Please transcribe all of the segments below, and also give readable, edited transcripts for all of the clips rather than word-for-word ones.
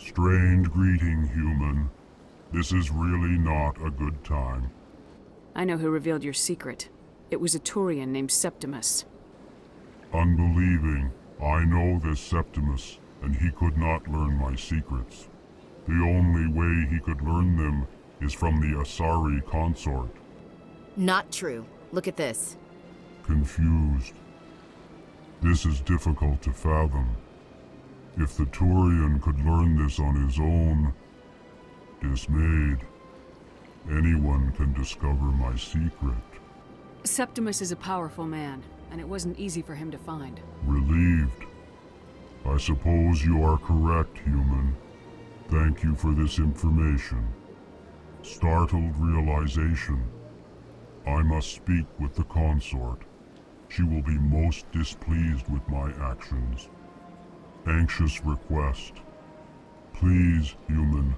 Strained greeting, human. This is really not a good time. I know who revealed your secret. It was a Turian named Septimus. Unbelieving, I know this Septimus, and he could not learn my secrets. The only way he could learn them is from the Asari consort. Not true. Look at this. Confused. This is difficult to fathom. If the Turian could learn this on his own, dismayed, anyone can discover my secret. Septimus is a powerful man, and it wasn't easy for him to find. Relieved. I suppose you are correct, human. Thank you for this information. Startled realization. I must speak with the consort. She will be most displeased with my actions. Anxious request. Please, human,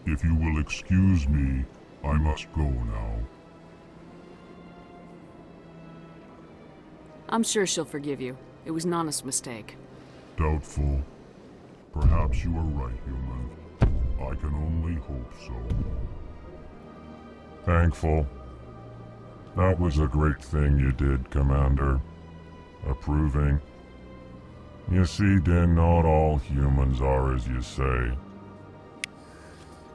if you will excuse me, I must go now. I'm sure she'll forgive you. It was Nana's mistake. Doubtful. Perhaps you are right, human. I can only hope so. Thankful. That was a great thing you did, Commander. Approving. You see, Din, not all humans are as you say.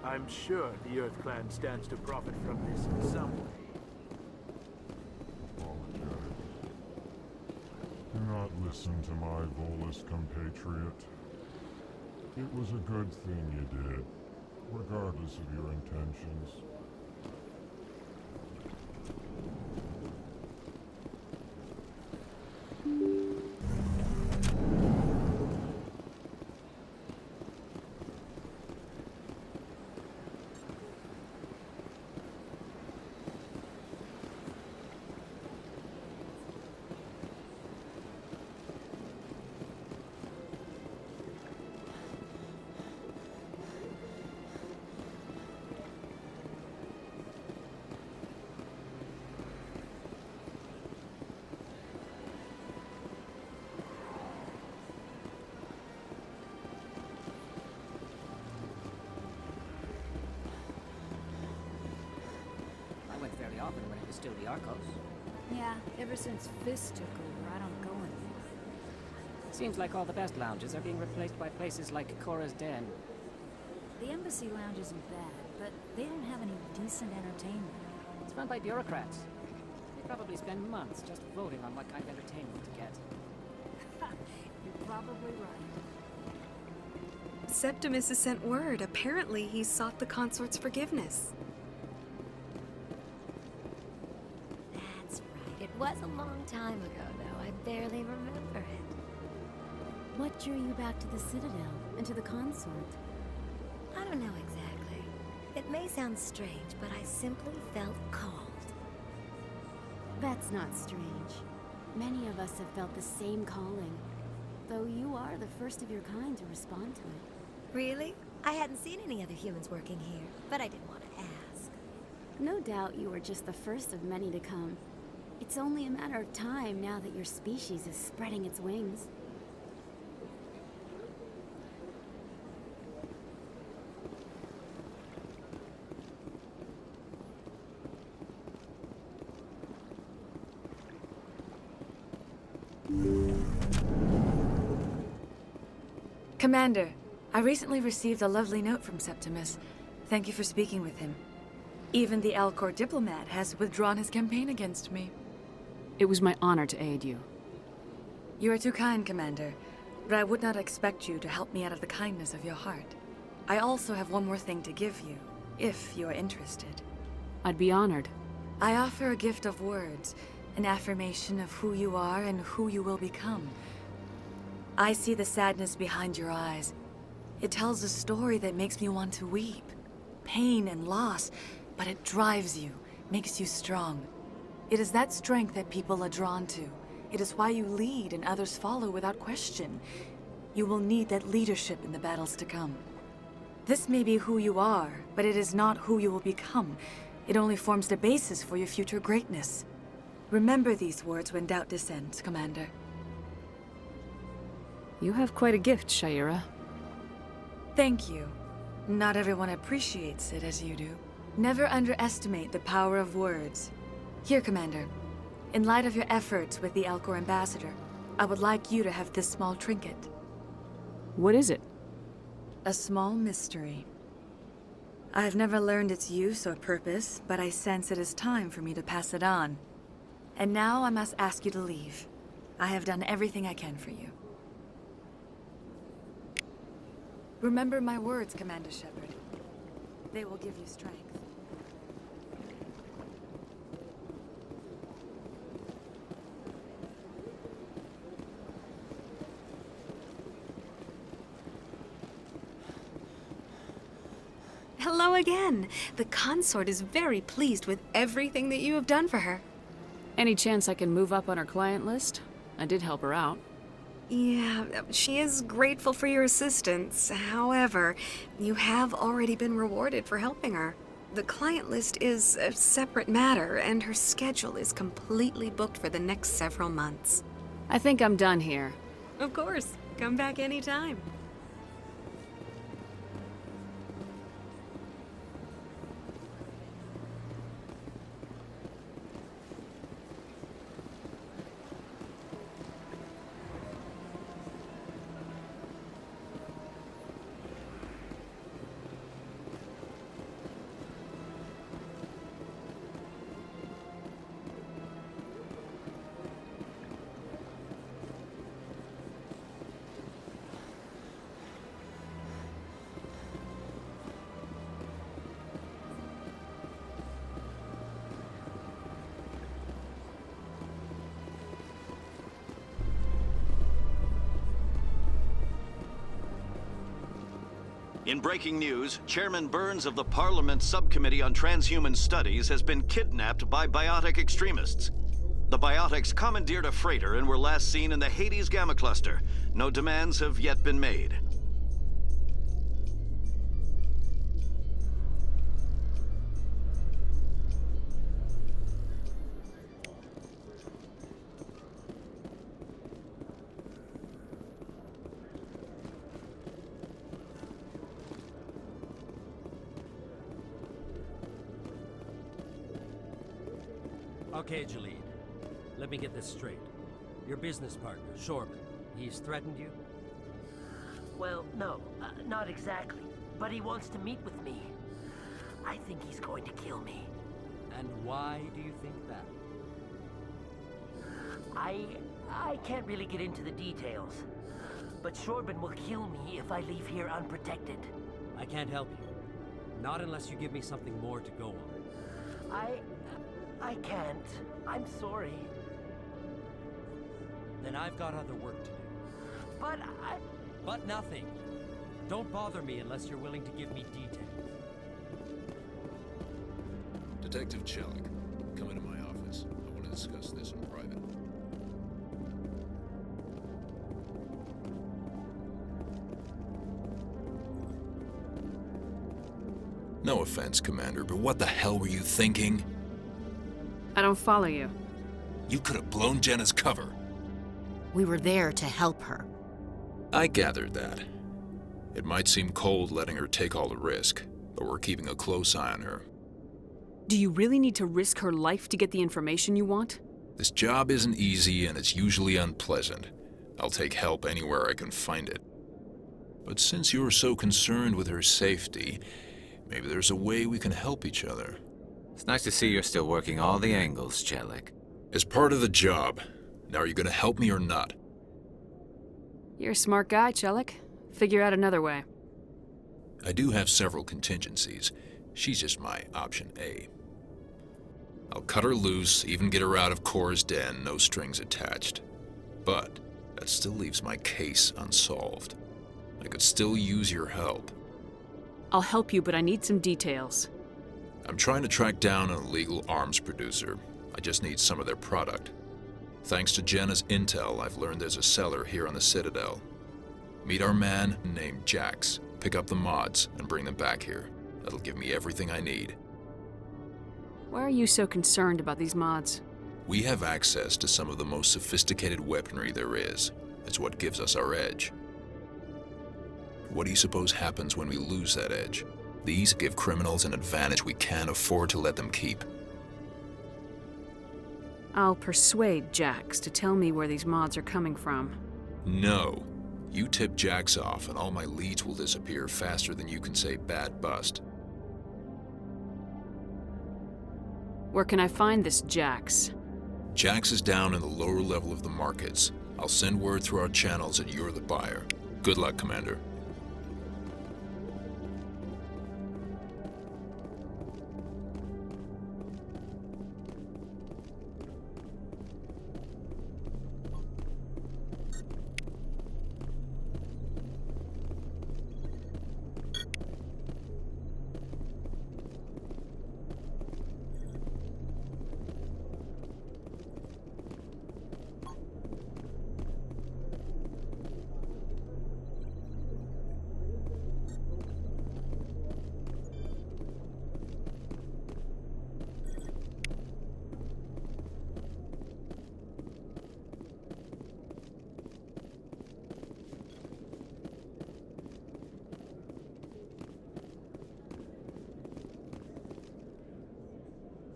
I'm sure the Earth Clan stands to profit from this in some way. Apologize. Do not listen to my Volus compatriot. It was a good thing you did, regardless of your intentions. I went fairly often when it was still the Arcos. Yeah, ever since Fist took over, I don't go anymore. Seems like all the best lounges are being replaced by places like Cora's Den. The Embassy Lounge isn't bad, but they don't have any decent entertainment. It's run by bureaucrats. They probably spend months just voting on what kind of entertainment to get. You're probably right. Septimus has sent word. Apparently, he sought the consort's forgiveness. That's right. It was a long time ago, though. I barely remember it. What drew you back to the Citadel and to the consort? I don't know exactly. It may sound strange, but I simply felt called. That's not strange. Many of us have felt the same calling, though you are the first of your kind to respond to it. Really? I hadn't seen any other humans working here, but I didn't want to ask. No doubt you were just the first of many to come. It's only a matter of time now that your species is spreading its wings. Commander, I recently received a lovely note from Septimus. Thank you for speaking with him. Even the Alcor diplomat has withdrawn his campaign against me. It was my honor to aid you. You are too kind, Commander, but I would not expect you to help me out of the kindness of your heart. I also have one more thing to give you, if you are interested. I'd be honored. I offer a gift of words, an affirmation of who you are and who you will become. I see the sadness behind your eyes. It tells a story that makes me want to weep. Pain and loss, but it drives you, makes you strong. It is that strength that people are drawn to. It is why you lead and others follow without question. You will need that leadership in the battles to come. This may be who you are, but it is not who you will become. It only forms the basis for your future greatness. Remember these words when doubt descends, Commander. You have quite a gift, Sha'ira. Thank you. Not everyone appreciates it as you do. Never underestimate the power of words. Here, Commander. In light of your efforts with the Alcor Ambassador, I would like you to have this small trinket. What is it? A small mystery. I have never learned its use or purpose, but I sense it is time for me to pass it on. And now I must ask you to leave. I have done everything I can for you. Remember my words, Commander Shepard. They will give you strength. Hello again. The consort is very pleased with everything that you have done for her. Any chance I can move up on her client list? I did help her out. Yeah, she is grateful for your assistance. However, you have already been rewarded for helping her. The client list is a separate matter, and her schedule is completely booked for the next several months. I think I'm done here. Of course. Come back anytime. In breaking news, Chairman Burns of the Parliament Subcommittee on Transhuman Studies has been kidnapped by biotic extremists. The biotics commandeered a freighter and were last seen in the Hades Gamma Cluster. No demands have yet been made. Okay, Jalid. Let me get this straight. Your business partner, Shorman, he's threatened you? Well, no, not exactly. But he wants to meet with me. I think he's going to kill me. And why do you think that? I can't really get into the details. But Shorban will kill me if I leave here unprotected. I can't help you. Not unless you give me something more to go on. I can't. I'm sorry. Then I've got other work to do. But But nothing. Don't bother me unless you're willing to give me details. Detective Chelik, come into my office. I want to discuss this in private. No offense, Commander, but what the hell were you thinking? I don't follow you. You could have blown Jenna's cover. We were there to help her. I gathered that. It might seem cold letting her take all the risk, but we're keeping a close eye on her. Do you really need to risk her life to get the information you want? This job isn't easy and it's usually unpleasant. I'll take help anywhere I can find it. But since you're so concerned with her safety, maybe there's a way we can help each other. It's nice to see you're still working all the angles, Chelik. It's part of the job. Now are you gonna help me or not? You're a smart guy, Chelik. Figure out another way. I do have several contingencies. She's just my option A. I'll cut her loose, even get her out of Kor's den, no strings attached. But that still leaves my case unsolved. I could still use your help. I'll help you, but I need some details. I'm trying to track down an illegal arms producer. I just need some of their product. Thanks to Jenna's intel, I've learned there's a seller here on the Citadel. Meet our man named Jax, pick up the mods, and bring them back here. That'll give me everything I need. Why are you so concerned about these mods? We have access to some of the most sophisticated weaponry there is. It's what gives us our edge. What do you suppose happens when we lose that edge? These give criminals an advantage we can't afford to let them keep. I'll persuade Jax to tell me where these mods are coming from. No. You tip Jax off and all my leads will disappear faster than you can say bad bust. Where can I find this Jax? Jax is down in the lower level of the markets. I'll send word through our channels that you're the buyer. Good luck, Commander.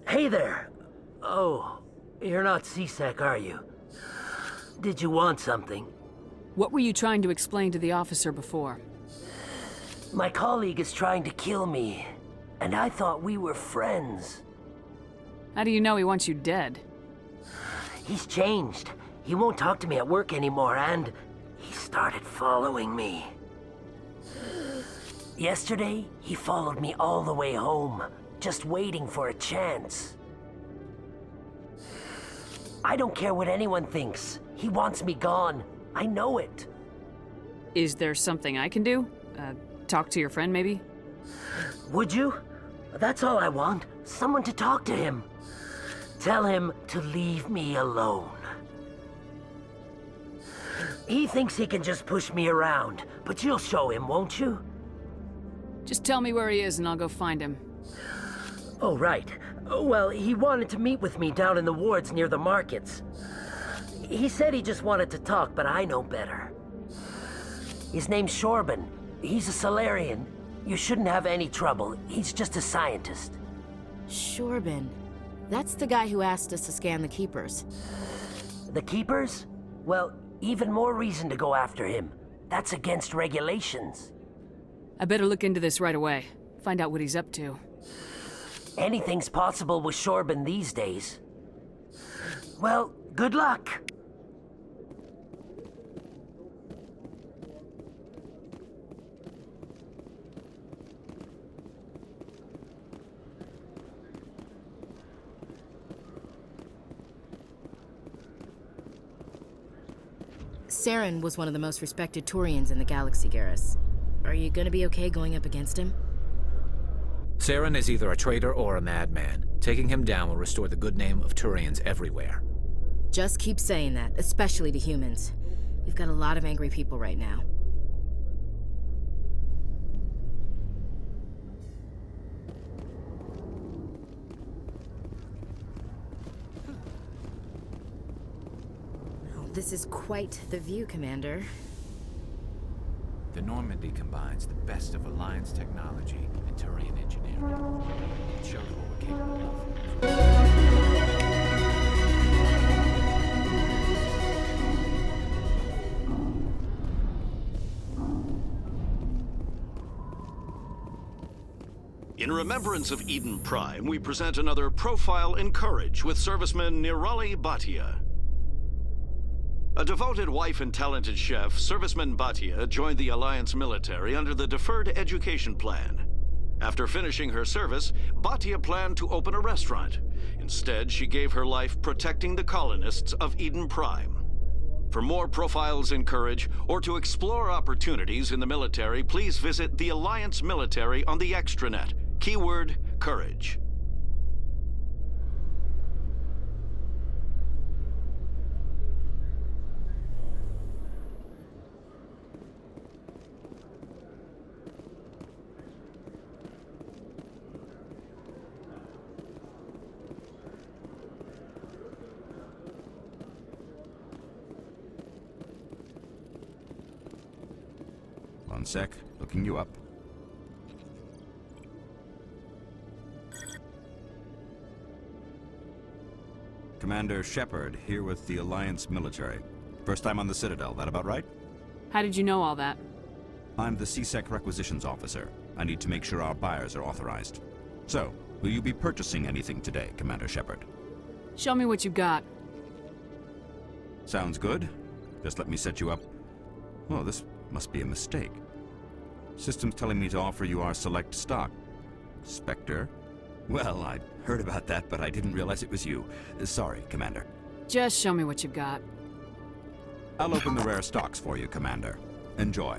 Hey there! Oh, you're not C-Sec, are you? Did you want something? What were you trying to explain to the officer before? My colleague is trying to kill me, and I thought we were friends. How do you know he wants you dead? He's changed. He won't talk to me at work anymore, and he started following me. Yesterday, he followed me all the way home, just waiting for a chance. I don't care what anyone thinks. He wants me gone. I know it. Is there something I can do? Talk to your friend, maybe? Would you? That's all I want. Someone to talk to him. Tell him to leave me alone. He thinks he can just push me around, but you'll show him, won't you? Just tell me where he is and I'll go find him. Oh, right. Well, he wanted to meet with me down in the wards near the markets. He said he just wanted to talk, but I know better. His name's Shorben. He's a Solarian. You shouldn't have any trouble. He's just a scientist. Shorben. That's the guy who asked us to scan the Keepers. The Keepers? Well, even more reason to go after him. That's against regulations. I better look into this right away. Find out what he's up to. Anything's possible with Shorben these days. Well, good luck. Saren was one of the most respected Turians in the galaxy, Garrus. Are you gonna be okay going up against him? Saren is either a traitor or a madman. Taking him down will restore the good name of Turians everywhere. Just keep saying that, especially to humans. We've got a lot of angry people right now. Oh, this is quite the view, Commander. The Normandy combines the best of Alliance technology and Turian engineering. It shows what we're capable of. In remembrance of Eden Prime, we present another Profile in Courage with serviceman Nirali Bhatia. A devoted wife and talented chef, Serviceman Bhatia joined the Alliance military under the Deferred Education Plan. After finishing her service, Bhatia planned to open a restaurant. Instead, she gave her life protecting the colonists of Eden Prime. For more Profiles in Courage, or to explore opportunities in the military, please visit the Alliance Military on the extranet. Keyword, Courage. One sec, looking you up. Commander Shepard, here with the Alliance military. First time on the Citadel, that about right? How did you know all that? I'm the CSEC requisitions officer. I need to make sure our buyers are authorized. So, will you be purchasing anything today, Commander Shepard? Show me what you got. Sounds good. Just let me set you up. Oh, this must be a mistake. System's telling me to offer you our select stock. Spectre? Well, I heard about that, but I didn't realize it was you. Sorry, Commander. Just show me what you got. I'll open the rare stocks for you, Commander. Enjoy.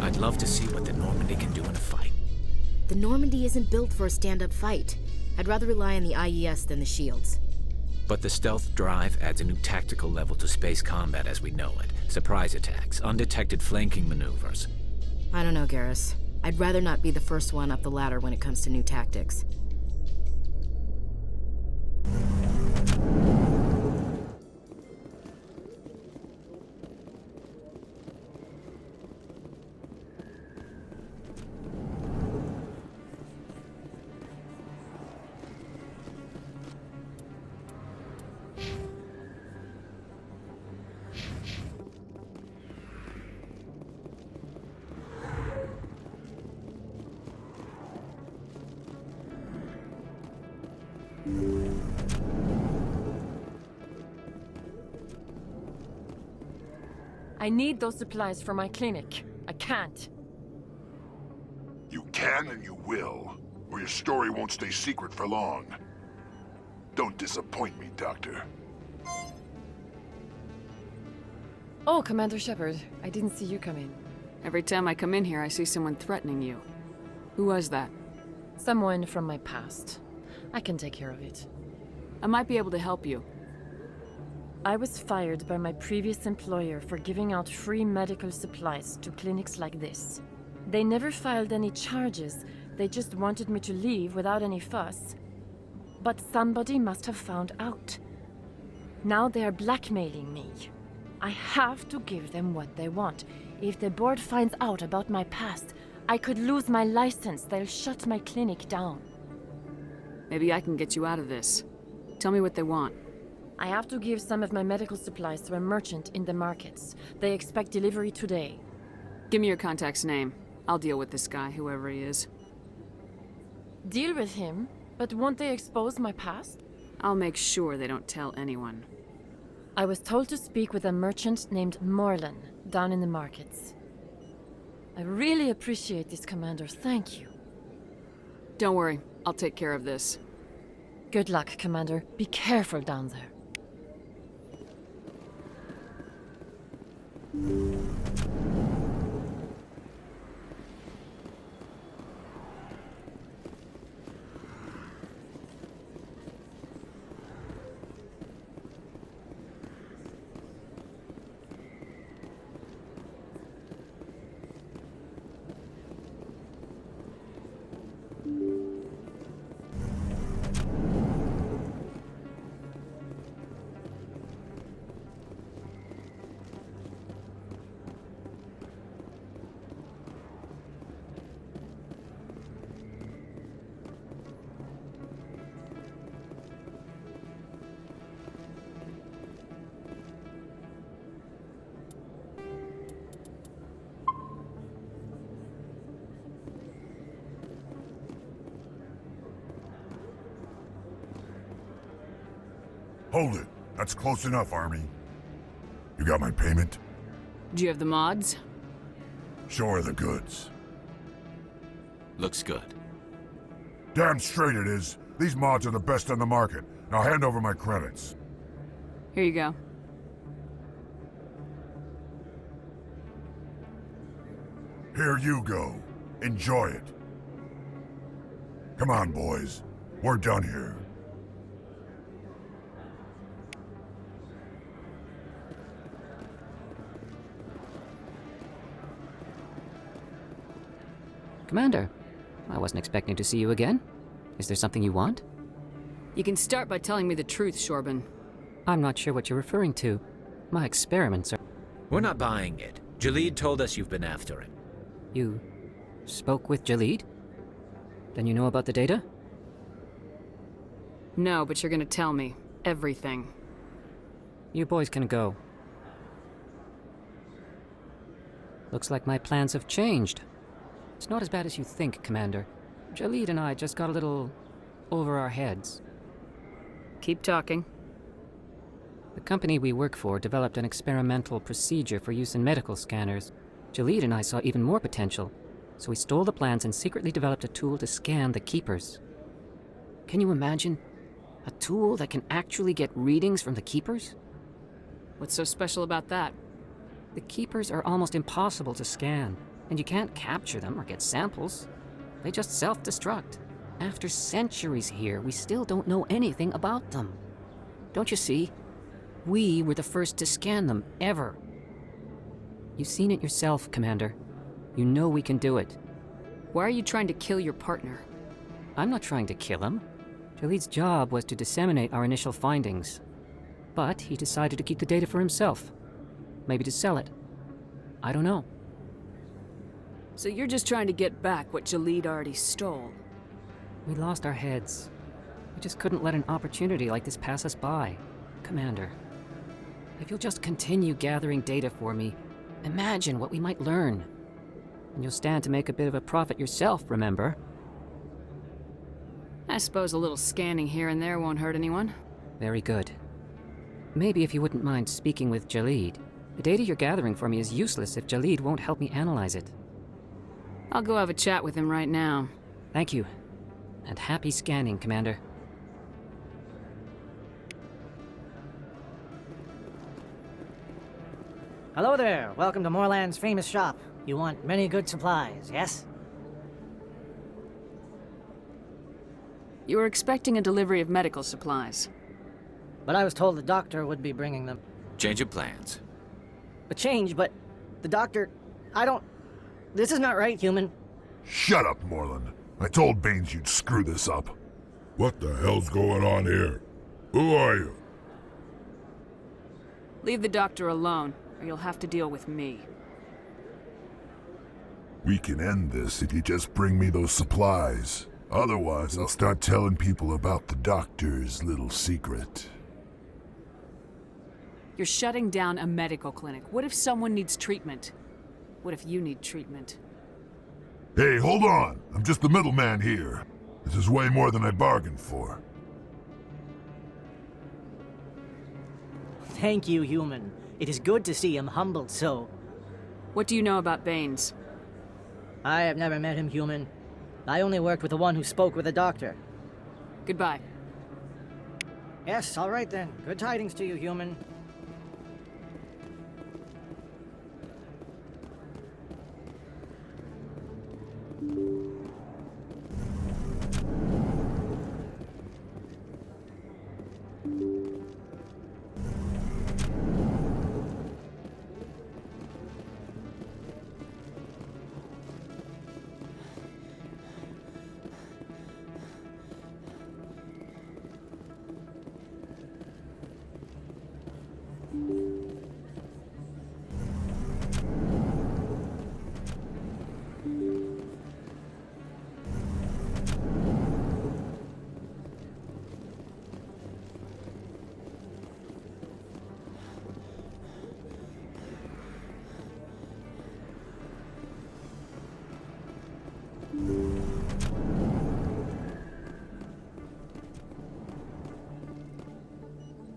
I'd love to see what the Normandy can do in a fight. The Normandy isn't built for a stand-up fight. I'd rather rely on the IES than the shields. But the stealth drive adds a new tactical level to space combat as we know it. Surprise attacks, undetected flanking maneuvers. I don't know, Garrus. I'd rather not be the first one up the ladder when it comes to new tactics. I need those supplies for my clinic. I can't. You can and you will, or your story won't stay secret for long. Don't disappoint me, Doctor. Oh, Commander Shepard, I didn't see you come in. Every time I come in here, I see someone threatening you. Who was that? Someone from my past. I can take care of it. I might be able to help you. I was fired by my previous employer for giving out free medical supplies to clinics like this. They never filed any charges, they just wanted me to leave without any fuss. But somebody must have found out. Now they are blackmailing me. I have to give them what they want. If the board finds out about my past, I could lose my license. They'll shut my clinic down. Maybe I can get you out of this. Tell me what they want. I have to give some of my medical supplies to a merchant in the markets. They expect delivery today. Give me your contact's name. I'll deal with this guy, whoever he is. Deal with him? But won't they expose my past? I'll make sure they don't tell anyone. I was told to speak with a merchant named Morlan, down in the markets. I really appreciate this, Commander. Thank you. Don't worry. I'll take care of this. Good luck, Commander. Be careful down there. Hold it. That's close enough, Army. You got my payment? Do you have the mods? Show her the goods. Looks good. Damn straight it is. These mods are the best on the market. Now hand over my credits. Here you go. Here you go. Enjoy it. Come on, boys. We're done here. Commander, I wasn't expecting to see you again. Is there something you want? You can start by telling me the truth, Shorban. I'm not sure what you're referring to. My experiments are... We're not buying it. Jaleed told us you've been after him. You spoke with Jaleed? Then you know about the data? No, but you're gonna tell me. Everything. You boys can go. Looks like my plans have changed. It's not as bad as you think, Commander. Jaleed and I just got a little over our heads. Keep talking. The company we work for developed an experimental procedure for use in medical scanners. Jaleed and I saw even more potential, so we stole the plans and secretly developed a tool to scan the Keepers. Can you imagine? A tool that can actually get readings from the Keepers? What's so special about that? The Keepers are almost impossible to scan, and you can't capture them or get samples. They just self-destruct. After centuries here, we still don't know anything about them. Don't you see? We were the first to scan them, ever. You've seen it yourself, Commander. You know we can do it. Why are you trying to kill your partner? I'm not trying to kill him. Jaleed's job was to disseminate our initial findings. But he decided to keep the data for himself. Maybe to sell it. I don't know. So you're just trying to get back what Jaleed already stole? We lost our heads. We just couldn't let an opportunity like this pass us by. Commander, if you'll just continue gathering data for me, imagine what we might learn. And you'll stand to make a bit of a profit yourself, remember? I suppose a little scanning here and there won't hurt anyone. Very good. Maybe if you wouldn't mind speaking with Jaleed. The data you're gathering for me is useless if Jaleed won't help me analyze it. I'll go have a chat with him right now. Thank you. And happy scanning, Commander. Hello there. Welcome to Moorland's famous shop. You want many good supplies, yes? You were expecting a delivery of medical supplies. But I was told the doctor would be bringing them. Change of plans. A change, but the doctor... I don't... This is not right, human. Shut up, Moorland. I told Baines you'd screw this up. What the hell's going on here? Who are you? Leave the doctor alone, or you'll have to deal with me. We can end this if you just bring me those supplies. Otherwise, I'll start telling people about the doctor's little secret. You're shutting down a medical clinic. What if someone needs treatment? What if you need treatment? Hey, hold on! I'm just the middleman here. This is way more than I bargained for. Thank you, human. It is good to see him humbled so. What do you know about Baines? I have never met him, human. I only worked with the one who spoke with the doctor. Goodbye. Yes, all right then. Good tidings to you, human.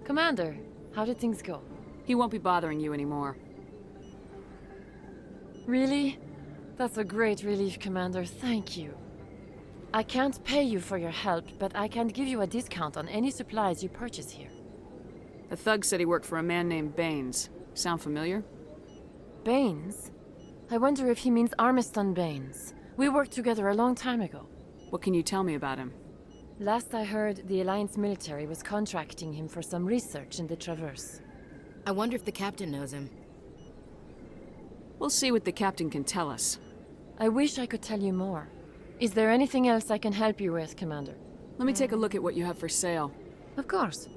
Commander, how did things go? He won't be bothering you anymore. Really? That's a great relief, Commander. Thank you. I can't pay you for your help, but I can give you a discount on any supplies you purchase here. The thug said he worked for a man named Baines. Sound familiar? Baines? I wonder if he means Armiston Baines. We worked together a long time ago. What can you tell me about him? Last I heard, the Alliance military was contracting him for some research in the Traverse. I wonder if the captain knows him. We'll see what the captain can tell us. I wish I could tell you more. Is there anything else I can help you with, Commander? Let me take a look at what you have for sale. Of course.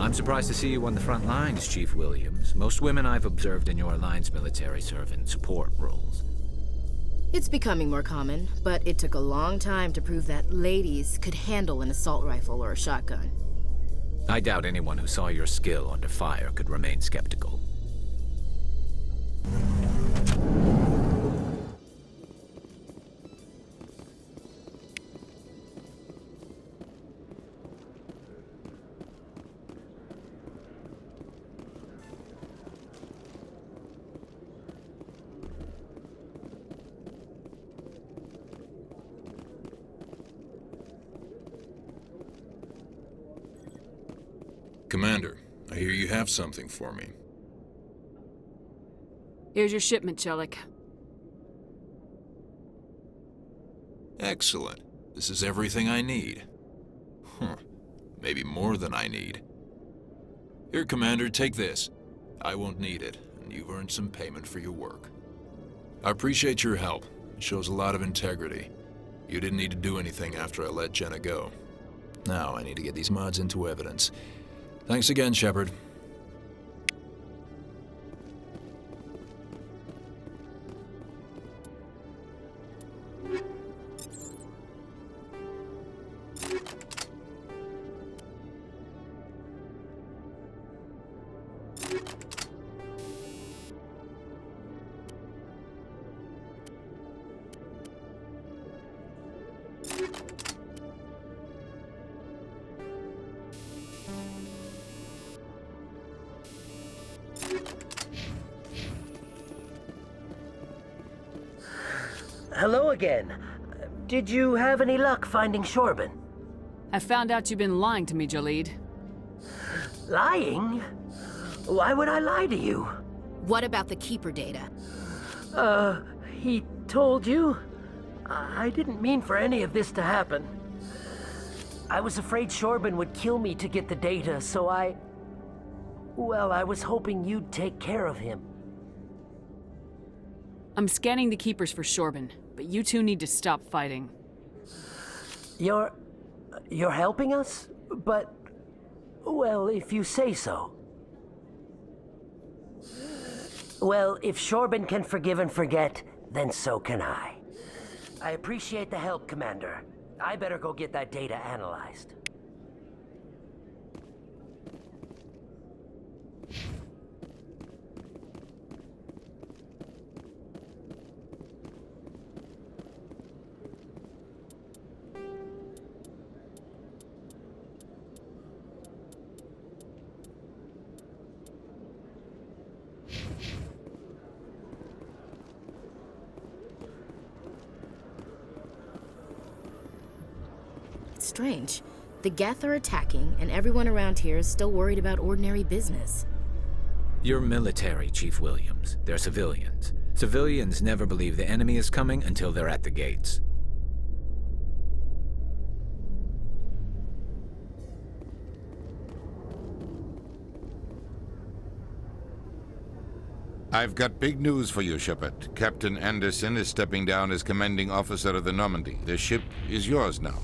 I'm surprised to see you on the front lines, Chief Williams. Most women I've observed in your Alliance military serve in support roles. It's becoming more common, but it took a long time to prove that ladies could handle an assault rifle or a shotgun. I doubt anyone who saw your skill under fire could remain skeptical. Commander, I hear you have something for me. Here's your shipment, Chelik. Excellent. This is everything I need. Maybe more than I need. Here, Commander, take this. I won't need it, and you've earned some payment for your work. I appreciate your help. It shows a lot of integrity. You didn't need to do anything after I let Jenna go. Now I need to get these mods into evidence. Thanks again, Shepard. Hello again. Did you have any luck finding Shorben? I found out you've been lying to me, Jalid. Lying? Why would I lie to you? What about the Keeper data? He told you? I didn't mean for any of this to happen. I was afraid Shorben would kill me to get the data, so well, I was hoping you'd take care of him. I'm scanning the Keepers for Shorben, but you two need to stop fighting. You're helping us? But, well, if you say so. Well, if Shorben can forgive and forget, then so can I. I appreciate the help, Commander. I better go get that data analyzed. Strange. The Geth are attacking, and everyone around here is still worried about ordinary business. You're military, Chief Williams. They're civilians. Civilians never believe the enemy is coming until they're at the gates. I've got big news for you, Shepard. Captain Anderson is stepping down as commanding officer of the Normandy. The ship is yours now.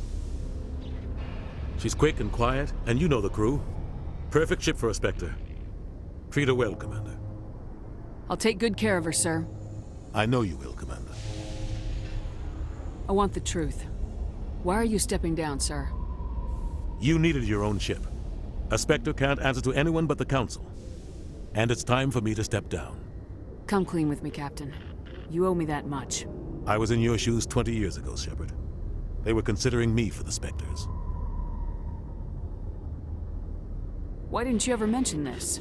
She's quick and quiet, and you know the crew. Perfect ship for a Spectre. Treat her well, Commander. I'll take good care of her, sir. I know you will, Commander. I want the truth. Why are you stepping down, sir? You needed your own ship. A Spectre can't answer to anyone but the Council. And it's time for me to step down. Come clean with me, Captain. You owe me that much. I was in your shoes 20 years ago, Shepard. They were considering me for the Spectres. Why didn't you ever mention this?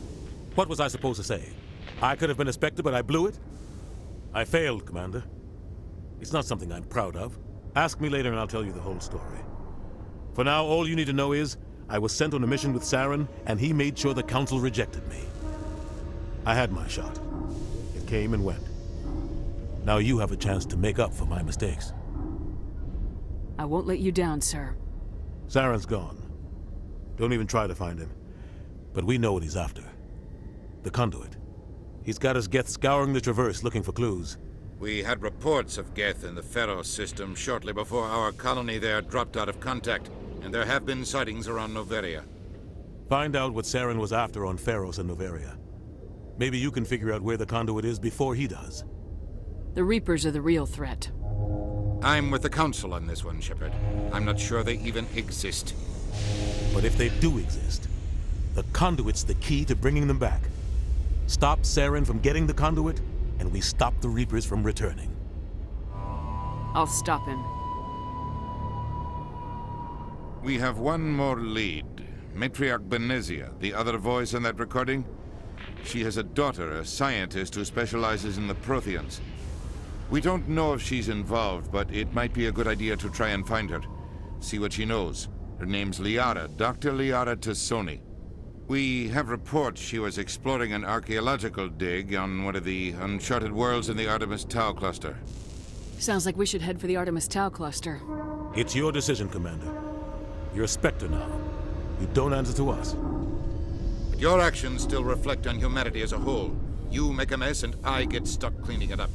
What was I supposed to say? I could have been a Spectre, but I blew it? I failed, Commander. It's not something I'm proud of. Ask me later and I'll tell you the whole story. For now, all you need to know is, I was sent on a mission with Saren, and he made sure the Council rejected me. I had my shot. It came and went. Now you have a chance to make up for my mistakes. I won't let you down, sir. Saren's gone. Don't even try to find him. But we know what he's after. The Conduit. He's got his Geth scouring the Traverse looking for clues. We had reports of Geth in the Pharos system shortly before our colony there dropped out of contact, and there have been sightings around Noveria. Find out what Saren was after on Pharos and Noveria. Maybe you can figure out where the Conduit is before he does. The Reapers are the real threat. I'm with the Council on this one, Shepard. I'm not sure they even exist. But if they do exist, the Conduit's the key to bringing them back. Stop Saren from getting the Conduit, and we stop the Reapers from returning. I'll stop him. We have one more lead. Matriarch Benezia, the other voice in that recording. She has a daughter, a scientist who specializes in the Protheans. We don't know if she's involved, but it might be a good idea to try and find her. See what she knows. Her name's Liara, Dr. Liara Tassoni. We have reports she was exploring an archaeological dig on one of the uncharted worlds in the Artemis Tau cluster. Sounds like we should head for the Artemis Tau cluster. It's your decision, Commander. You're a Spectre now. You don't answer to us. But your actions still reflect on humanity as a whole. You make a mess and I get stuck cleaning it up.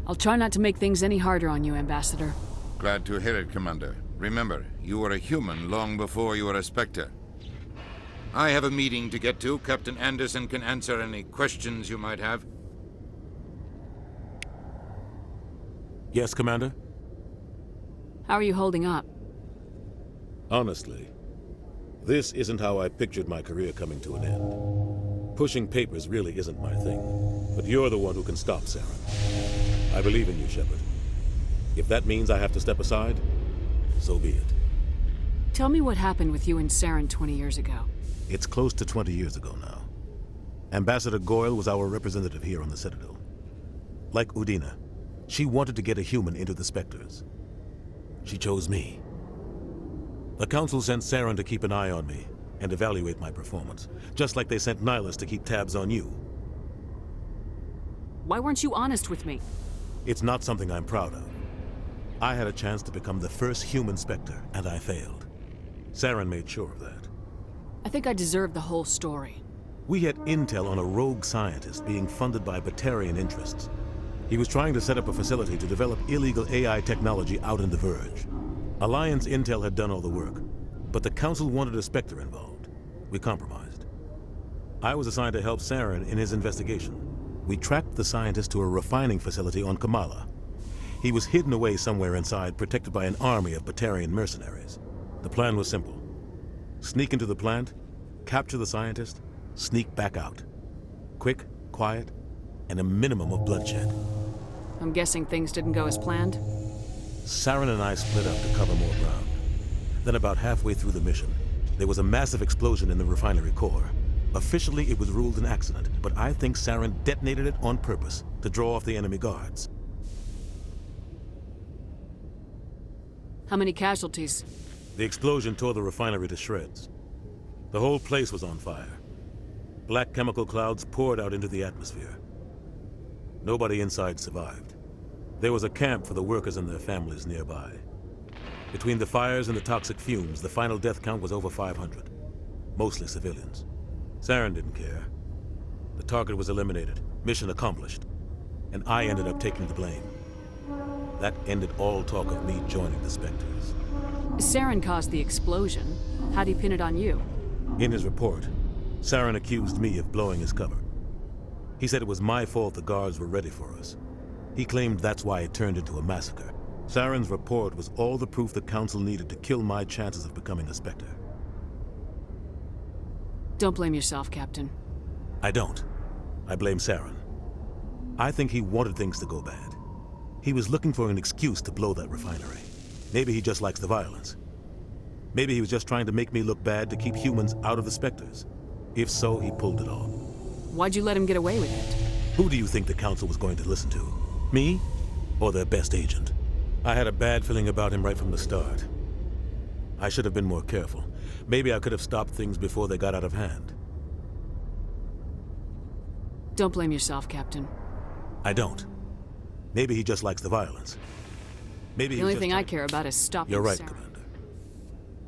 I'll try not to make things any harder on you, Ambassador. Glad to hear it, Commander. Remember, you were a human long before you were a Spectre. I have a meeting to get to. Captain Anderson can answer any questions you might have. Yes, Commander? How are you holding up? Honestly, this isn't how I pictured my career coming to an end. Pushing papers really isn't my thing, but you're the one who can stop Saren. I believe in you, Shepard. If that means I have to step aside, so be it. Tell me what happened with you and Saren 20 years ago. It's close to 20 years ago now. Ambassador Goyle was our representative here on the Citadel. Like Udina, she wanted to get a human into the Spectres. She chose me. The Council sent Saren to keep an eye on me and evaluate my performance, just like they sent Nihilus to keep tabs on you. Why weren't you honest with me? It's not something I'm proud of. I had a chance to become the first human Spectre, and I failed. Saren made sure of that. I think I deserve the whole story. We had intel on a rogue scientist being funded by Batarian interests. He was trying to set up a facility to develop illegal AI technology out in the Verge. Alliance intel had done all the work, but the Council wanted a Spectre involved. We compromised. I was assigned to help Saren in his investigation. We tracked the scientist to a refining facility on Kamala. He was hidden away somewhere inside, protected by an army of Batarian mercenaries. The plan was simple. Sneak into the plant, capture the scientist, sneak back out. Quick, quiet, and a minimum of bloodshed. I'm guessing things didn't go as planned? Saren and I split up to cover more ground. Then about halfway through the mission, there was a massive explosion in the refinery core. Officially, it was ruled an accident, but I think Saren detonated it on purpose to draw off the enemy guards. How many casualties? The explosion tore the refinery to shreds. The whole place was on fire. Black chemical clouds poured out into the atmosphere. Nobody inside survived. There was a camp for the workers and their families nearby. Between the fires and the toxic fumes, the final death count was over 500. Mostly civilians. Saren didn't care. The target was eliminated. Mission accomplished. And I ended up taking the blame. That ended all talk of me joining the Spectres. Saren caused the explosion. How'd he pin it on you? In his report, Saren accused me of blowing his cover. He said it was my fault the guards were ready for us. He claimed that's why it turned into a massacre. Saren's report was all the proof the Council needed to kill my chances of becoming a Spectre. Don't blame yourself, Captain. I don't. I blame Saren. I think he wanted things to go bad. He was looking for an excuse to blow that refinery. Maybe he just likes the violence. Maybe he was just trying to make me look bad to keep humans out of the Spectres. If so, he pulled it off. Why'd you let him get away with it? Who do you think the Council was going to listen to? Me? Or their best agent? I had a bad feeling about him right from the start. I should have been more careful. Maybe I could have stopped things before they got out of hand. Don't blame yourself, Captain. I don't. Maybe he just likes the violence. Maybe the only thing I care about is stopping You're right, Saren. Commander.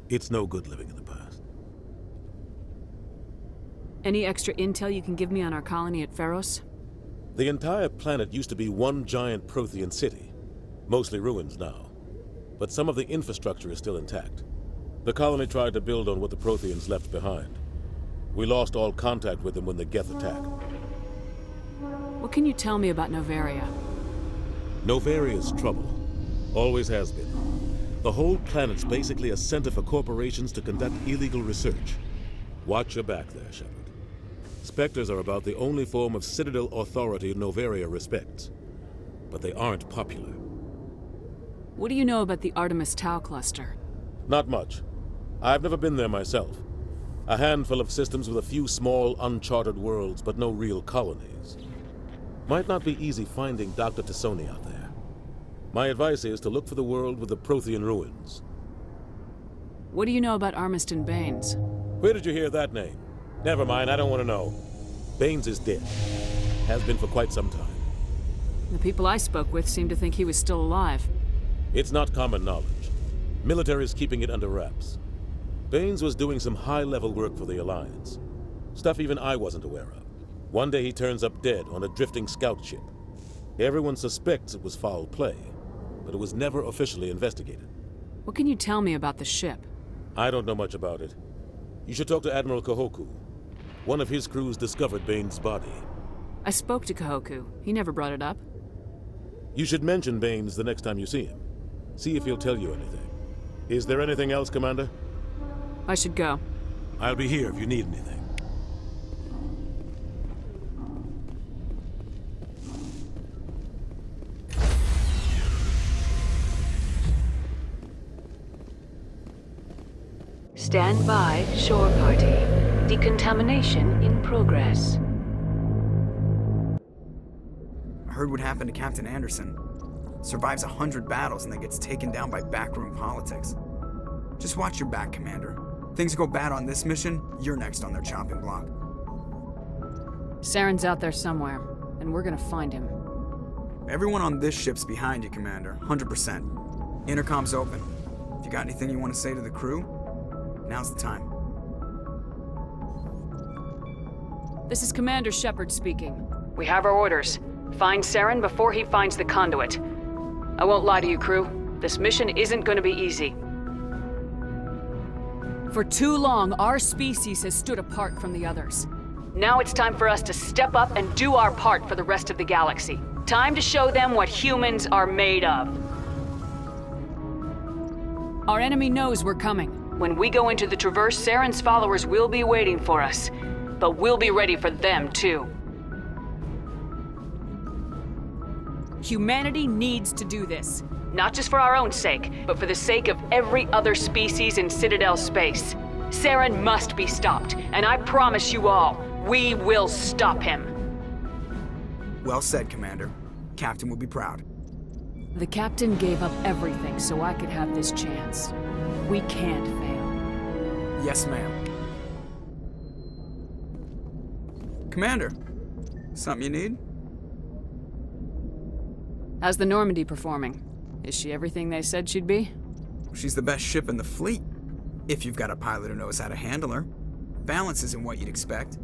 It's no good living in the past. Any extra intel you can give me on our colony at Pharos? The entire planet used to be one giant Prothean city. Mostly ruins now. But some of the infrastructure is still intact. The colony tried to build on what the Protheans left behind. We lost all contact with them when the Geth attacked. What can you tell me about Noveria? Novaria's trouble. Always has been. The whole planet's basically a center for corporations to conduct illegal research. Watch your back there, Shepard. Spectres are about the only form of Citadel authority Noveria respects. But they aren't popular. What do you know about the Artemis Tau cluster? Not much. I've never been there myself. A handful of systems with a few small, uncharted worlds, but no real colonies. Might not be easy finding Dr. T'Soni out there. My advice is to look for the world with the Prothean ruins. What do you know about Armiston Baines? Where did you hear that name? Never mind, I don't want to know. Baines is dead. Has been for quite some time. The people I spoke with seemed to think he was still alive. It's not common knowledge. Military's keeping it under wraps. Baines was doing some high-level work for the Alliance. Stuff even I wasn't aware of. One day he turns up dead on a drifting scout ship. Everyone suspects it was foul play, but it was never officially investigated. What can you tell me about the ship? I don't know much about it. You should talk to Admiral Kahoku. One of his crews discovered Baines' body. I spoke to Kahoku. He never brought it up. You should mention Baines the next time you see him. See if he'll tell you anything. Is there anything else, Commander? I should go. I'll be here if you need anything. Stand by, shore party. Decontamination in progress. I heard what happened to Captain Anderson. Survives 100 battles and then gets taken down by backroom politics. Just watch your back, Commander. Things go bad on this mission, you're next on their chopping block. Saren's out there somewhere, and we're gonna find him. Everyone on this ship's behind you, Commander. 100%. Intercom's open. If you got anything you want to say to the crew, now's the time. This is Commander Shepard speaking. We have our orders. Find Saren before he finds the conduit. I won't lie to you, crew. This mission isn't going to be easy. For too long, our species has stood apart from the others. Now it's time for us to step up and do our part for the rest of the galaxy. Time to show them what humans are made of. Our enemy knows we're coming. When we go into the Traverse, Saren's followers will be waiting for us. But we'll be ready for them, too. Humanity needs to do this. Not just for our own sake, but for the sake of every other species in Citadel space. Saren must be stopped, and I promise you all, we will stop him. Well said, Commander. Captain will be proud. The Captain gave up everything so I could have this chance. We can't fail. Yes, ma'am. Commander, something you need? How's the Normandy performing? Is she everything they said she'd be? She's the best ship in the fleet. If you've got a pilot who knows how to handle her. Balance isn't what you'd expect.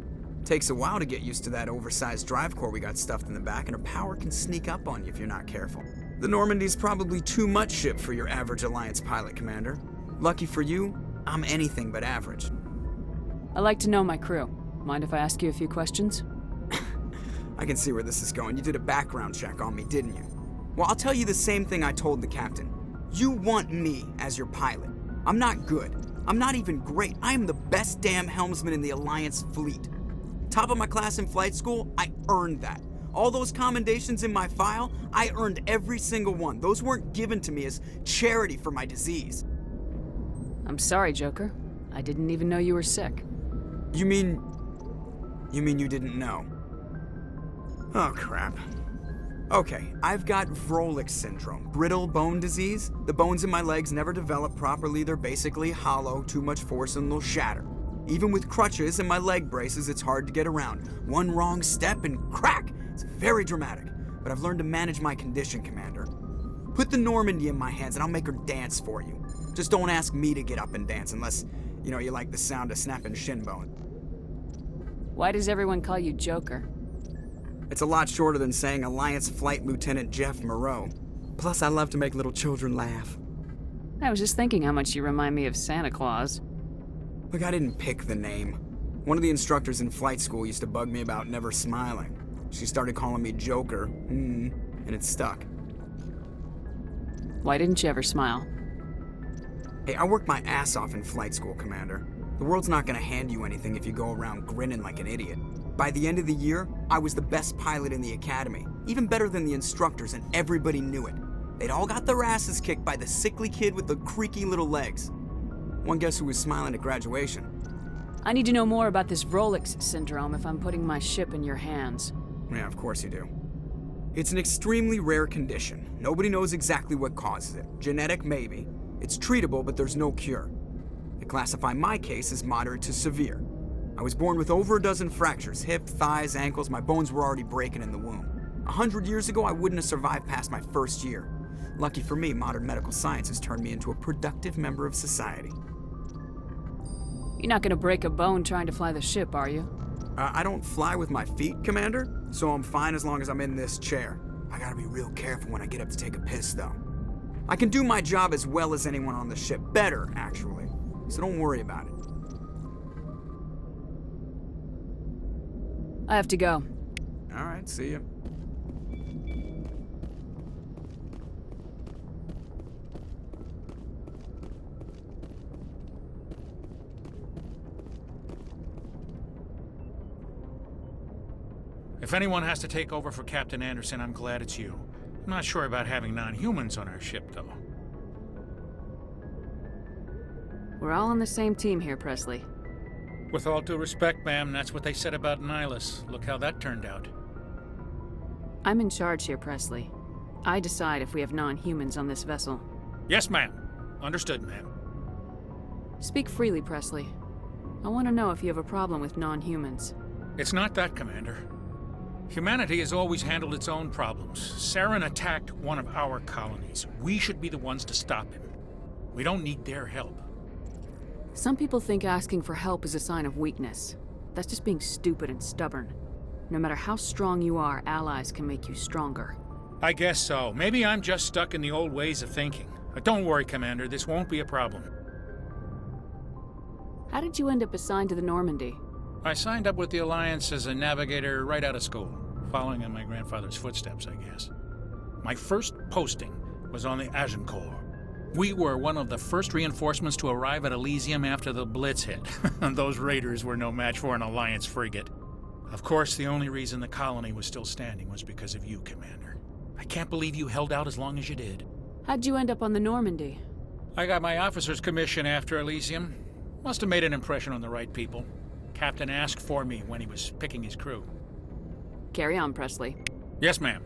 Takes a while to get used to that oversized drive core we got stuffed in the back, and her power can sneak up on you if you're not careful. The Normandy's probably too much ship for your average Alliance pilot, Commander. Lucky for you, I'm anything but average. I like to know my crew. Mind if I ask you a few questions? I can see where this is going. You did a background check on me, didn't you? Well, I'll tell you the same thing I told the captain. You want me as your pilot. I'm not good. I'm not even great. I am the best damn helmsman in the Alliance fleet. Top of my class in flight school, I earned that. All those commendations in my file, I earned every single one. Those weren't given to me as charity for my disease. I'm sorry, Joker. I didn't even know you were sick. You mean you didn't know? Oh, crap. Okay, I've got Vrolik syndrome, brittle bone disease. The bones in my legs never develop properly. They're basically hollow, too much force and they'll shatter. Even with crutches and my leg braces, it's hard to get around. One wrong step and crack! It's very dramatic, but I've learned to manage my condition, Commander. Put the Normandy in my hands and I'll make her dance for you. Just don't ask me to get up and dance unless, you like the sound of snapping shin bone. Why does everyone call you Joker? It's a lot shorter than saying Alliance Flight Lieutenant Jeff Moreau. Plus, I love to make little children laugh. I was just thinking how much you remind me of Santa Claus. Look, I didn't pick the name. One of the instructors in flight school used to bug me about never smiling. She started calling me Joker, and it stuck. Why didn't you ever smile? Hey, I worked my ass off in flight school, Commander. The world's not gonna hand you anything if you go around grinning like an idiot. By the end of the year, I was the best pilot in the academy, even better than the instructors, and everybody knew it. They'd all got their asses kicked by the sickly kid with the creaky little legs. One guess who was smiling at graduation? I need to know more about this Vrolik syndrome if I'm putting my ship in your hands. Yeah, of course you do. It's an extremely rare condition. Nobody knows exactly what causes it. Genetic, maybe. It's treatable, but there's no cure. They classify my case as moderate to severe. I was born with over a dozen fractures, hip, thighs, ankles. My bones were already breaking in the womb. 100 years ago, I wouldn't have survived past my first year. Lucky for me, modern medical science has turned me into a productive member of society. You're not gonna break a bone trying to fly the ship, are you? I don't fly with my feet, Commander, so I'm fine as long as I'm in this chair. I gotta be real careful when I get up to take a piss, though. I can do my job as well as anyone on the ship. Better, actually. So don't worry about it. I have to go. All right, see ya. If anyone has to take over for Captain Anderson, I'm glad it's you. I'm not sure about having non-humans on our ship, though. We're all on the same team here, Presley. With all due respect, ma'am, that's what they said about Nihilus. Look how that turned out. I'm in charge here, Presley. I decide if we have non-humans on this vessel. Yes, ma'am. Understood, ma'am. Speak freely, Presley. I want to know if you have a problem with non-humans. It's not that, Commander. Humanity has always handled its own problems. Saren attacked one of our colonies. We should be the ones to stop him. We don't need their help. Some people think asking for help is a sign of weakness. That's just being stupid and stubborn. No matter how strong you are, allies can make you stronger. I guess so. Maybe I'm just stuck in the old ways of thinking. But don't worry, Commander. This won't be a problem. How did you end up assigned to the Normandy? I signed up with the Alliance as a navigator right out of school, following in my grandfather's footsteps, I guess. My first posting was on the Agincourt. We were one of the first reinforcements to arrive at Elysium after the Blitz hit. Those raiders were no match for an Alliance frigate. Of course, the only reason the colony was still standing was because of you, Commander. I can't believe you held out as long as you did. How'd you end up on the Normandy? I got my officer's commission after Elysium. Must have made an impression on the right people. Captain asked for me when he was picking his crew. Carry on, Presley. Yes, ma'am.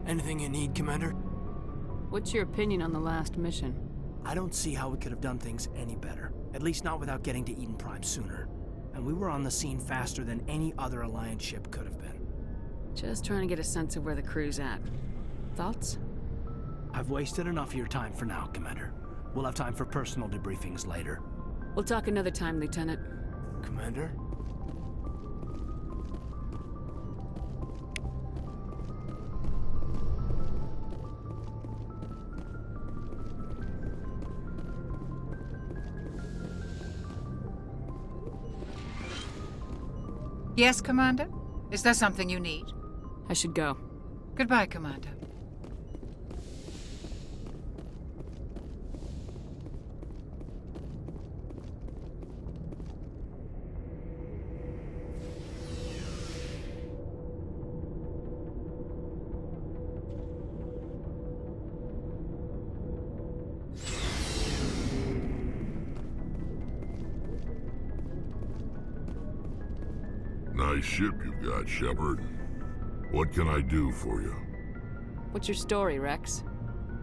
Anything you need, Commander? What's your opinion on the last mission? I don't see how we could have done things any better. At least not without getting to Eden Prime sooner. And we were on the scene faster than any other Alliance ship could have been. Just trying to get a sense of where the crew's at. Thoughts? I've wasted enough of your time for now, Commander. We'll have time for personal debriefings later. We'll talk another time, Lieutenant. Commander? Yes, Commander? Is there something you need? I should go. Goodbye, Commander. Nice ship you've got, Shepard. What can I do for you? What's your story, Rex?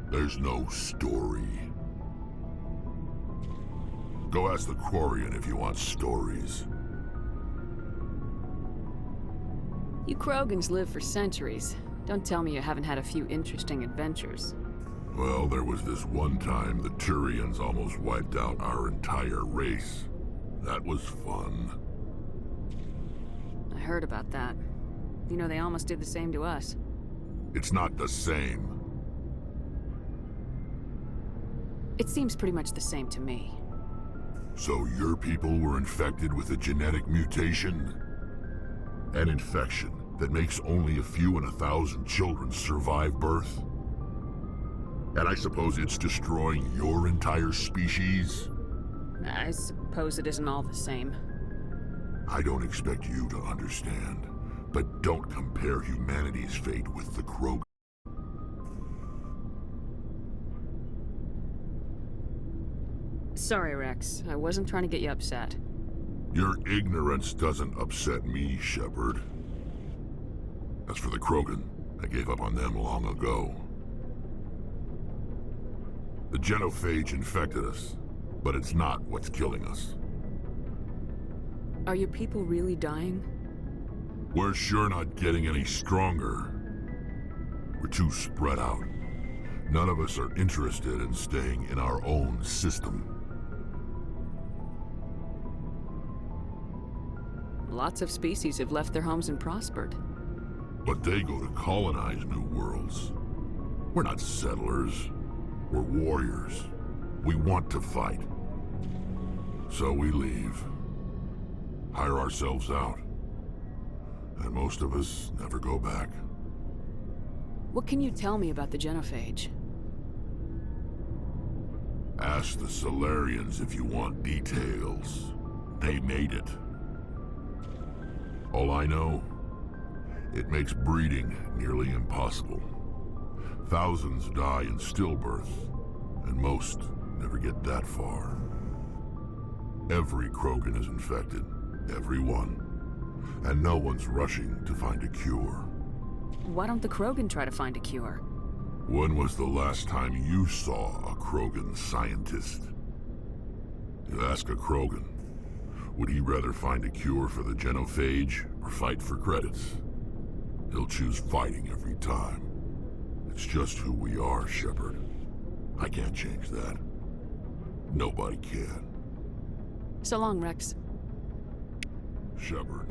There's no story. Go ask the Quarian if you want stories. You Krogans live for centuries. Don't tell me you haven't had a few interesting adventures. Well, there was this one time the Turians almost wiped out our entire race. That was fun. I heard about that. You know, they almost did the same to us. It's not the same. It seems pretty much the same to me. So your people were infected with a genetic mutation? An infection that makes only a few in 1,000 children survive birth? And I suppose it's destroying your entire species? I suppose it isn't all the same. I don't expect you to understand, but don't compare humanity's fate with the Krogan. Sorry, Rex. I wasn't trying to get you upset. Your ignorance doesn't upset me, Shepard. As for the Krogan, I gave up on them long ago. The genophage infected us, but it's not what's killing us. Are your people really dying? We're sure not getting any stronger. We're too spread out. None of us are interested in staying in our own system. Lots of species have left their homes and prospered. But they go to colonize new worlds. We're not settlers. We're warriors. We want to fight. So we leave. Hire ourselves out. And most of us never go back. What can you tell me about the genophage? Ask the Solarians if you want details. They made it. All I know, it makes breeding nearly impossible. Thousands die in stillbirth, and most never get that far. Every Krogan is infected, every one. And no one's rushing to find a cure. Why don't the Krogan try to find a cure? When was the last time you saw a Krogan scientist? You ask a Krogan, would he rather find a cure for the genophage or fight for credits? He'll choose fighting every time. It's just who we are, Shepard. I can't change that. Nobody can. So long, Rex. Shepard.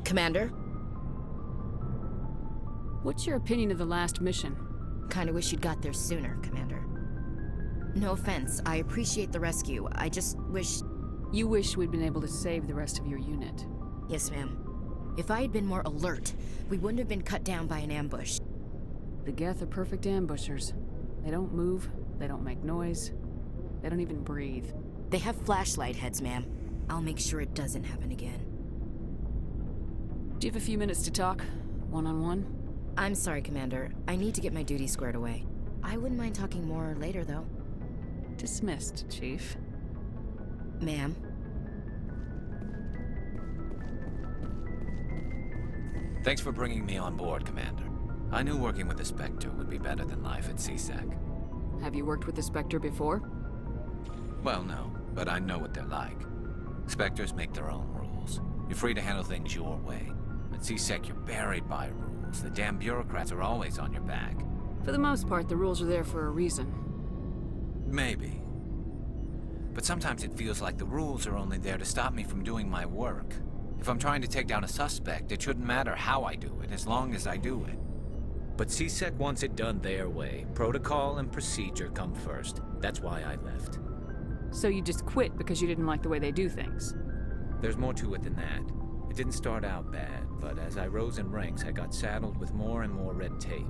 Commander? What's your opinion of the last mission? Kinda wish you'd got there sooner, Commander. No offense, I appreciate the rescue. I just wish... You wish we'd been able to save the rest of your unit. Yes, ma'am. If I had been more alert, we wouldn't have been cut down by an ambush. The Geth are perfect ambushers. They don't move, they don't make noise, they don't even breathe. They have flashlight heads, ma'am. I'll make sure it doesn't happen again. Do you have a few minutes to talk? One-on-one? I'm sorry, Commander. I need to get my duty squared away. I wouldn't mind talking more later, though. Dismissed, Chief. Ma'am? Thanks for bringing me on board, Commander. I knew working with the Spectre would be better than life at CSEC. Have you worked with the Spectre before? Well, no, but I know what they're like. Spectres make their own rules. You're free to handle things your way. At CSEC, you're buried by rules. The damn bureaucrats are always on your back. For the most part, the rules are there for a reason. Maybe. But sometimes it feels like the rules are only there to stop me from doing my work. If I'm trying to take down a suspect, it shouldn't matter how I do it, as long as I do it. But CSEC wants it done their way. Protocol and procedure come first. That's why I left. So you just quit because you didn't like the way they do things? There's more to it than that. It didn't start out bad, but as I rose in ranks, I got saddled with more and more red tape.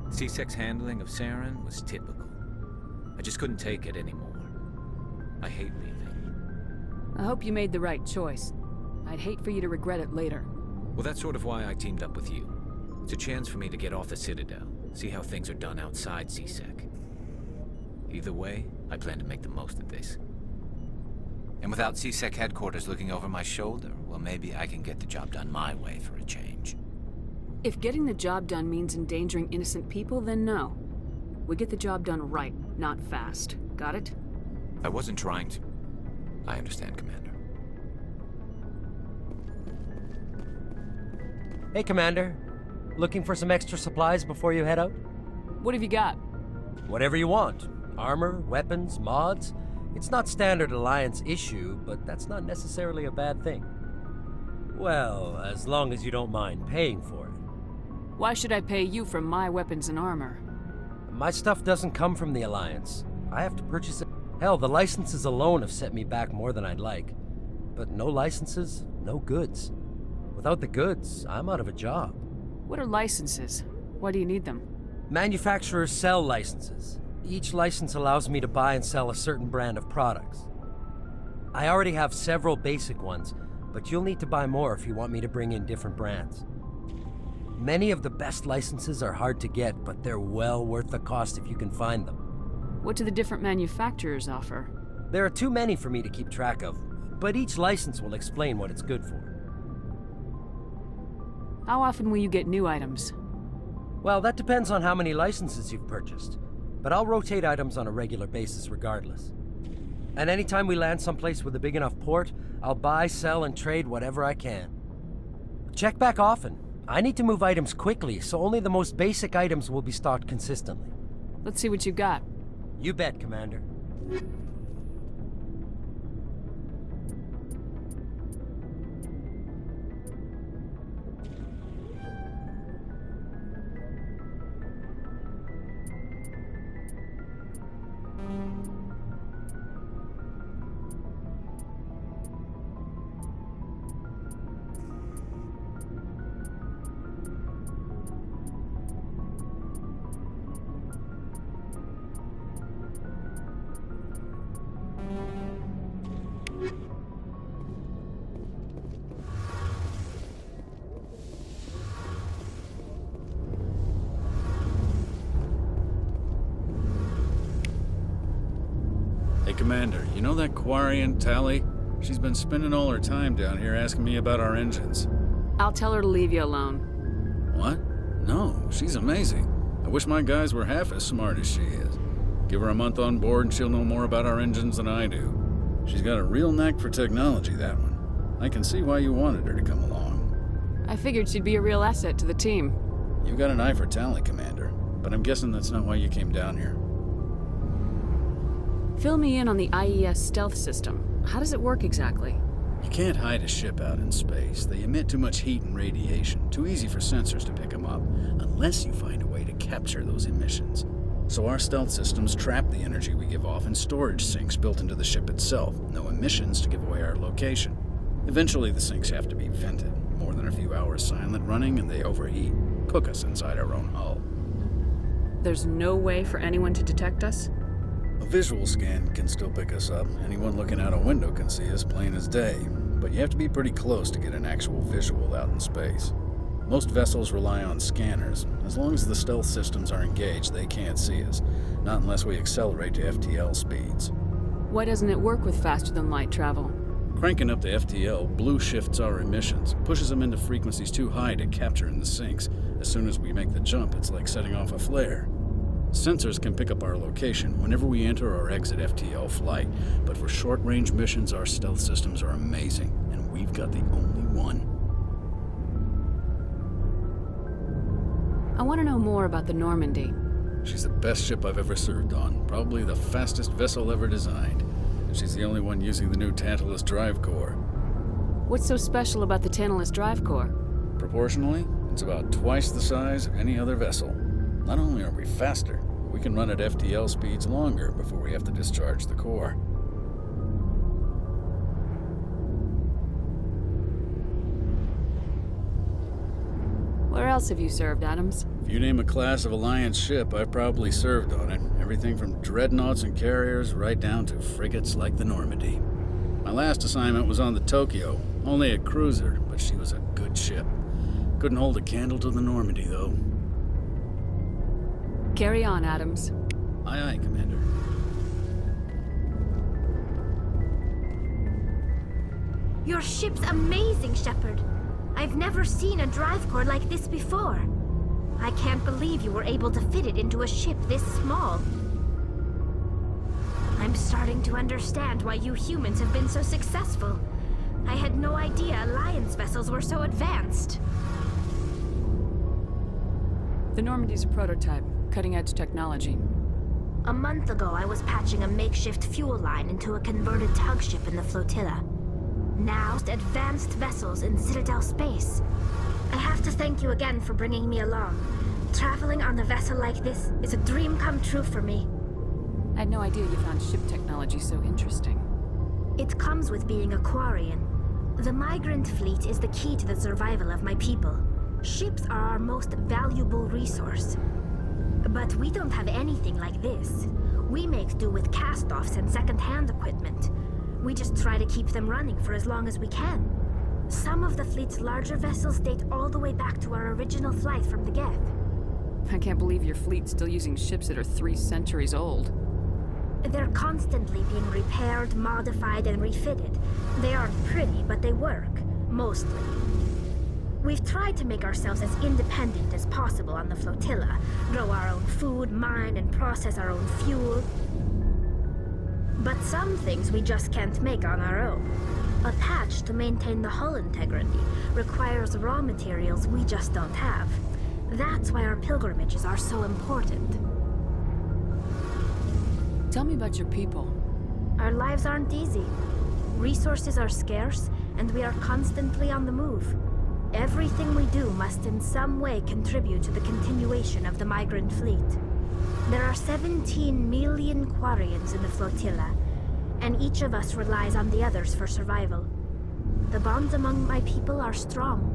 CSEC's handling of Saren was typical. I just couldn't take it anymore. I hate leaving. I hope you made the right choice. I'd hate for you to regret it later. Well, that's sort of why I teamed up with you. It's a chance for me to get off the Citadel, see how things are done outside CSEC. Either way, I plan to make the most of this. And without CSEC headquarters looking over my shoulder, well, maybe I can get the job done my way for a change. If getting the job done means endangering innocent people, then no. We get the job done right, not fast. Got it? I wasn't trying to... I understand, Commander. Hey, Commander. Looking for some extra supplies before you head out? What have you got? Whatever you want. Armor, weapons, mods. It's not standard Alliance issue, but that's not necessarily a bad thing. Well, as long as you don't mind paying for it. Why should I pay you for my weapons and armor? My stuff doesn't come from the Alliance. I have to purchase it. Hell, the licenses alone have set me back more than I'd like. But no licenses, no goods. Without the goods, I'm out of a job. What are licenses? Why do you need them? Manufacturers sell licenses. Each license allows me to buy and sell a certain brand of products. I already have several basic ones, but you'll need to buy more if you want me to bring in different brands. Many of the best licenses are hard to get, but they're well worth the cost if you can find them. What do the different manufacturers offer? There are too many for me to keep track of, but each license will explain what it's good for. How often will you get new items? Well, that depends on how many licenses you've purchased, but I'll rotate items on a regular basis regardless. And anytime we land someplace with a big enough port, I'll buy, sell, and trade whatever I can. Check back often. I need to move items quickly, so only the most basic items will be stocked consistently. Let's see what you got. You bet, Commander. Hey, Commander, you know that Quarian, Tali? She's been spending all her time down here asking me about our engines. I'll tell her to leave you alone. What? No, she's amazing. I wish my guys were half as smart as she is. Give her a month on board and she'll know more about our engines than I do. She's got a real knack for technology, that one. I can see why you wanted her to come along. I figured she'd be a real asset to the team. You got an eye for Tali, Commander, but I'm guessing that's not why you came down here. Fill me in on the IES stealth system. How does it work exactly? You can't hide a ship out in space. They emit too much heat and radiation, too easy for sensors to pick them up, unless you find a way to capture those emissions. So our stealth systems trap the energy we give off in storage sinks built into the ship itself. No emissions to give away our location. Eventually the sinks have to be vented. More than a few hours silent running and they overheat. Cook us inside our own hull. There's no way for anyone to detect us? A visual scan can still pick us up. Anyone looking out a window can see us plain as day. But you have to be pretty close to get an actual visual out in space. Most vessels rely on scanners. As long as the stealth systems are engaged, they can't see us. Not unless we accelerate to FTL speeds. Why doesn't it work with faster-than-light travel? Cranking up to FTL blue shifts our emissions, pushes them into frequencies too high to capture in the sinks. As soon as we make the jump, it's like setting off a flare. Sensors can pick up our location whenever we enter or exit FTL flight, but for short-range missions, our stealth systems are amazing, and we've got the only one. I want to know more about the Normandy. She's the best ship I've ever served on, probably the fastest vessel ever designed. And she's the only one using the new Tantalus drive core. What's so special about the Tantalus drive core? Proportionally, it's about twice the size of any other vessel. Not only are we faster, we can run at FTL speeds longer before we have to discharge the core. Where else have you served, Adams? If you name a class of Alliance ship, I've probably served on it. Everything from dreadnoughts and carriers right down to frigates like the Normandy. My last assignment was on the Tokyo, only a cruiser, but she was a good ship. Couldn't hold a candle to the Normandy, though. Carry on, Adams. Aye, aye, Commander. Your ship's amazing, Shepard. I've never seen a drive core like this before. I can't believe you were able to fit it into a ship this small. I'm starting to understand why you humans have been so successful. I had no idea Alliance vessels were so advanced. The Normandy's a prototype, cutting-edge technology. A month ago, I was patching a makeshift fuel line into a converted tug ship in the flotilla. Now, advanced vessels in Citadel space. I have to thank you again for bringing me along. Traveling on a vessel like this is a dream come true for me. I had no idea you found ship technology so interesting. It comes with being a Quarian. The migrant fleet is the key to the survival of my people. Ships are our most valuable resource. But we don't have anything like this. We make do with cast-offs and second-hand equipment. We just try to keep them running for as long as we can. Some of the fleet's larger vessels date all the way back to our original flight from the Geth. I can't believe your fleet's still using ships that are 3 centuries old. They're constantly being repaired, modified, and refitted. They aren't pretty, but they work. Mostly. We've tried to make ourselves as independent as possible on the flotilla. Grow our own food, mine, and process our own fuel. But some things we just can't make on our own. A patch to maintain the hull integrity requires raw materials we just don't have. That's why our pilgrimages are so important. Tell me about your people. Our lives aren't easy. Resources are scarce, and we are constantly on the move. Everything we do must in some way contribute to the continuation of the migrant fleet. There are 17 million Quarians in the flotilla, and each of us relies on the others for survival. The bonds among my people are strong.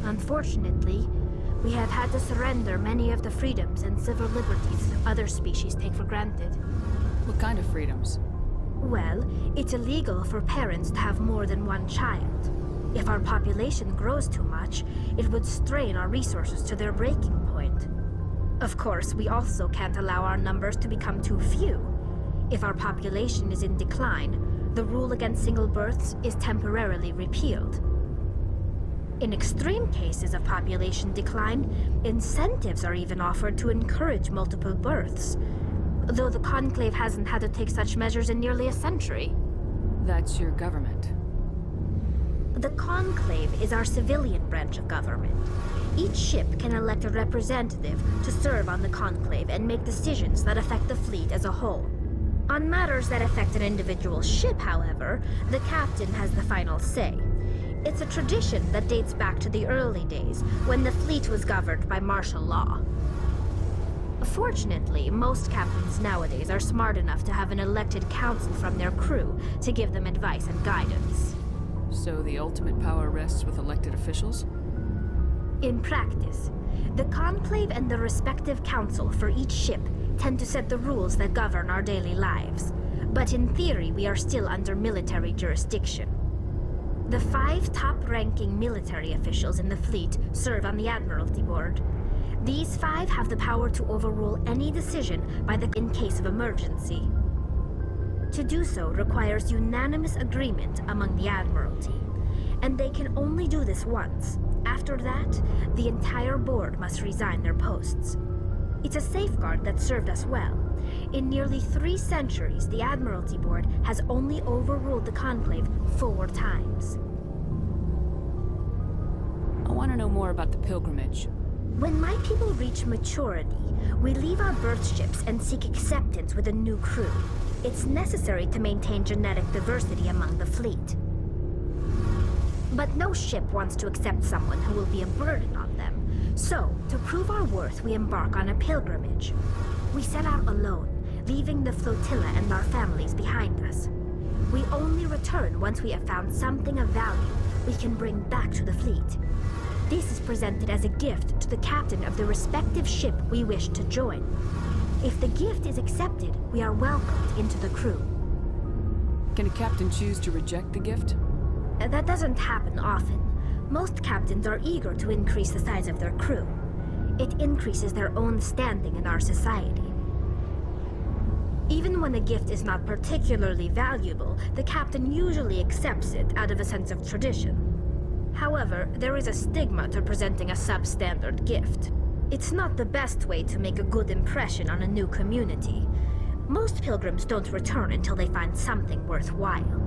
Unfortunately, we have had to surrender many of the freedoms and civil liberties other species take for granted. What kind of freedoms? Well, it's illegal for parents to have more than one child. If our population grows too much, it would strain our resources to their breaking point. Of course, we also can't allow our numbers to become too few. If our population is in decline, the rule against single births is temporarily repealed. In extreme cases of population decline, incentives are even offered to encourage multiple births, though the Conclave hasn't had to take such measures in nearly a century. That's your government. The Conclave is our civilian branch of government. Each ship can elect a representative to serve on the Conclave and make decisions that affect the fleet as a whole. On matters that affect an individual ship, however, the captain has the final say. It's a tradition that dates back to the early days, when the fleet was governed by martial law. Fortunately, most captains nowadays are smart enough to have an elected council from their crew to give them advice and guidance. So the ultimate power rests with elected officials? In practice, the Conclave and the respective council for each ship tend to set the rules that govern our daily lives. But in theory, we are still under military jurisdiction. The 5 top-ranking military officials in the fleet serve on the Admiralty Board. These 5 have the power to overrule any decision in case of emergency. To do so requires unanimous agreement among the Admiralty, and they can only do this once. After that, the entire board must resign their posts. It's a safeguard that served us well. In nearly 3 centuries, the Admiralty Board has only overruled the Conclave 4 times. I want to know more about the pilgrimage. When my people reach maturity, we leave our birth ships and seek acceptance with a new crew. It's necessary to maintain genetic diversity among the fleet. But no ship wants to accept someone who will be a burden on them. So, to prove our worth, we embark on a pilgrimage. We set out alone, leaving the flotilla and our families behind us. We only return once we have found something of value we can bring back to the fleet. This is presented as a gift to the captain of the respective ship we wish to join. If the gift is accepted, we are welcomed into the crew. Can a captain choose to reject the gift? That doesn't happen often. Most captains are eager to increase the size of their crew. It increases their own standing in our society. Even when a gift is not particularly valuable, the captain usually accepts it out of a sense of tradition. However, there is a stigma to presenting a substandard gift. It's not the best way to make a good impression on a new community. Most pilgrims don't return until they find something worthwhile.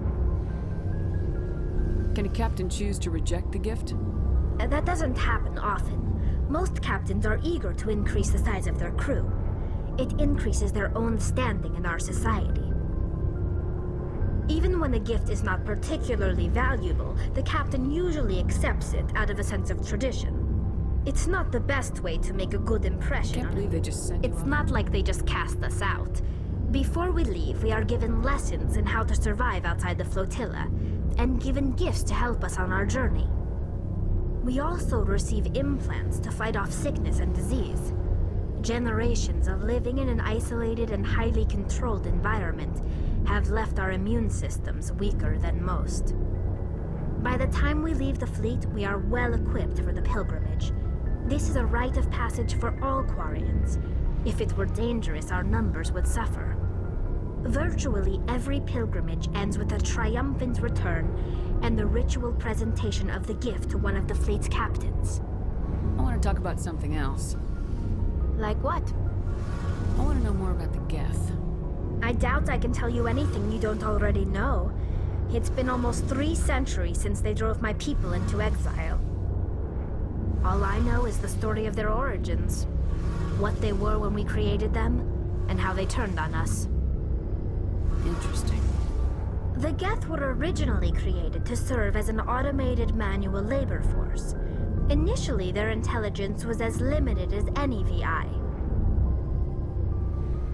Can a captain choose to reject the gift? That doesn't happen often. Most captains are eager to increase the size of their crew. It increases their own standing in our society. Even when a gift is not particularly valuable, the captain usually accepts it out of a sense of tradition. It's not the best way to make a good impression. I can't believe they just sent you It's off. not like they just cast us out. Before we leave, we are given lessons in how to survive outside the flotilla, and given gifts to help us on our journey. We also receive implants to fight off sickness and disease. Generations of living in an isolated and highly controlled environment have left our immune systems weaker than most. By the time we leave the fleet, we are well equipped for the pilgrimage. This is a rite of passage for all Quarians. If it were dangerous, our numbers would suffer. Virtually every pilgrimage ends with a triumphant return and the ritual presentation of the gift to one of the fleet's captains. I want to talk about something else. Like what? I want to know more about the Geth. I doubt I can tell you anything you don't already know. It's been almost 3 centuries since they drove my people into exile. All I know is the story of their origins, what they were when we created them, and how they turned on us. Interesting. The Geth were originally created to serve as an automated manual labor force. Initially, their intelligence was as limited as any VI.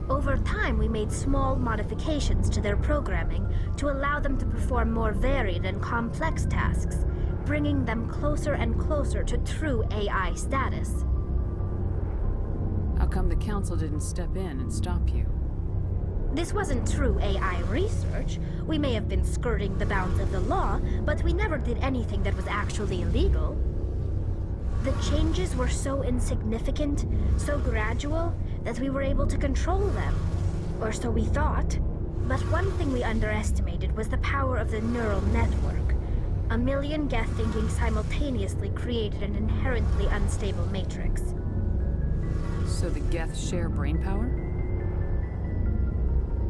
Over time, we made small modifications to their programming to allow them to perform more varied and complex tasks, bringing them closer and closer to true AI status. How come the Council didn't step in and stop you? This wasn't true AI research. We may have been skirting the bounds of the law, but we never did anything that was actually illegal. The changes were so insignificant, so gradual, that we were able to control them. Or so we thought. But one thing we underestimated was the power of the neural network. 1 million Geth thinking simultaneously created an inherently unstable matrix. So the Geth share brainpower?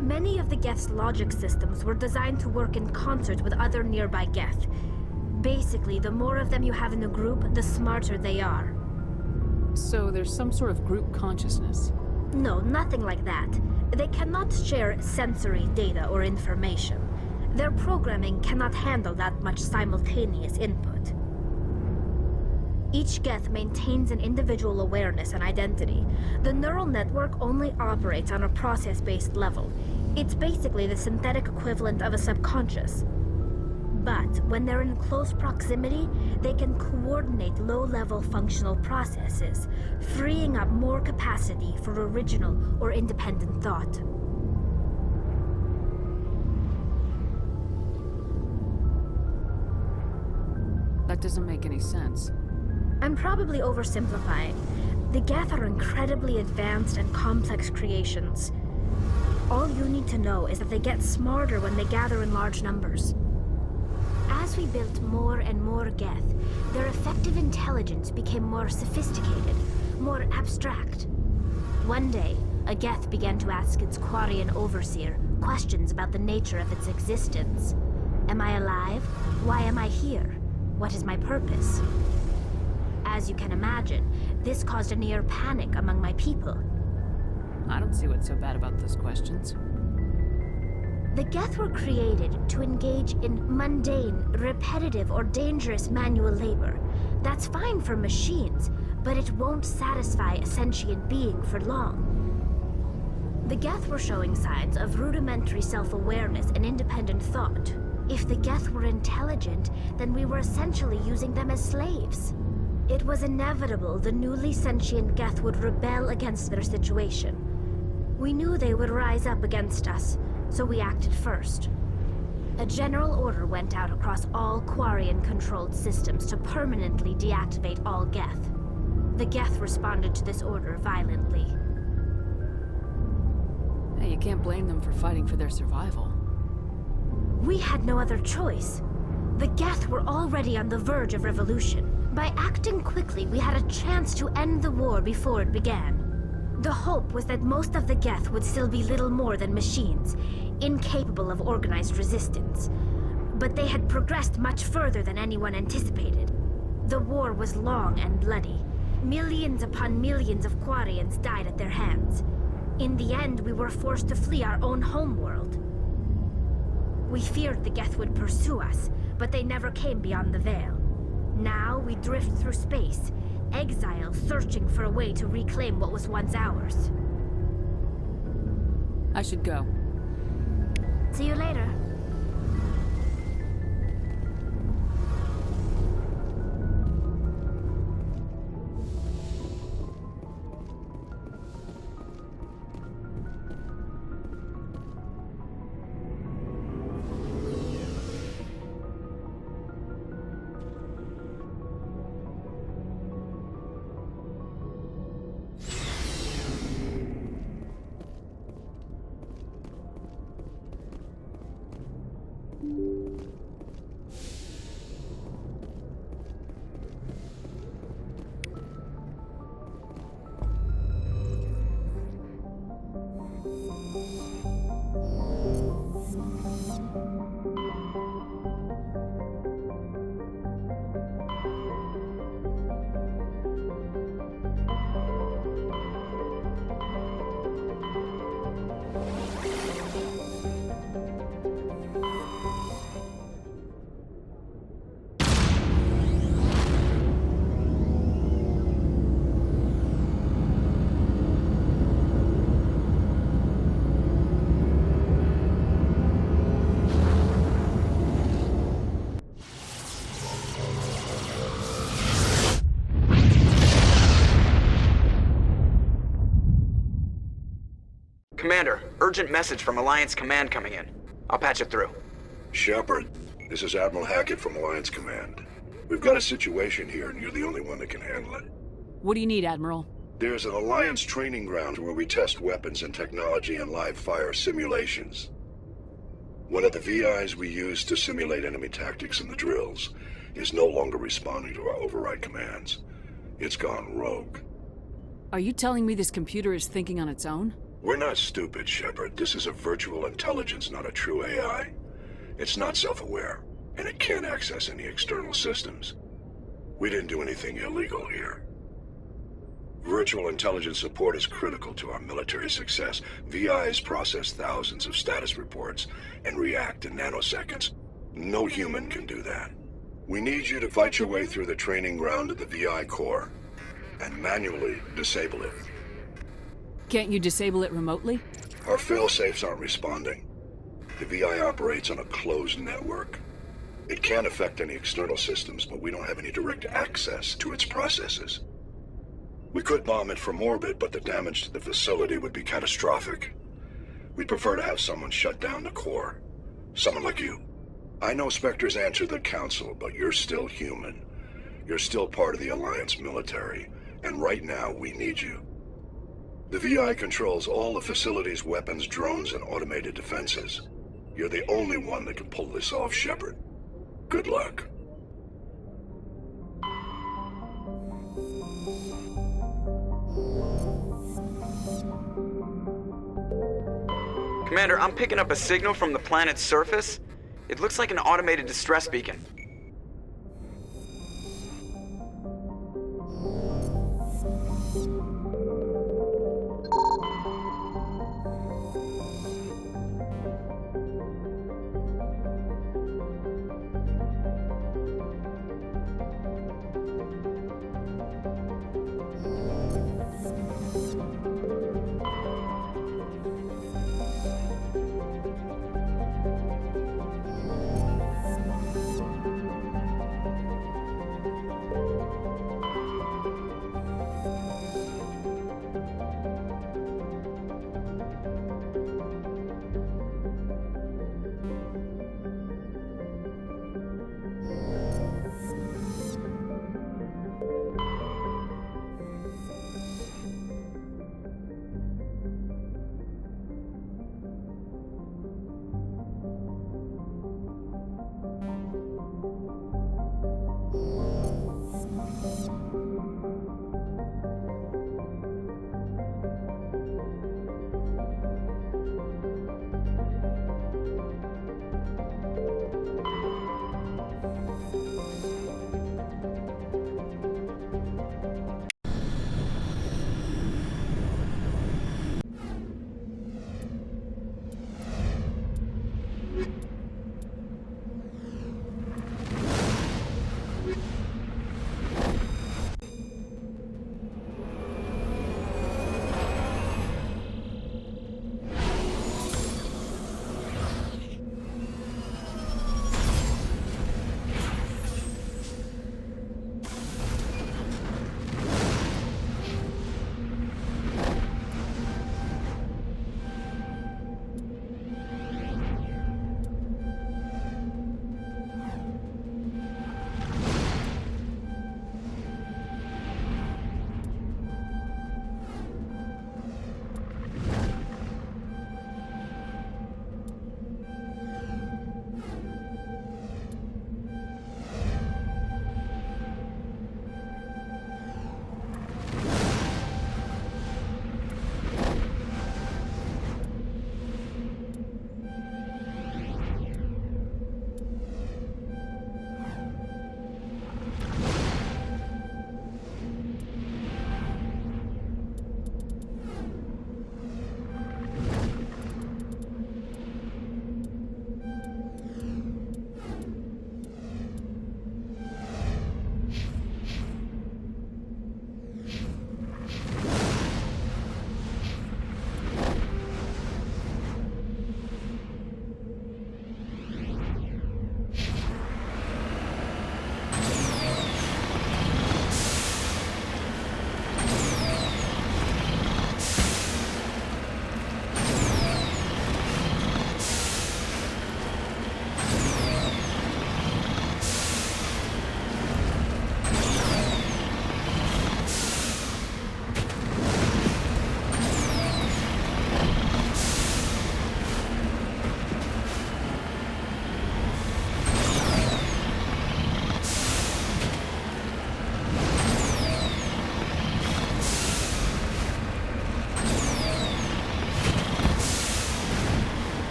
Many of the Geth's logic systems were designed to work in concert with other nearby Geth. Basically, the more of them you have in a group, the smarter they are. So there's some sort of group consciousness? No, nothing like that. They cannot share sensory data or information. Their programming cannot handle that much simultaneous input. Each Geth maintains an individual awareness and identity. The neural network only operates on a process-based level. It's basically the synthetic equivalent of a subconscious. But when they're in close proximity, they can coordinate low-level functional processes, freeing up more capacity for original or independent thought. That doesn't make any sense. I'm probably oversimplifying. The Geth are incredibly advanced and complex creations. All you need to know is that they get smarter when they gather in large numbers. As we built more and more Geth, their effective intelligence became more sophisticated, more abstract. One day, a Geth began to ask its Quarian overseer questions about the nature of its existence. Am I alive? Why am I here? What is my purpose? As you can imagine, this caused a near panic among my people. I don't see what's so bad about those questions. The Geth were created to engage in mundane, repetitive, or dangerous manual labor. That's fine for machines, but it won't satisfy a sentient being for long. The Geth were showing signs of rudimentary self-awareness and independent thought. If the Geth were intelligent, then we were essentially using them as slaves. It was inevitable the newly sentient Geth would rebel against their situation. We knew they would rise up against us, so we acted first. A general order went out across all Quarian-controlled systems to permanently deactivate all Geth. The Geth responded to this order violently. Hey, you can't blame them for fighting for their survival. We had no other choice. The Geth were already on the verge of revolution. By acting quickly, we had a chance to end the war before it began. The hope was that most of the Geth would still be little more than machines, incapable of organized resistance. But they had progressed much further than anyone anticipated. The war was long and bloody. Millions upon millions of Quarians died at their hands. In the end, we were forced to flee our own homeworld. We feared the Geth would pursue us, but they never came beyond the Veil. Now we drift through space, exile searching for a way to reclaim what was once ours. I should go. See you later. Commander, urgent message from Alliance Command coming in. I'll patch it through. Shepard, this is Admiral Hackett from Alliance Command. We've got a situation here, and you're the only one that can handle it. What do you need, Admiral? There's an Alliance training ground where we test weapons and technology in live fire simulations. One of the VIs we use to simulate enemy tactics in the drills is no longer responding to our override commands. It's gone rogue. Are you telling me this computer is thinking on its own? We're not stupid, Shepard. This is a virtual intelligence, not a true AI. It's not self-aware, and it can't access any external systems. We didn't do anything illegal here. Virtual intelligence support is critical to our military success. VIs process thousands of status reports and react in nanoseconds. No human can do that. We need you to fight your way through the training ground of the VI core and manually disable it. Can't you disable it remotely? Our failsafes aren't responding. The VI operates on a closed network. It can't affect any external systems, but we don't have any direct access to its processes. We could bomb it from orbit, but the damage to the facility would be catastrophic. We'd prefer to have someone shut down the core. Someone like you. I know Spectres answer the Council, but you're still human. You're still part of the Alliance military, and right now we need you. The VI controls all the facility's weapons, drones, and automated defenses. You're the only one that can pull this off, Shepard. Good luck. Commander, I'm picking up a signal from the planet's surface. It looks like an automated distress beacon.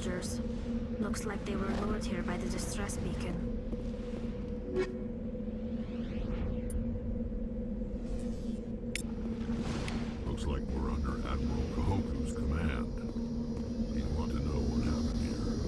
soldiers. Looks like they were lured here by the distress beacon. Looks like we're under Admiral Kahoku's command. He'd want to know what happened here.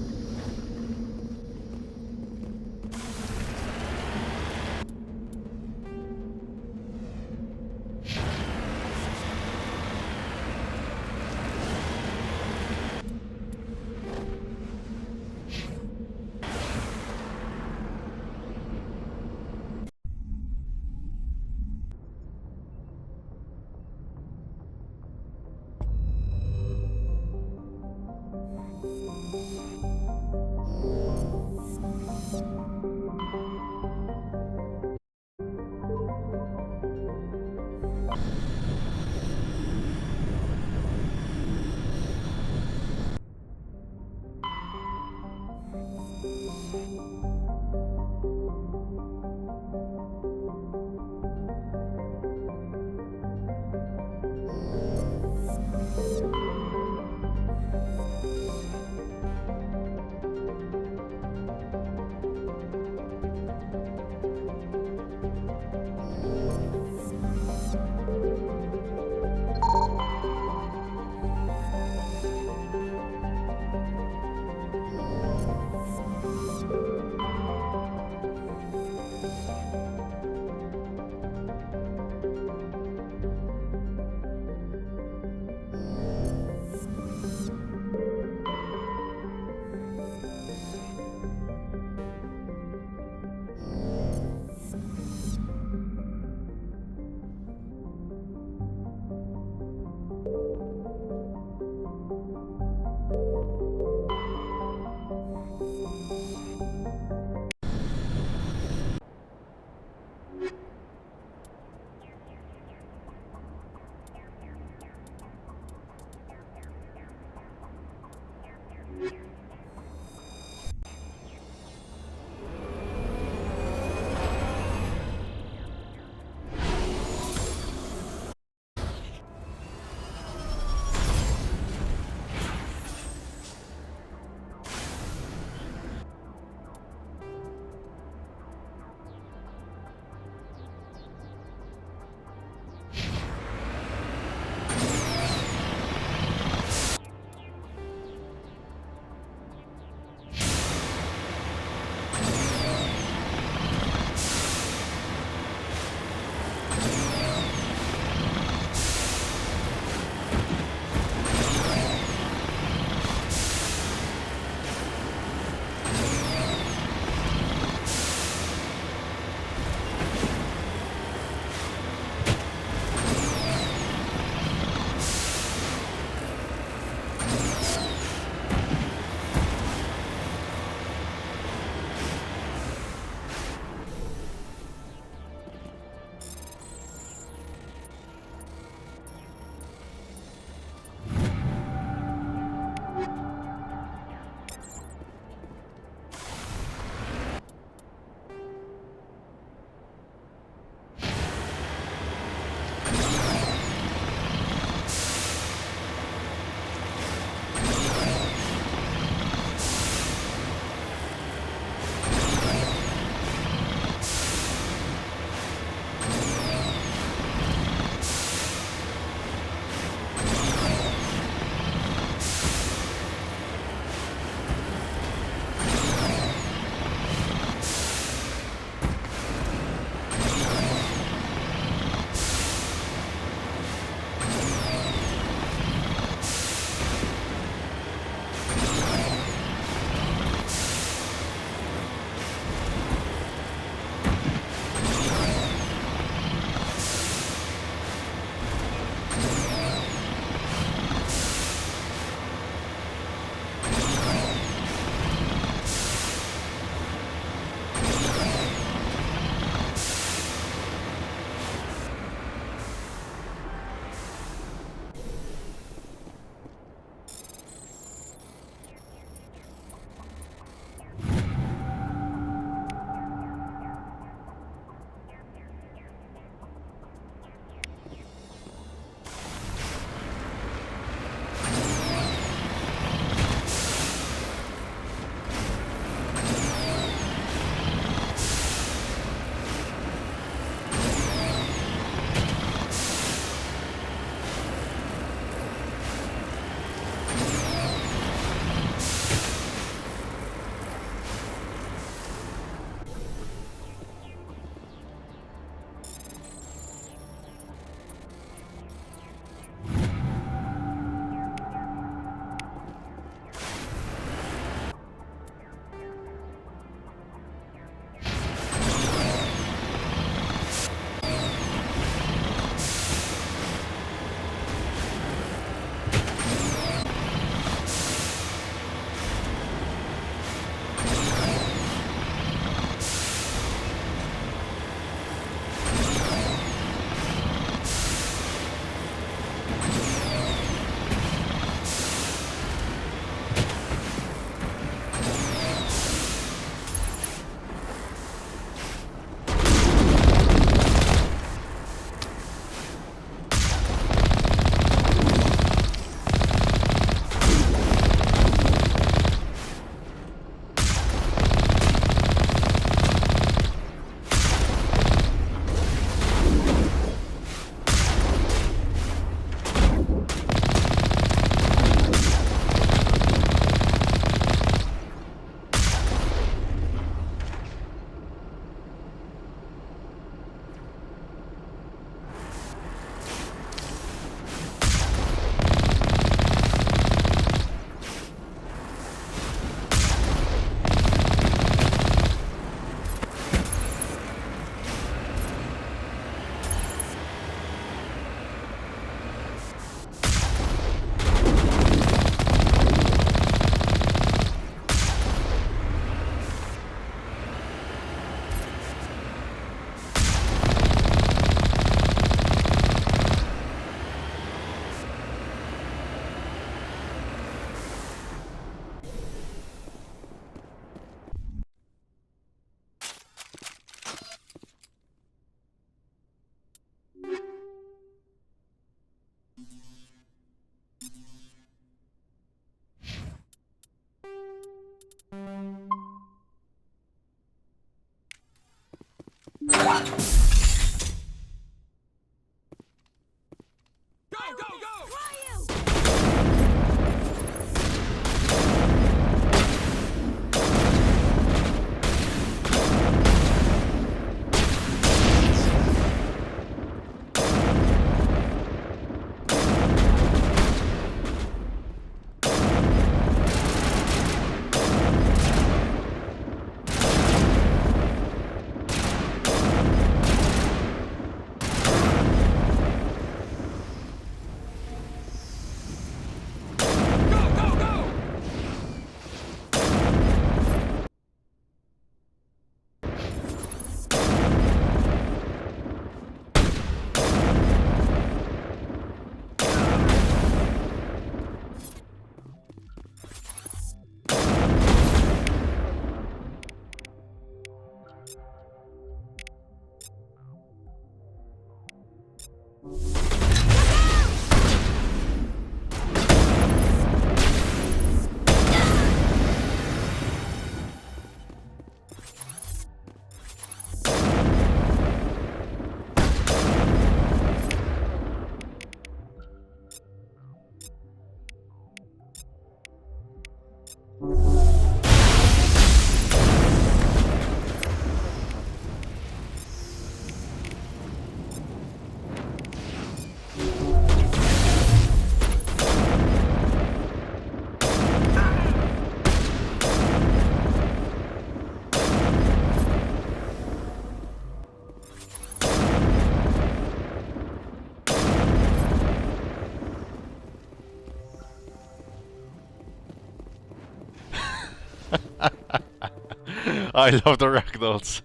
I love the ragdolls.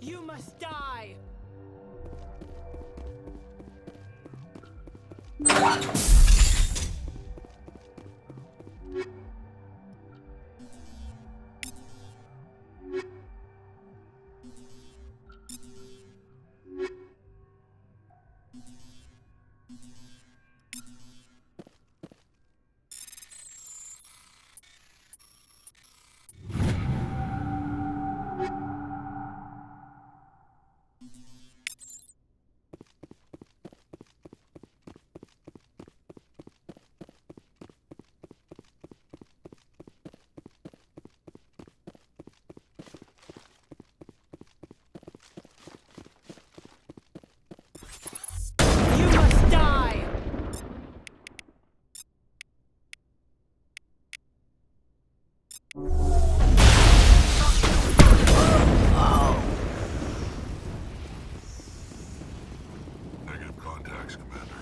You must die! Negative contacts, Commander.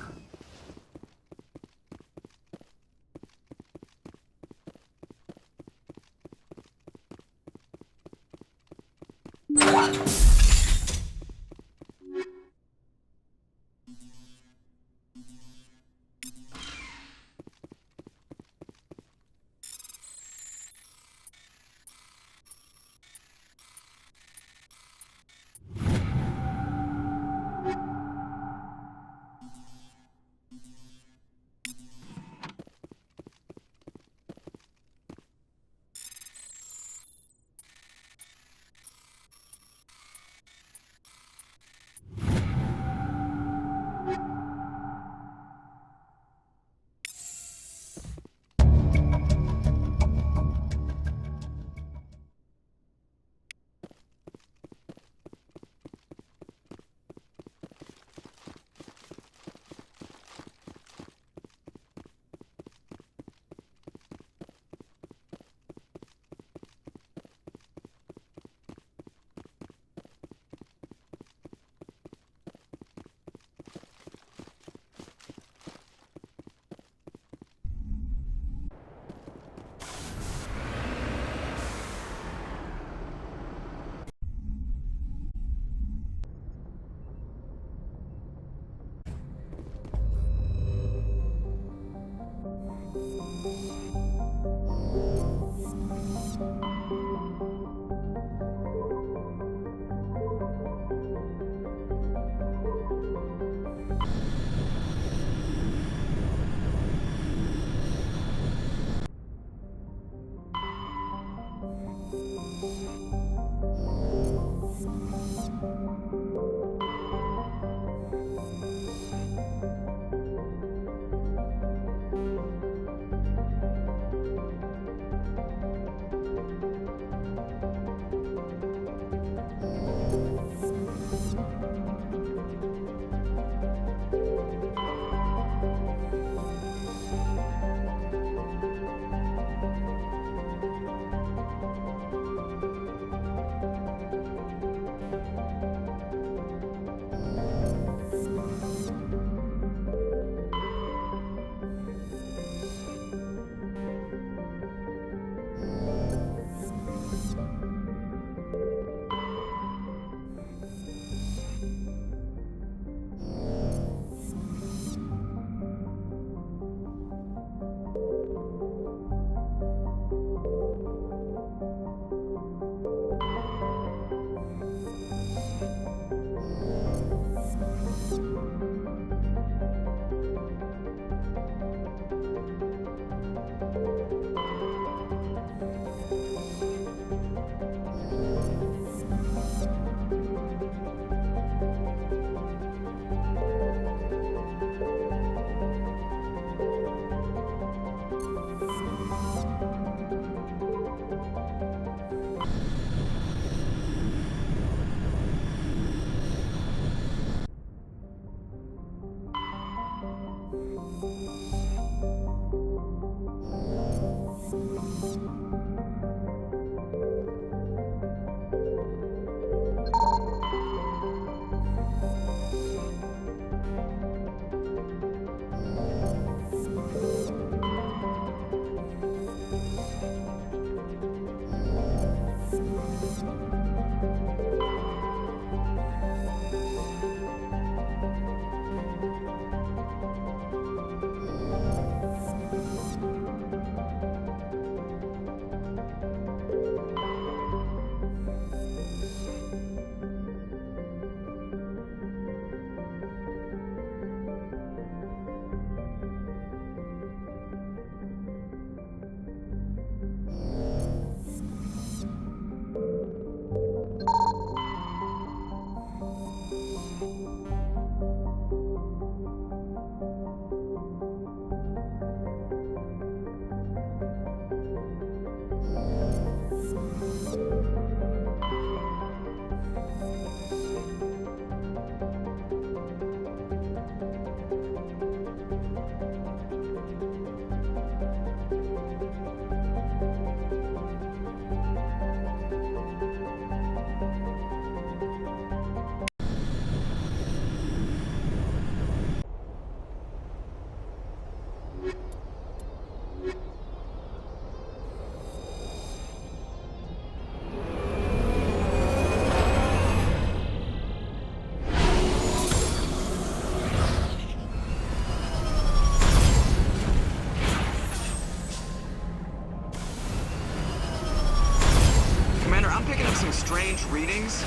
strange readings.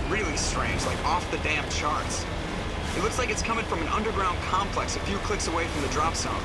Really strange, like off the damn charts. It looks like it's coming from an underground complex a few clicks away from the drop zone.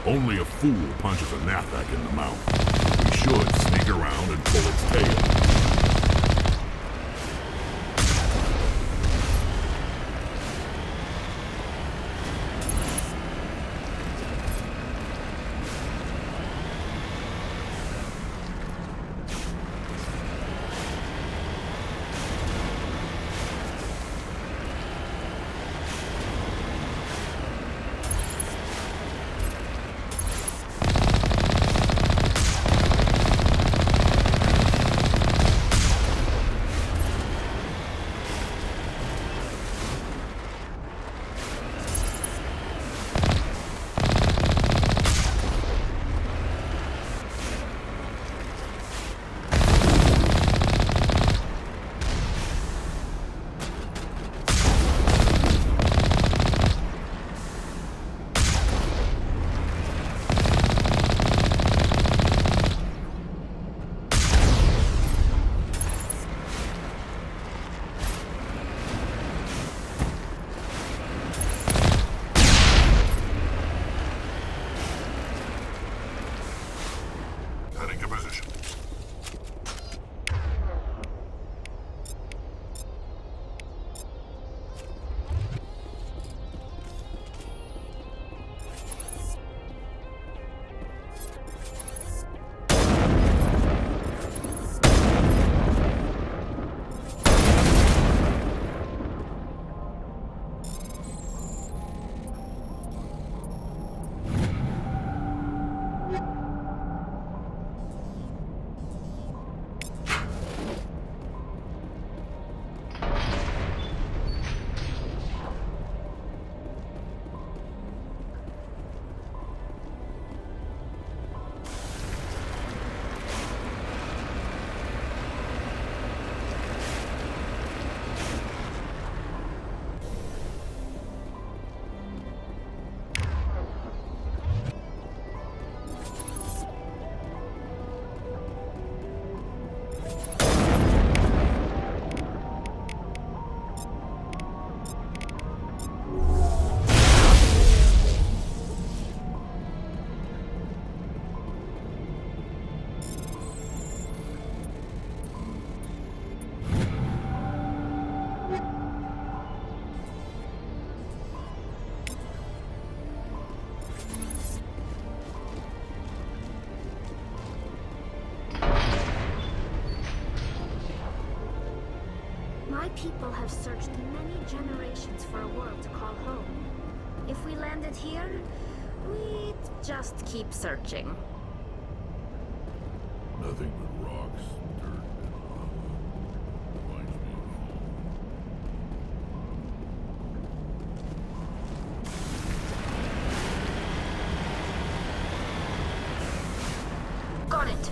Only a fool punches a Nathak in the mouth. We should sneak around and pull its tail. people have searched many generations for a world to call home. If we landed here, we'd just keep searching. Nothing but rocks, dirt, and lava. Reminds me of home. Got it!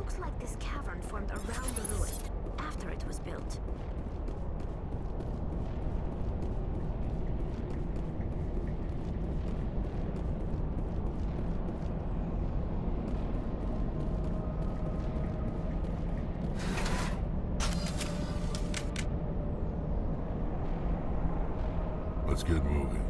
looks like this cavern formed around the ruin, after it was built. Let's get moving.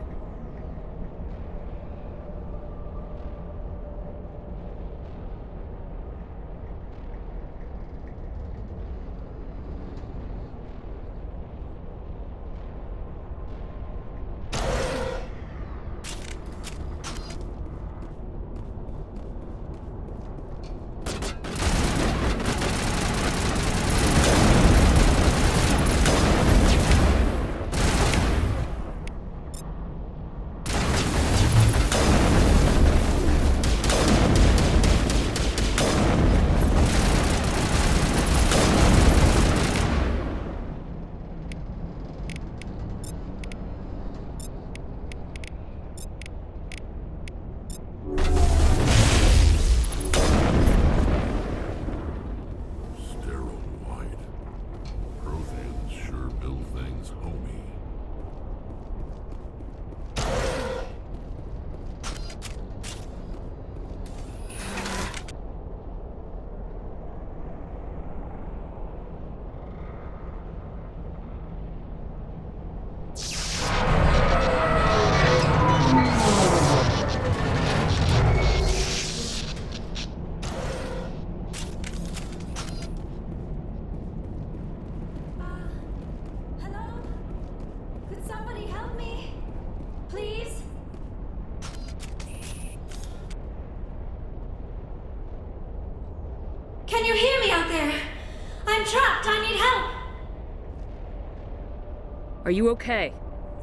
Can you hear me out there? I'm trapped. I need help. Are you okay?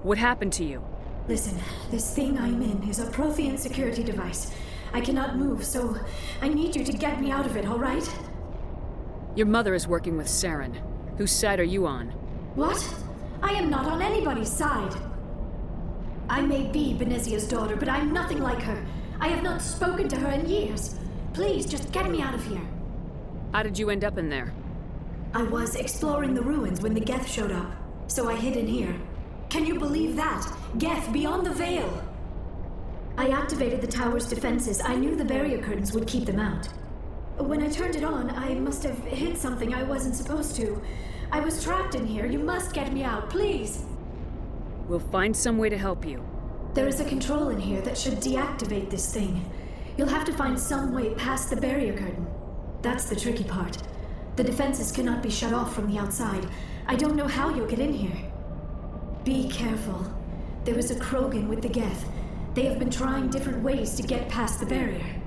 What happened to you? Listen, this thing I'm in is a Prothean security device. I cannot move, so I need you to get me out of it, all right? Your mother is working with Saren. Whose side are you on? What? I am not on anybody's side. I may be Benezia's daughter, but I'm nothing like her. I have not spoken to her in years. Please, just get me out of here. How did you end up in there? I was exploring the ruins when the Geth showed up, so I hid in here. Can you believe that? Geth beyond the veil! I activated the tower's defenses. I knew the barrier curtains would keep them out. When I turned it on, I must have hit something I wasn't supposed to. I was trapped in here. You must get me out, please! We'll find some way to help you. There is a control in here that should deactivate this thing. You'll have to find some way past the barrier curtain. That's the tricky part. The defenses cannot be shut off from the outside. I don't know how you'll get in here. Be careful. There is a Krogan with the Geth. They have been trying different ways to get past the barrier.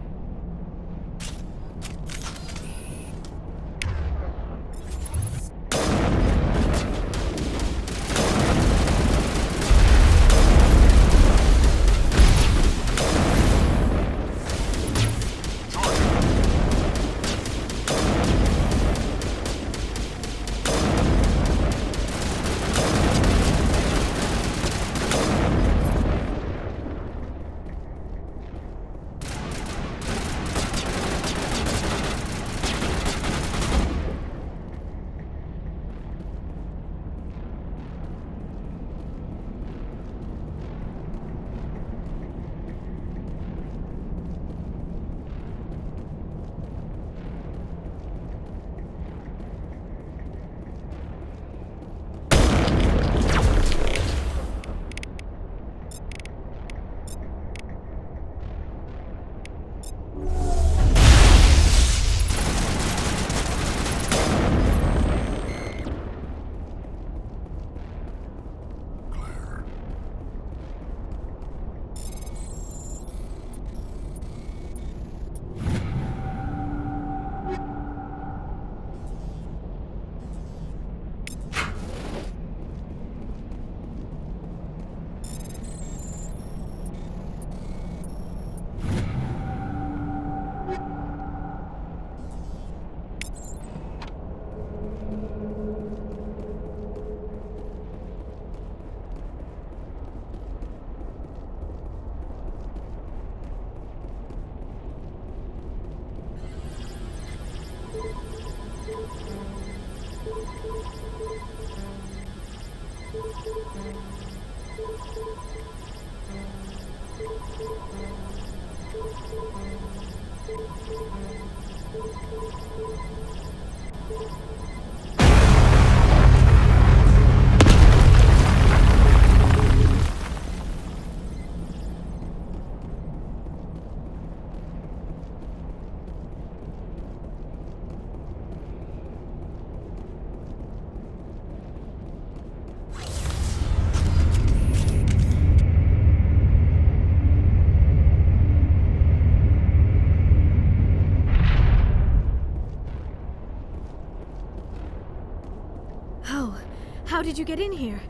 Oh, how did you get in here?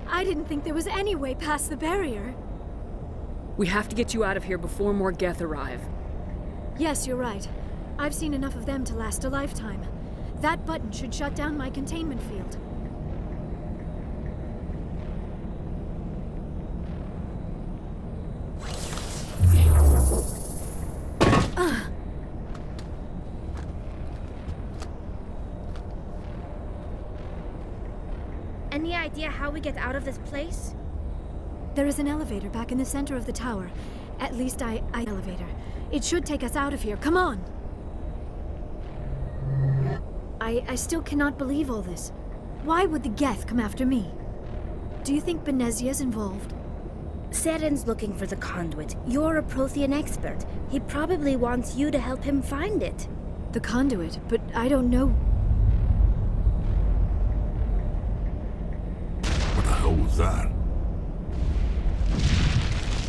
I didn't think there was any way past the barrier. We have to get you out of here before more Geth arrive. Yes, you're right. I've seen enough of them to last a lifetime. That button should shut down my containment field. Any idea how we get out of this place? There is an elevator back in the center of the tower. At least elevator. It should take us out of here. Come on! I still cannot believe all this. Why would the Geth come after me? Do you think Benezia's involved? Saren's looking for the conduit. You're a Prothean expert. He probably wants you to help him find it. The conduit? But I don't know. What the hell was that?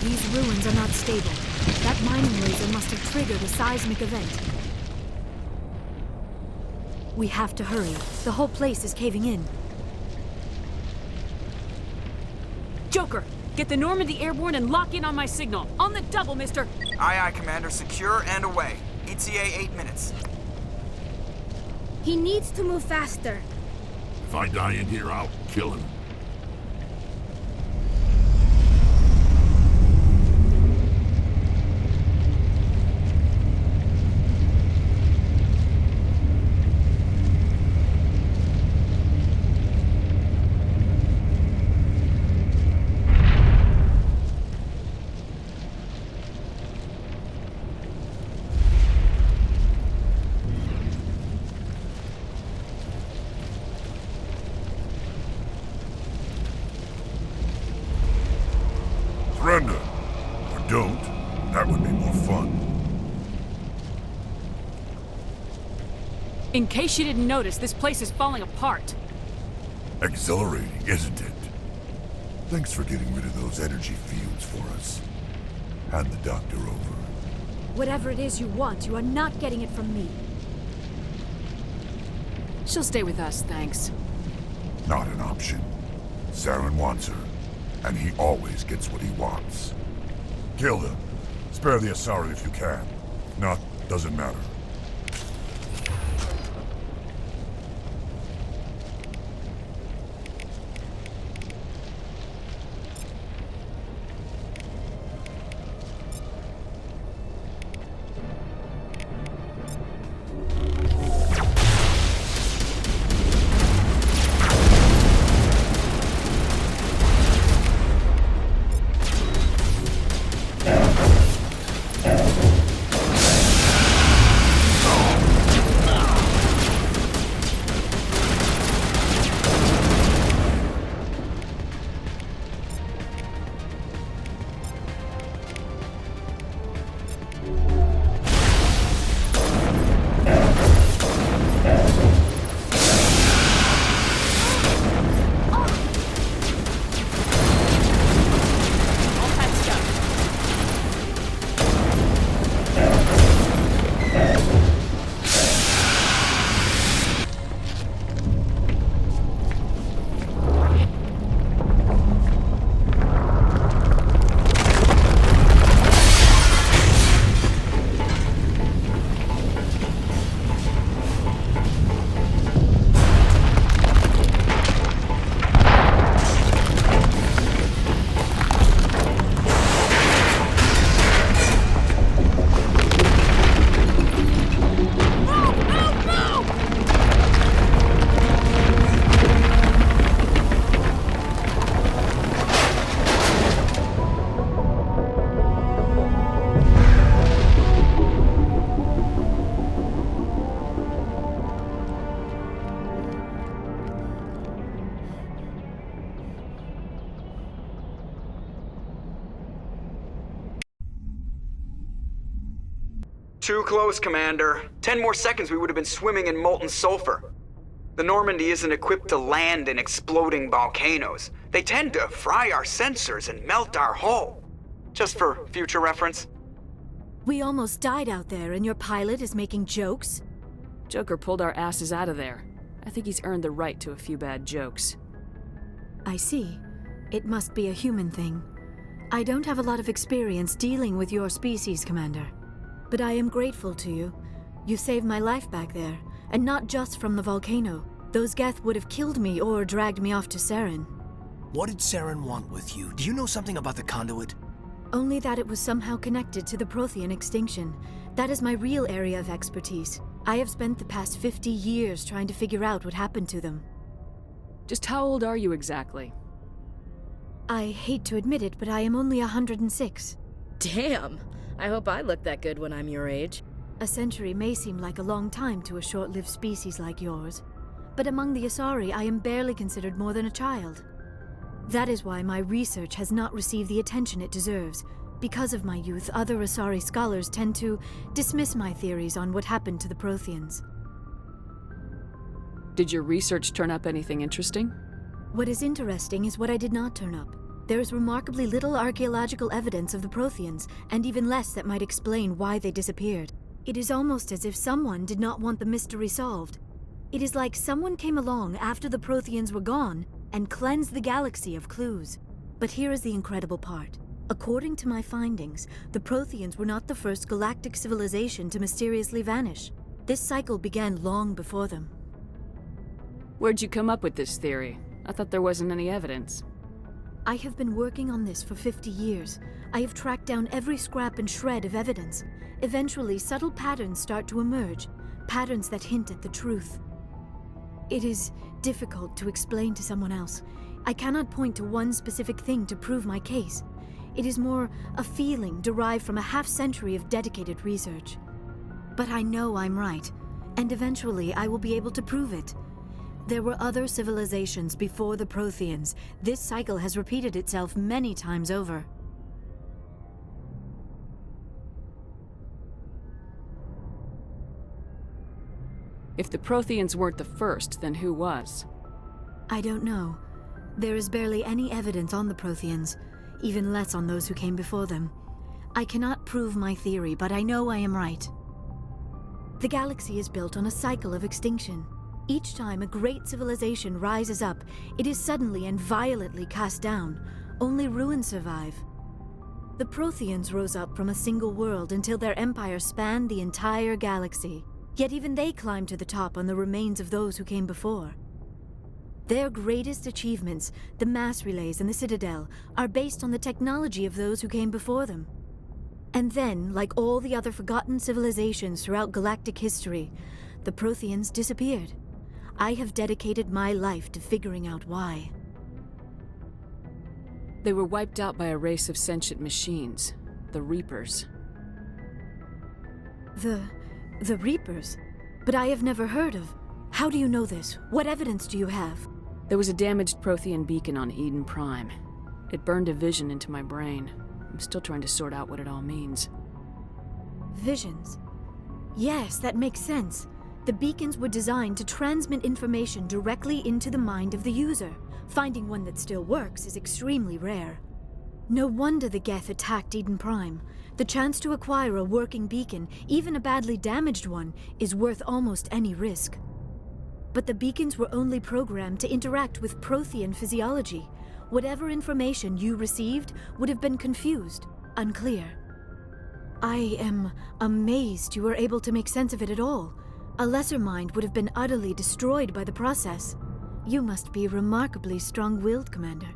These ruins are not stable. That mining laser must have triggered a seismic event. We have to hurry. The whole place is caving in. Joker, get the Normandy airborne and lock in on my signal. On the double, mister! Aye, aye, Commander. Secure and away. ETA 8 minutes. He needs to move faster. If I die in here, I'll kill him. Surrender. Or don't. That would be more fun. In case you didn't notice, this place is falling apart. Exhilarating, isn't it? Thanks for getting rid of those energy fields for us. Hand the doctor over. Whatever it is you want, you are not getting it from me. She'll stay with us, thanks. Not an option. Saren wants her, and he always gets what he wants. Kill him. Spare the Asari if you can. If not, doesn't matter. Too close, Commander. 10 more seconds we would have been swimming in molten sulfur. The Normandy isn't equipped to land in exploding volcanoes. They tend to fry our sensors and melt our hull. Just for future reference. We almost died out there, and your pilot is making jokes? Joker pulled our asses out of there. I think he's earned the right to a few bad jokes. I see. It must be a human thing. I don't have a lot of experience dealing with your species, Commander. But I am grateful to you. You saved my life back there, and not just from the volcano. Those Geth would have killed me or dragged me off to Saren. What did Saren want with you? Do you know something about the conduit? Only that it was somehow connected to the Prothean extinction. That is my real area of expertise. I have spent the past 50 years trying to figure out what happened to them. Just how old are you exactly? I hate to admit it, but I am only 106. Damn! I hope I look that good when I'm your age. A century may seem like a long time to a short-lived species like yours, but among the Asari I am barely considered more than a child. That is why my research has not received the attention it deserves. Because of my youth, other Asari scholars tend to dismiss my theories on what happened to the Protheans. Did your research turn up anything interesting? What is interesting is what I did not turn up. There is remarkably little archaeological evidence of the Protheans, and even less that might explain why they disappeared. It is almost as if someone did not want the mystery solved. It is like someone came along after the Protheans were gone and cleansed the galaxy of clues. But here is the incredible part. According to my findings, the Protheans were not the first galactic civilization to mysteriously vanish. This cycle began long before them. Where'd you come up with this theory? I thought there wasn't any evidence. I have been working on this for 50 years. I have tracked down every scrap and shred of evidence. Eventually, subtle patterns start to emerge, patterns that hint at the truth. It is difficult to explain to someone else. I cannot point to one specific thing to prove my case. It is more a feeling derived from a half-century of dedicated research. But I know I'm right, and eventually I will be able to prove it. There were other civilizations before the Protheans. This cycle has repeated itself many times over. If the Protheans weren't the first, then who was? I don't know. There is barely any evidence on the Protheans, even less on those who came before them. I cannot prove my theory, but I know I am right. The galaxy is built on a cycle of extinction. Each time a great civilization rises up, it is suddenly and violently cast down. Only ruins survive. The Protheans rose up from a single world until their empire spanned the entire galaxy. Yet even they climbed to the top on the remains of those who came before. Their greatest achievements, the mass relays and the Citadel, are based on the technology of those who came before them. And then, like all the other forgotten civilizations throughout galactic history, the Protheans disappeared. I have dedicated my life to figuring out why. They were wiped out by a race of sentient machines, the Reapers. The Reapers? But I have never heard of. How do you know this? What evidence do you have? There was a damaged Prothean beacon on Eden Prime. It burned a vision into my brain. I'm still trying to sort out what it all means. Visions? Yes, that makes sense. The beacons were designed to transmit information directly into the mind of the user. Finding one that still works is extremely rare. No wonder the Geth attacked Eden Prime. The chance to acquire a working beacon, even a badly damaged one, is worth almost any risk. But the beacons were only programmed to interact with Prothean physiology. Whatever information you received would have been confused, unclear. I am amazed you were able to make sense of it at all. A lesser mind would have been utterly destroyed by the process. You must be remarkably strong-willed, Commander.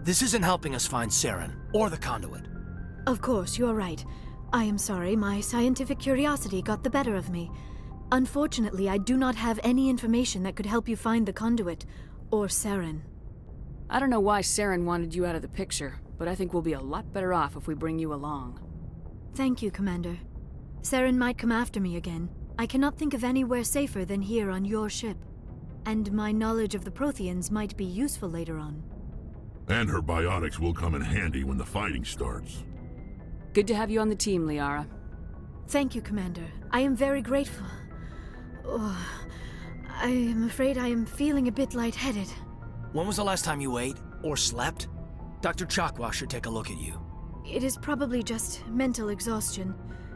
This isn't helping us find Saren, or the conduit. Of course, you're right. I am sorry, my scientific curiosity got the better of me. Unfortunately, I do not have any information that could help you find the conduit, or Saren. I don't know why Saren wanted you out of the picture, but I think we'll be a lot better off if we bring you along. Thank you, Commander. Saren might come after me again. I cannot think of anywhere safer than here on your ship. And my knowledge of the Protheans might be useful later on. And her biotics will come in handy when the fighting starts. Good to have you on the team, Liara. Thank you, Commander. I am very grateful. Oh, I am afraid I am feeling a bit lightheaded. When was the last time you ate or slept? Dr. Chakwas should take a look at you. It is probably just mental exhaustion,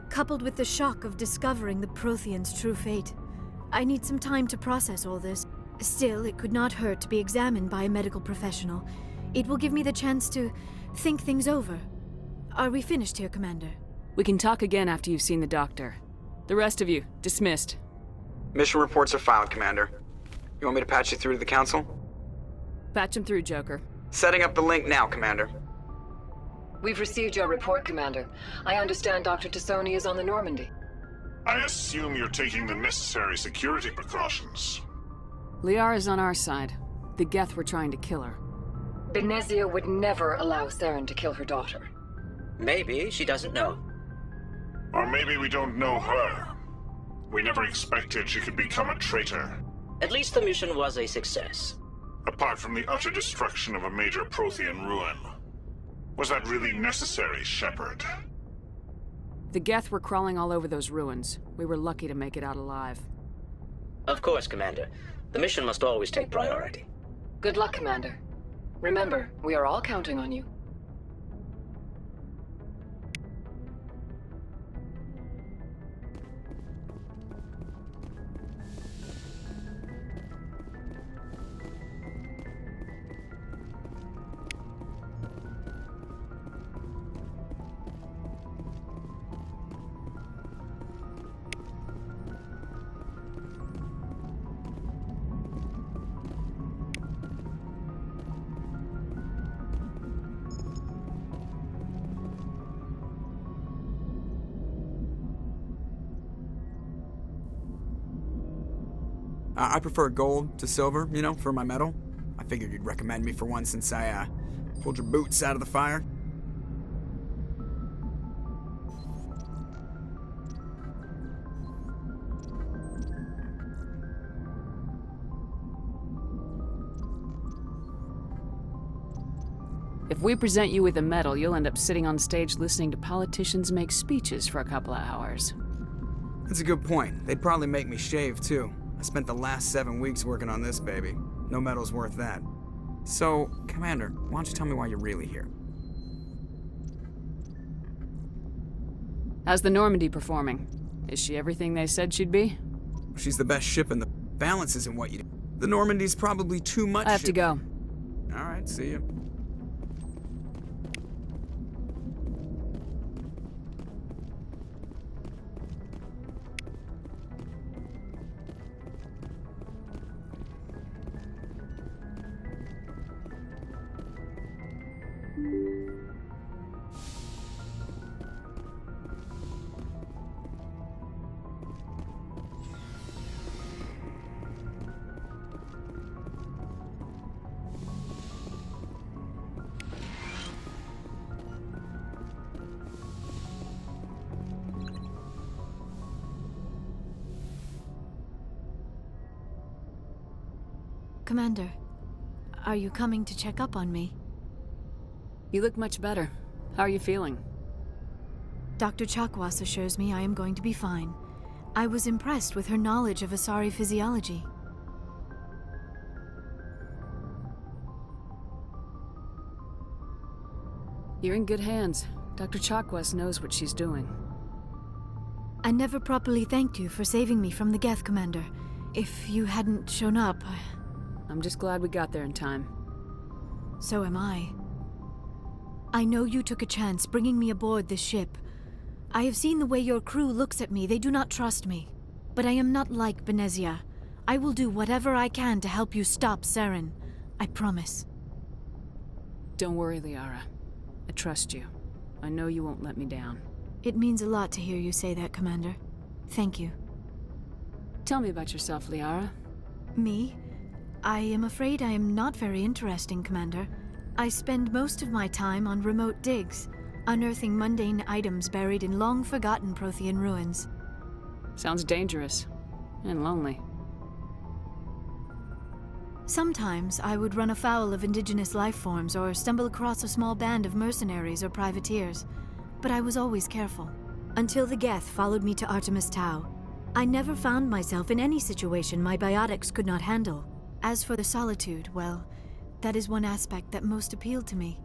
coupled with the shock of discovering the Prothean's true fate. I need some time to process all this. Still, it could not hurt to be examined by a medical professional. It will give me the chance to think things over. Are we finished here, Commander? We can talk again after you've seen the doctor. The rest of you, dismissed. Mission reports are filed, Commander. You want me to patch you through to the Council? Patch him through, Joker. Setting up the link now, Commander. We've received your report, Commander. I understand Dr. Tassoni is on the Normandy. I assume you're taking the necessary security precautions. Liara's on our side. The Geth were trying to kill her. Benezia would never allow Saren to kill her daughter. Maybe she doesn't know. Or maybe we don't know her. We never expected she could become a traitor. At least the mission was a success. Apart from the utter destruction of a major Prothean ruin. Was that really necessary, Shepard? The Geth were crawling all over those ruins. We were lucky to make it out alive. Of course, Commander. The mission must always take priority. Good luck, Commander. Remember, we are all counting on you. I prefer gold to silver, you know, for my medal. I figured you'd recommend me for one since I, pulled your boots out of the fire. If we present you with a medal, you'll end up sitting on stage listening to politicians make speeches for a couple of hours. That's a good point. They'd probably make me shave, too. I spent the last 7 weeks working on this baby. No medal's worth that. So, Commander, why don't you tell me why you're really here? How's the Normandy performing? Is she everything they said she'd be? She's the best ship, and the balance isn't what you do. The Normandy's probably too much. I have to go. All right, see you. Commander, are you coming to check up on me? You look much better. How are you feeling? Dr. Chakwas assures me I am going to be fine. I was impressed with her knowledge of Asari physiology. You're in good hands. Dr. Chakwas knows what she's doing. I never properly thanked you for saving me from the Geth, Commander. If you hadn't shown up, I'm just glad we got there in time. So am I. I know you took a chance bringing me aboard this ship. I have seen the way your crew looks at me. They do not trust me. But I am not like Benezia. I will do whatever I can to help you stop Saren. I promise. Don't worry, Liara. I trust you. I know you won't let me down. It means a lot to hear you say that, Commander. Thank you. Tell me about yourself, Liara. Me? I am afraid I am not very interesting, Commander. I spend most of my time on remote digs, unearthing mundane items buried in long-forgotten Prothean ruins. Sounds dangerous. And lonely. Sometimes I would run afoul of indigenous life forms or stumble across a small band of mercenaries or privateers, but I was always careful. until the Geth followed me to Artemis Tau. I never found myself in any situation my biotics could not handle. As for the solitude, well, that is one aspect that most appealed to me.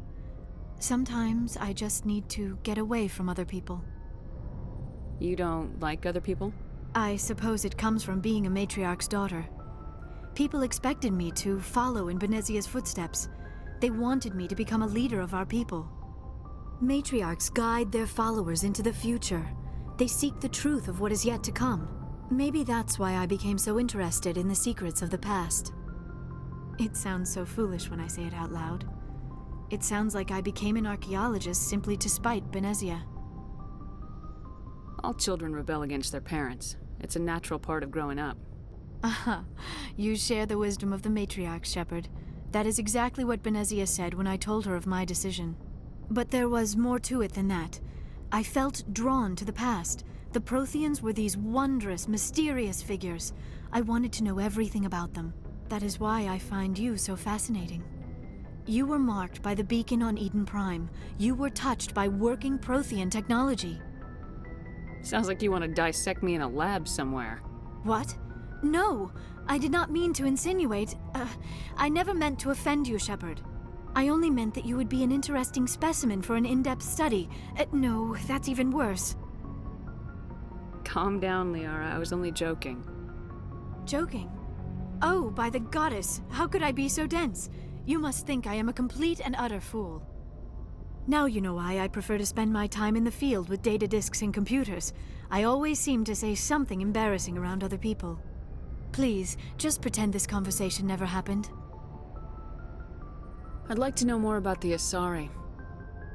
Sometimes I just need to get away from other people. You don't like other people? I suppose it comes from being a matriarch's daughter. People expected me to follow in Benezia's footsteps. They wanted me to become a leader of our people. Matriarchs guide their followers into the future. They seek the truth of what is yet to come. Maybe that's why I became so interested in the secrets of the past. It sounds so foolish when I say it out loud. It sounds like I became an archaeologist simply to spite Benezia. All children rebel against their parents. It's a natural part of growing up. Aha, you share the wisdom of the matriarch, Shepard. That is exactly what Benezia said when I told her of my decision. But there was more to it than that. I felt drawn to the past. The Protheans were these wondrous, mysterious figures. I wanted to know everything about them. That is why I find you so fascinating. You were marked by the beacon on Eden Prime. You were touched by working Prothean technology. Sounds like you want to dissect me in a lab somewhere. What? No! I did not mean to insinuate. I never meant to offend you, Shepard. I only meant that you would be an interesting specimen for an in-depth study. No, that's even worse. Calm down, Liara. I was only joking. Joking? Oh, by the goddess! How could I be so dense? You must think I am a complete and utter fool. Now you know why I prefer to spend my time in the field with data disks and computers. I always seem to say something embarrassing around other people. Please, just pretend this conversation never happened. I'd like to know more about the Asari.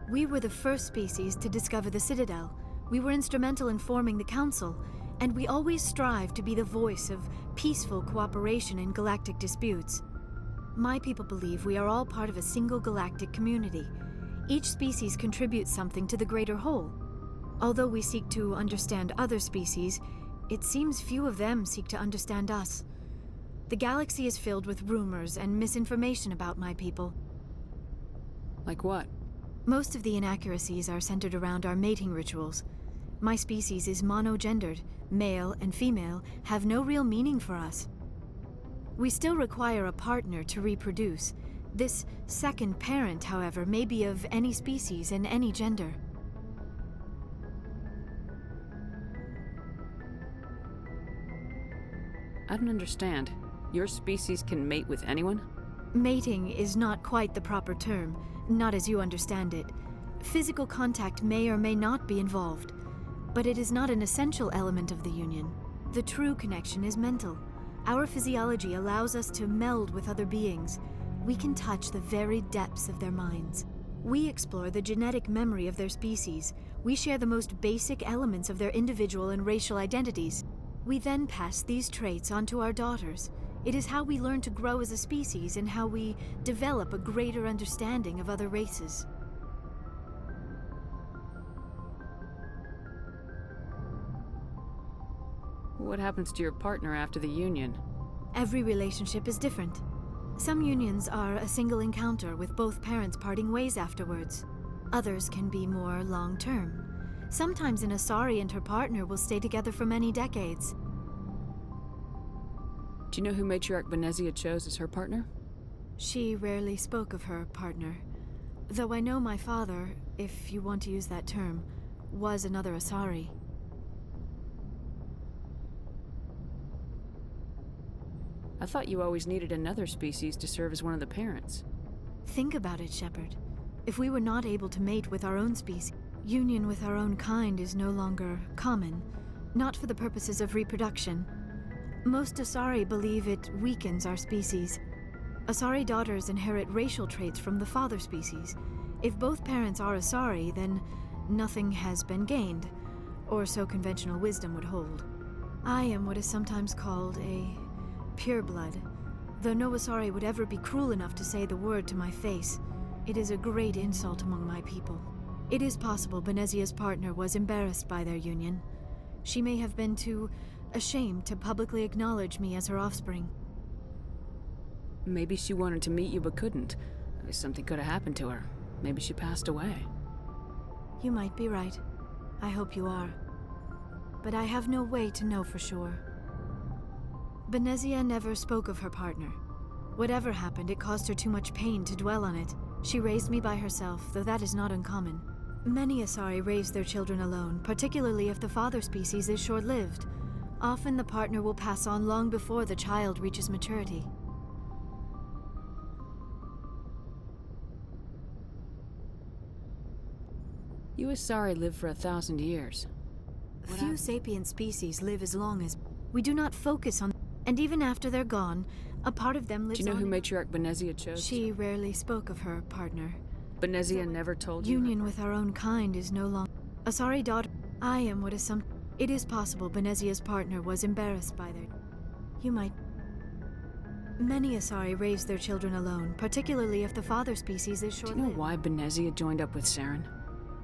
We were the first species to discover the Citadel. We were instrumental in forming the Council, and we always strive to be the voice of peaceful cooperation in galactic disputes. My people believe we are all part of a single galactic community. Each species contributes something to the greater whole. Although we seek to understand other species, it seems few of them seek to understand us. The galaxy is filled with rumors and misinformation about my people. Like what? Most of the inaccuracies are centered around our mating rituals. My species is monogendered. Male and female have no real meaning for us. We still require a partner to reproduce. This second parent, however, may be of any species and any gender. I don't understand. Your species can mate with anyone? Mating is not quite the proper term, not as you understand it. Physical contact may or may not be involved, but it is not an essential element of the union. The true connection is mental. Our physiology allows us to meld with other beings. We can touch the very depths of their minds. We explore the genetic memory of their species. We share the most basic elements of their individual and racial identities. We then pass these traits on to our daughters. It is how we learn to grow as a species and how we develop a greater understanding of other races. What happens to your partner after the union? Every relationship is different. Some unions are a single encounter with both parents parting ways afterwards. Others can be more long-term. Sometimes an Asari and her partner will stay together for many decades. Do you know who Matriarch Benezia chose as her partner? She rarely spoke of her partner. Though I know my father, if you want to use that term, was another Asari. I thought you always needed another species to serve as one of the parents. Think about it, Shepard. If we were not able to mate with our own species, union with our own kind is no longer common, not for the purposes of reproduction. Most Asari believe it weakens our species. Asari daughters inherit racial traits from the father species. If both parents are Asari, then nothing has been gained, or so conventional wisdom would hold. I am what is sometimes called a pureblood, though no Asari would ever be cruel enough to say the word to my face. It is a great insult among my people. It is possible Benezia's partner was embarrassed by their union. She may have been too ashamed to publicly acknowledge me as her offspring. Maybe she wanted to meet you but couldn't. Something could have happened to her. Maybe she passed away. You might be right. I hope you are. But I have no way to know for sure. Benezia never spoke of her partner. Whatever happened, it caused her too much pain to dwell on it. She raised me by herself, though that is not uncommon. Many Asari raise their children alone, particularly if the father species is short-lived. Often the partner will pass on long before the child reaches maturity. You Asari live for 1,000 years. Few sapient species live as long as... We do not focus on... And even after they're gone, a part of them lives on... Do you know who Matriarch Benezia chose? She rarely spoke of her partner. Benezia never told you? Union with our own kind is no longer... Asari daughter... I am what is some... It is possible Benezia's partner was embarrassed by their... You might... Many Asari raise their children alone, particularly if the father species is short-lived. Do you know why Benezia joined up with Saren?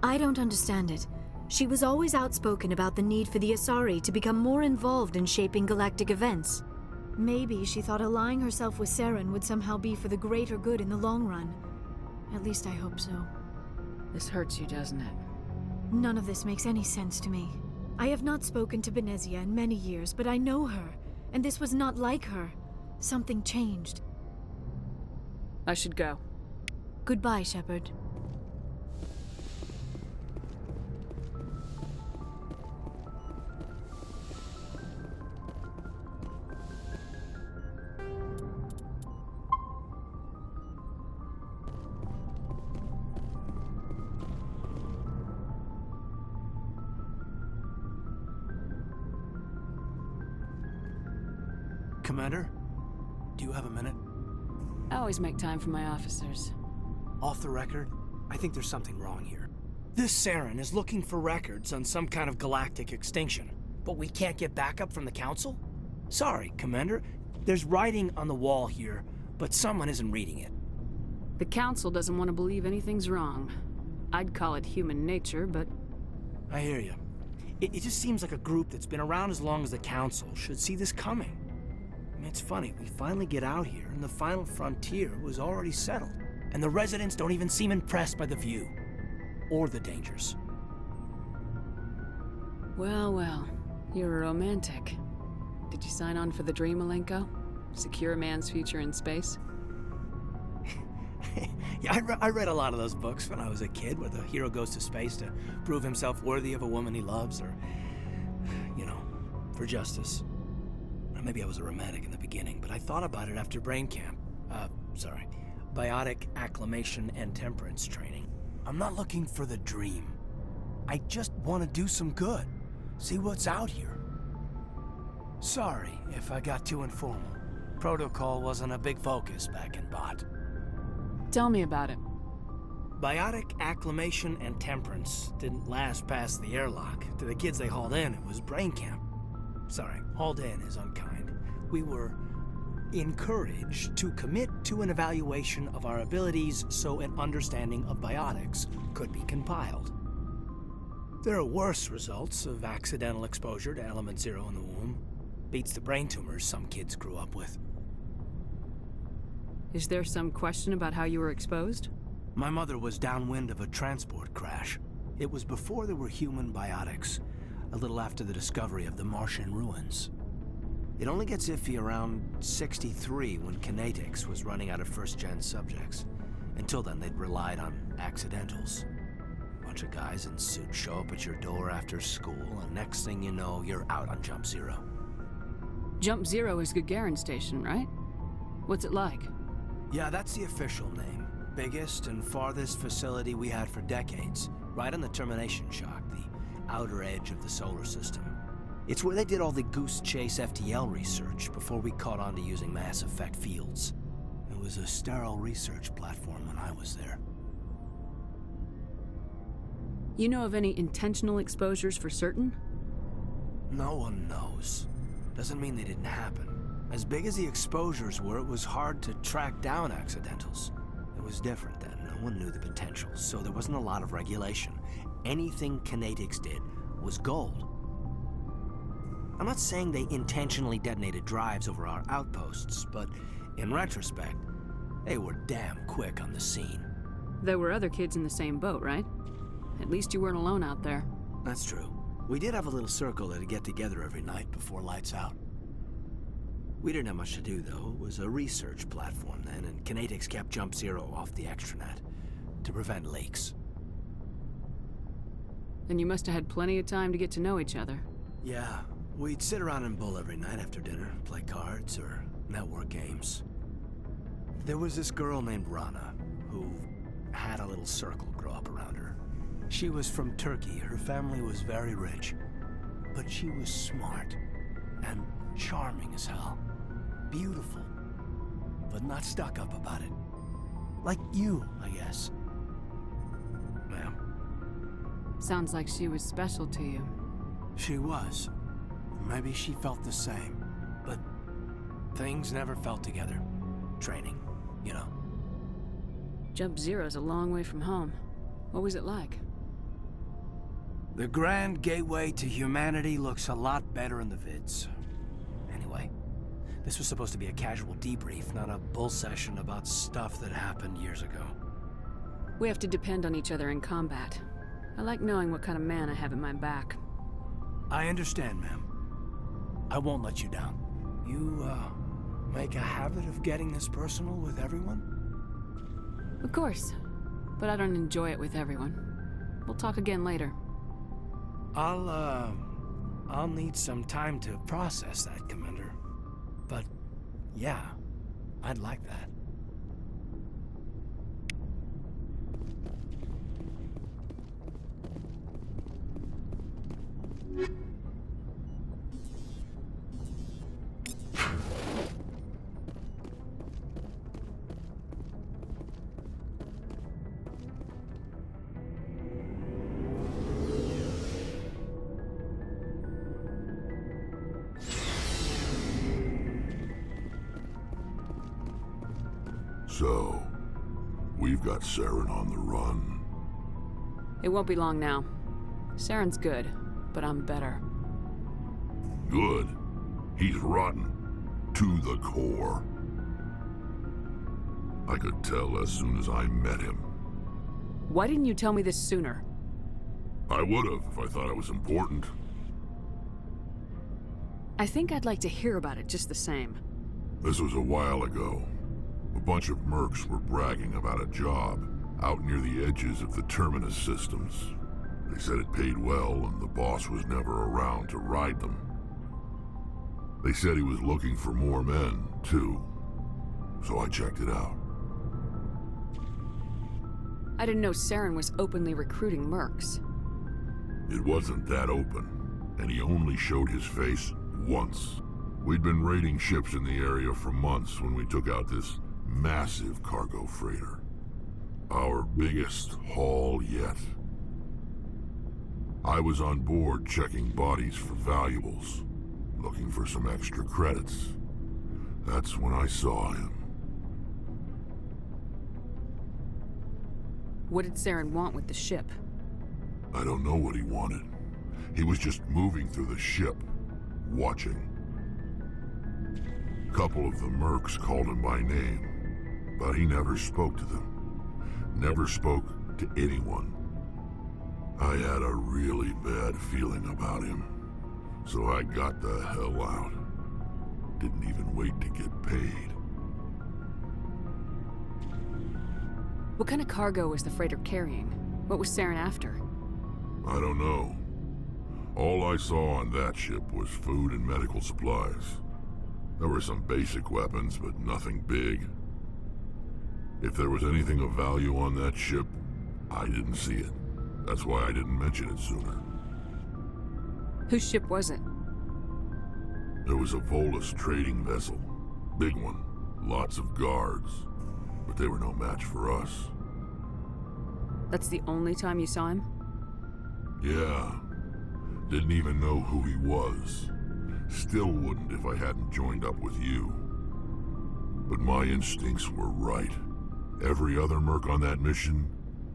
I don't understand it. She was always outspoken about the need for the Asari to become more involved in shaping galactic events. Maybe she thought allying herself with Saren would somehow be for the greater good in the long run. At least I hope so. This hurts you, doesn't it? None of this makes any sense to me. I have not spoken to Benezia in many years, but I know her, and this was not like her. Something changed. I should go. Goodbye, Shepard. Commander, do you have a minute? I always make time for my officers. Off the record, I think there's something wrong here. This Saren is looking for records on some kind of galactic extinction, but we can't get backup from the Council? Sorry, Commander. There's writing on the wall here, but someone isn't reading it. The Council doesn't want to believe anything's wrong. I'd call it human nature, but... I hear you. It just seems like a group that's been around as long as the Council should see this coming. I mean, it's funny, we finally get out here, and the final frontier was already settled. And the residents don't even seem impressed by the view. Or the dangers. Well, well. You're a romantic. Did you sign on for the dream, Malenko? Secure a man's future in space? Yeah, I read a lot of those books when I was a kid, where the hero goes to space to prove himself worthy of a woman he loves, or, you know, for justice. Or maybe I was a romantic in the beginning, but I thought about it after brain camp. Biotic acclimation and temperance training. I'm not looking for the dream. I just want to do some good. See what's out here. Sorry if I got too informal. Protocol wasn't a big focus back in Bot. Tell me about it. Biotic acclimation and temperance didn't last past the airlock. To the kids they hauled in, it was brain camp. Sorry, hauled in is unkind. We were encouraged to commit to an evaluation of our abilities so an understanding of biotics could be compiled. There are worse results of accidental exposure to Element Zero in the womb. Beats the brain tumors some kids grew up with. Is there some question about how you were exposed? My mother was downwind of a transport crash. It was before there were human biotics, a little after the discovery of the Martian ruins. It only gets iffy around 63 when Kinetics was running out of first-gen subjects. Until then, they'd relied on accidentals. Bunch of guys in suits show up at your door after school, and next thing you know, you're out on Jump Zero. Jump Zero is Gagarin Station, right? What's it like? Yeah, that's the official name. Biggest and farthest facility we had for decades. Right on the termination shock, the outer edge of the solar system. It's where they did all the Goose Chase FTL research before we caught on to using mass effect fields. It was a sterile research platform when I was there. You know of any intentional exposures for certain? No one knows. Doesn't mean they didn't happen. As big as the exposures were, it was hard to track down accidentals. It was different then. No one knew the potential, so there wasn't a lot of regulation. Anything Kinetics did was gold. I'm not saying they intentionally detonated drives over our outposts, but in retrospect, they were damn quick on the scene. There were other kids in the same boat, right? At least you weren't alone out there. That's true. We did have a little circle that'd get together every night before lights out. We didn't have much to do, though. It was a research platform then, and Kinetics kept Jump Zero off the extranet to prevent leaks. Then you must have had plenty of time to get to know each other. Yeah, we'd sit around and bull every night after dinner, play cards or network games. There was this girl named Rana, who had a little circle grow up around her. She was from Turkey. Her family was very rich. But she was smart and charming as hell. Beautiful, but not stuck up about it. Like you, I guess. Ma'am. Sounds like she was special to you. She was. Maybe she felt the same. But things never felt together. Training, you know. Jump Zero's a long way from home. What was it like? The Grand Gateway to Humanity looks a lot better in the vids. Anyway, this was supposed to be a casual debrief, not a bull session about stuff that happened years ago. We have to depend on each other in combat. I like knowing what kind of man I have at my back. I understand, ma'am. I won't let you down. You, make a habit of getting this personal with everyone? Of course, but I don't enjoy it with everyone. We'll talk again later. I'll need some time to process that, Commander. But, yeah, I'd like that. So, we've got Saren on the run. It won't be long now. Saren's good, but I'm better. Good. He's rotten. To the core. I could tell as soon as I met him. Why didn't you tell me this sooner? I would've if I thought it was important. I think I'd like to hear about it just the same. This was a while ago. A bunch of mercs were bragging about a job out near the edges of the Terminus systems. They said it paid well and the boss was never around to ride them. They said he was looking for more men, too. So I checked it out. I didn't know Saren was openly recruiting mercs. It wasn't that open, and he only showed his face once. We'd been raiding ships in the area for months when we took out this massive cargo freighter. Our biggest haul yet. I was on board checking bodies for valuables, looking for some extra credits. That's when I saw him. What did Saren want with the ship? I don't know what he wanted. He was just moving through the ship, watching. A couple of the mercs called him by name, but he never spoke to them. Never spoke to anyone. I had a really bad feeling about him, so I got the hell out. Didn't even wait to get paid. What kind of cargo was the freighter carrying? What was Saren after? I don't know. All I saw on that ship was food and medical supplies. There were some basic weapons, but nothing big. If there was anything of value on that ship, I didn't see it. That's why I didn't mention it sooner. Whose ship was it? It was a Volus trading vessel. Big one. Lots of guards. But they were no match for us. That's the only time you saw him? Yeah. Didn't even know who he was. Still wouldn't if I hadn't joined up with you. But my instincts were right. Every other merc on that mission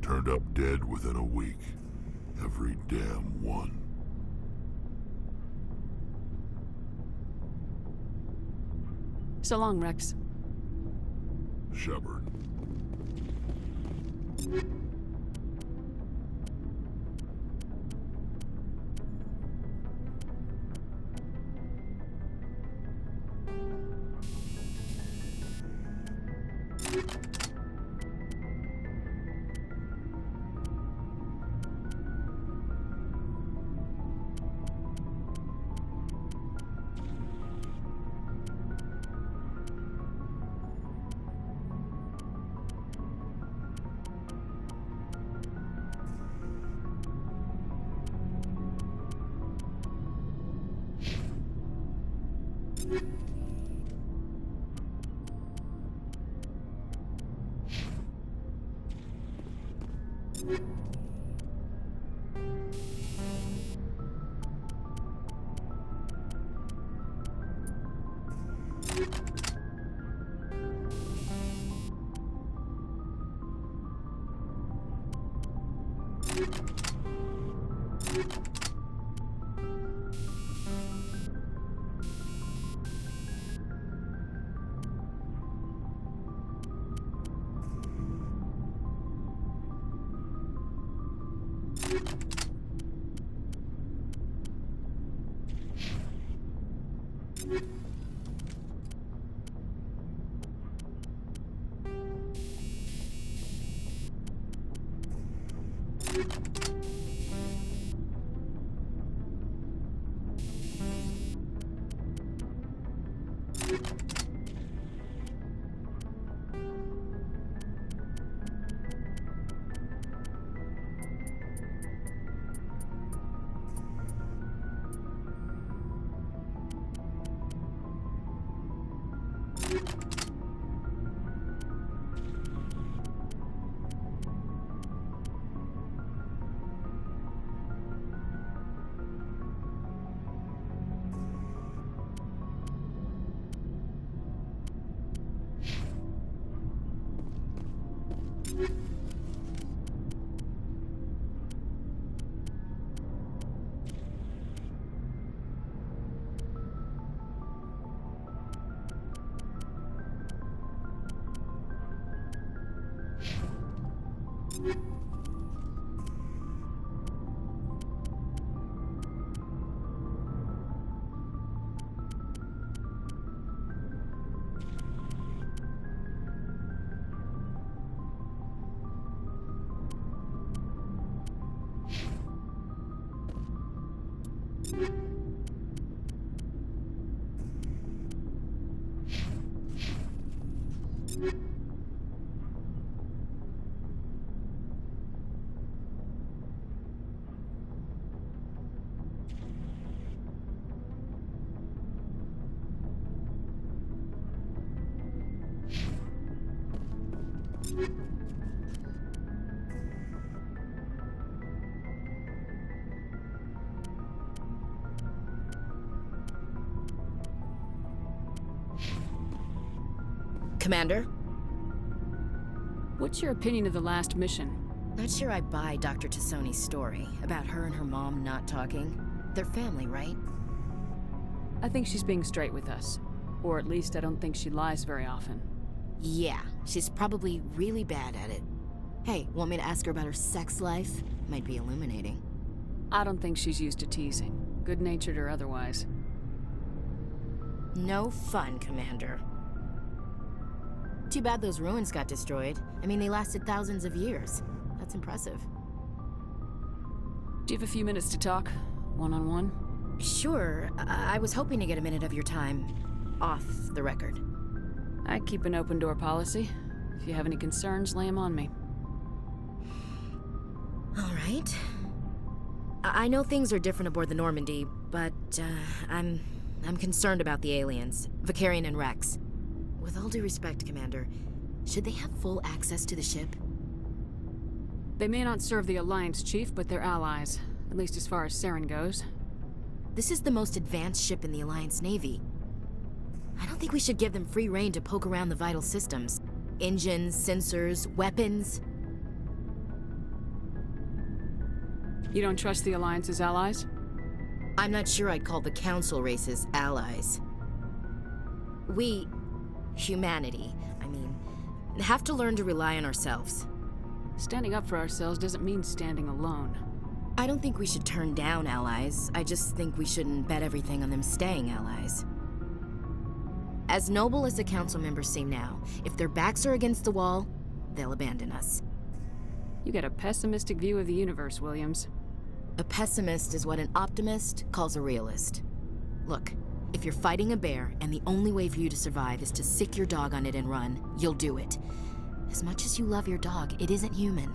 turned up dead within a week. Every damn one. So long, Rex. Shepard. Commander? What's your opinion of the last mission? Not sure I buy Dr. Tassoni's story about her and her mom not talking. They're family, right? I think she's being straight with us. Or at least I don't think she lies very often. Yeah, she's probably really bad at it. Hey, want me to ask her about her sex life? Might be illuminating. I don't think she's used to teasing, good-natured or otherwise. No fun, Commander. Too bad those ruins got destroyed. I mean, they lasted thousands of years. That's impressive. Do you have a few minutes to talk? One-on-one? Sure. I was hoping to get a minute of your time off the record. I keep an open-door policy. If you have any concerns, lay them on me. All right. I know things are different aboard the Normandy, but I'm concerned about the aliens, Vicarian and Rex. With all due respect, Commander, should they have full access to the ship? They may not serve the Alliance, Chief, but they're allies, at least as far as Saren goes. This is the most advanced ship in the Alliance Navy. I don't think we should give them free rein to poke around the vital systems. Engines, sensors, weapons. You don't trust the Alliance's allies? I'm not sure I'd call the Council races allies. We, humanity, I mean, have to learn to rely on ourselves. Standing up for ourselves doesn't mean standing alone. I don't think we should turn down allies. I just think we shouldn't bet everything on them staying allies. As noble as the Council members seem now, if their backs are against the wall, they'll abandon us. You get a pessimistic view of the universe, Williams. A pessimist is what an optimist calls a realist. Look, if you're fighting a bear and the only way for you to survive is to sick your dog on it and run, you'll do it. As much as you love your dog, it isn't human.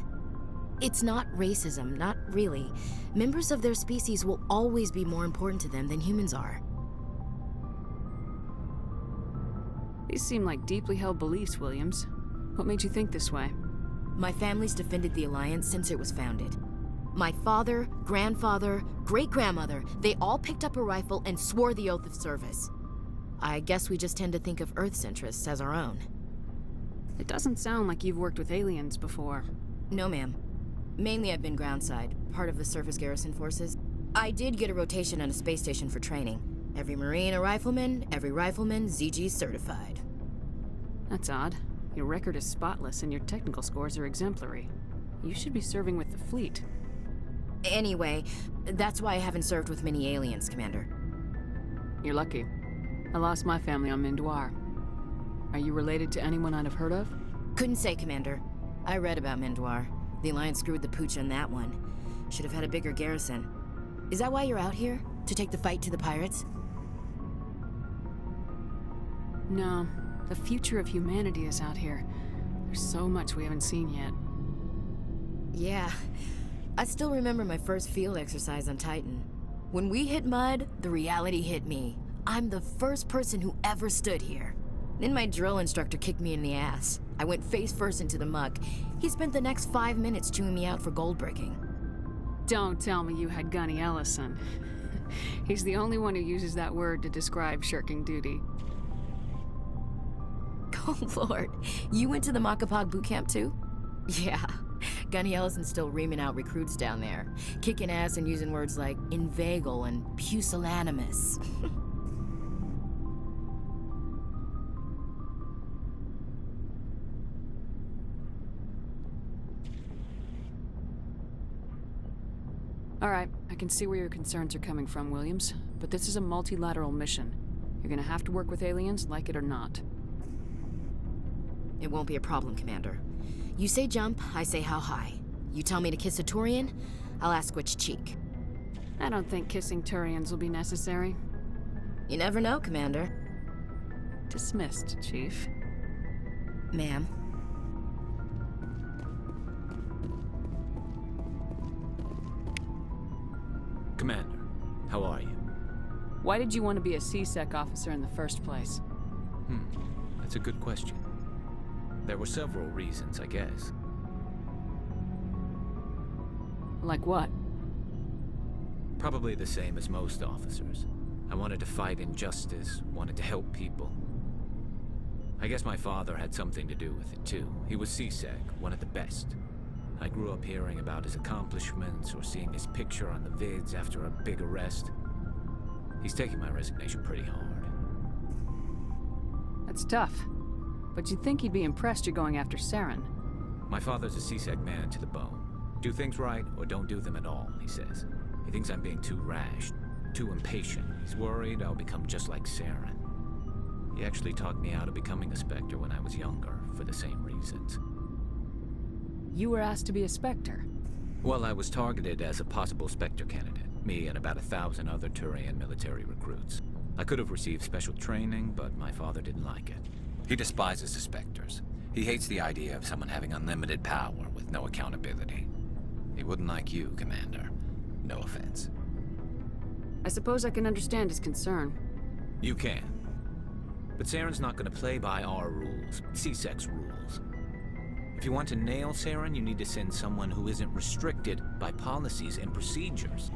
It's not racism, not really. Members of their species will always be more important to them than humans are. These seem like deeply held beliefs, Williams. What made you think this way? My family's defended the Alliance since it was founded. My father, grandfather, great-grandmother, they all picked up a rifle and swore the oath of service. I guess we just tend to think of Earth's interests as our own. It doesn't sound like you've worked with aliens before. No, ma'am. Mainly I've been groundside, part of the surface garrison forces. I did get a rotation on a space station for training. Every Marine a rifleman, every rifleman ZG certified. That's odd. Your record is spotless and your technical scores are exemplary. You should be serving with the fleet. Anyway, that's why I haven't served with many aliens, Commander. You're lucky. I lost my family on Mindoir. Are you related to anyone I'd have heard of? Couldn't say, Commander. I read about Mindoir. The Alliance screwed the pooch on that one. Should have had a bigger garrison. Is that why you're out here? To take the fight to the pirates? No. The future of humanity is out here. There's so much we haven't seen yet. Yeah. I still remember my first field exercise on Titan. When we hit mud, the reality hit me. I'm the first person who ever stood here. Then my drill instructor kicked me in the ass. I went face first into the muck. He spent the next 5 minutes chewing me out for gold bricking. Don't tell me you had Gunny Ellison. He's the only one who uses that word to describe shirking duty. Oh, Lord. You went to the Macapag boot camp, too? Yeah. Gunny Ellison's still reaming out recruits down there. Kicking ass and using words like inveigle and pusillanimous. All right, I can see where your concerns are coming from, Williams. But this is a multilateral mission. You're gonna have to work with aliens, like it or not. It won't be a problem, Commander. You say jump, I say how high. You tell me to kiss a Turian, I'll ask which cheek. I don't think kissing Turians will be necessary. You never know, Commander. Dismissed, Chief. Ma'am. Commander, how are you? Why did you want to be a C-Sec officer in the first place? That's a good question. There were several reasons, I guess. Like what? Probably the same as most officers. I wanted to fight injustice, wanted to help people. I guess my father had something to do with it too. He was C-Sec, one of the best. I grew up hearing about his accomplishments or seeing his picture on the vids after a big arrest. He's taking my resignation pretty hard. That's tough. But you'd think he'd be impressed you're going after Saren. My father's a C-Sec man to the bone. Do things right or don't do them at all, he says. He thinks I'm being too rash, too impatient. He's worried I'll become just like Saren. He actually talked me out of becoming a Spectre when I was younger, for the same reasons. You were asked to be a Spectre? Well, I was targeted as a possible Spectre candidate. Me and about 1,000 other Turian military recruits. I could have received special training, but my father didn't like it. He despises the Spectres. He hates the idea of someone having unlimited power with no accountability. He wouldn't like you, Commander. No offense. I suppose I can understand his concern. You can. But Saren's not going to play by our rules, C-Sec's rules. If you want to nail Saren, you need to send someone who isn't restricted by policies and procedures.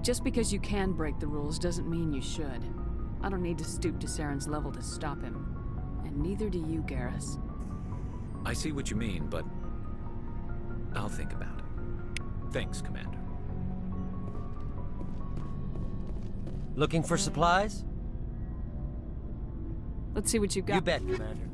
Just because you can break the rules doesn't mean you should. I don't need to stoop to Saren's level to stop him. And neither do you, Garrus. I see what you mean, but I'll think about it. Thanks, Commander. Looking for supplies? Let's see what you got. You bet, Commander.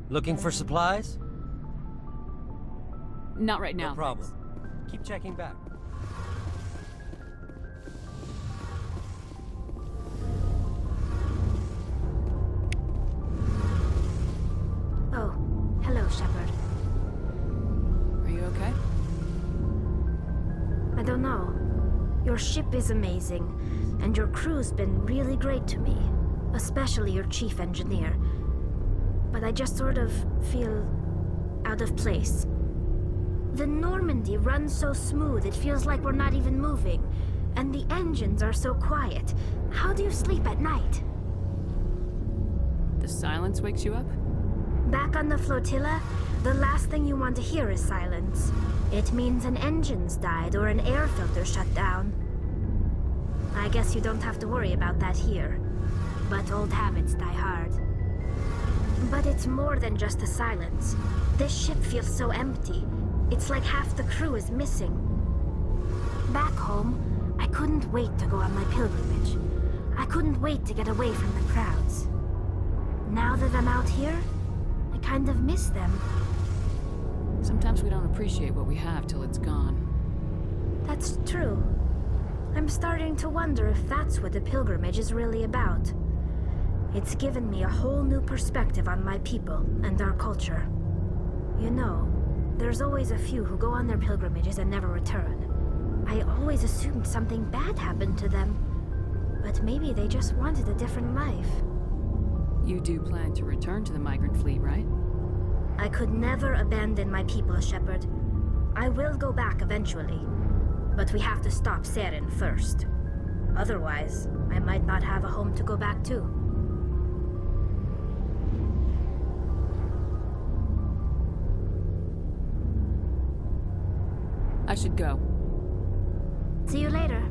Looking for supplies? Not right now. No problem. Keep checking back. Oh, hello, Shepard. Are you okay? I don't know. Your ship is amazing, and your crew's been really great to me, especially your chief engineer. But I just sort of feel out of place. The Normandy runs so smooth it feels like we're not even moving, and the engines are so quiet. How do you sleep at night? The silence wakes you up? Back on the flotilla, the last thing you want to hear is silence. It means an engine's died or an air filter shut down. I guess you don't have to worry about that here. But old habits die hard. But it's more than just the silence. This ship feels so empty. It's like half the crew is missing. Back home, I couldn't wait to go on my pilgrimage. I couldn't wait to get away from the crowds. Now that I'm out here, I kind of miss them. Sometimes we don't appreciate what we have till it's gone. That's true. I'm starting to wonder if that's what the pilgrimage is really about. It's given me a whole new perspective on my people and our culture. You know, there's always a few who go on their pilgrimages and never return. I always assumed something bad happened to them. But maybe they just wanted a different life. You do plan to return to the migrant fleet, right? I could never abandon my people, Shepard. I will go back eventually. But we have to stop Saren first. Otherwise, I might not have a home to go back to. I should go. See you later.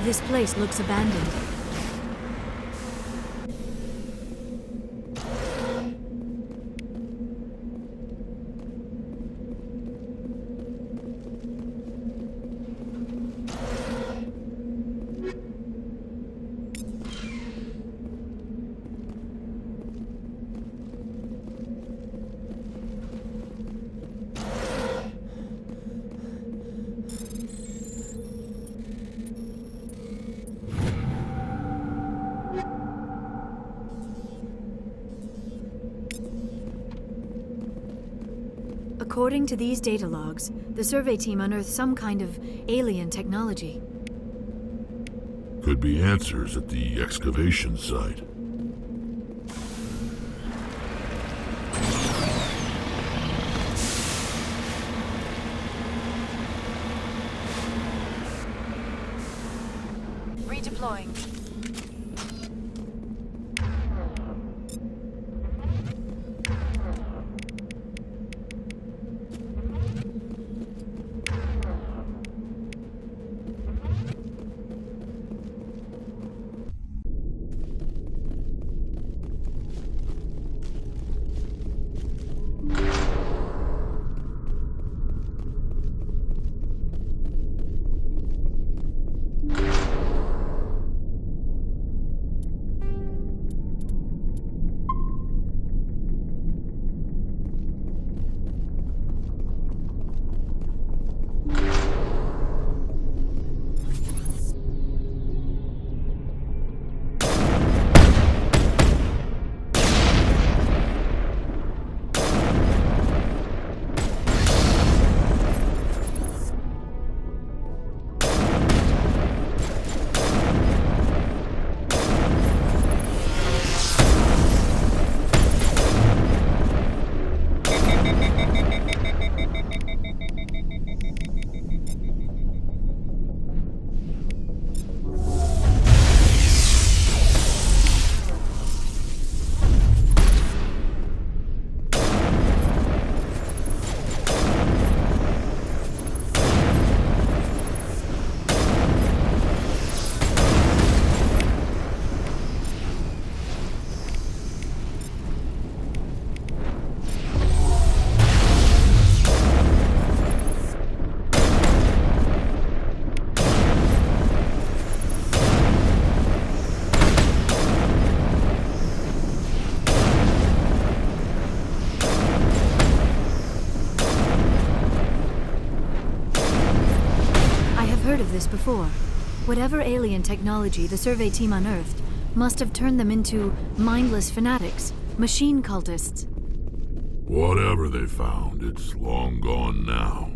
This place looks abandoned. According to these data logs, the survey team unearthed some kind of alien technology. Could be answers at the excavation site. Redeploying. Heard of this before. Whatever alien technology the survey team unearthed must have turned them into mindless fanatics, machine cultists. Whatever they found, it's long gone now.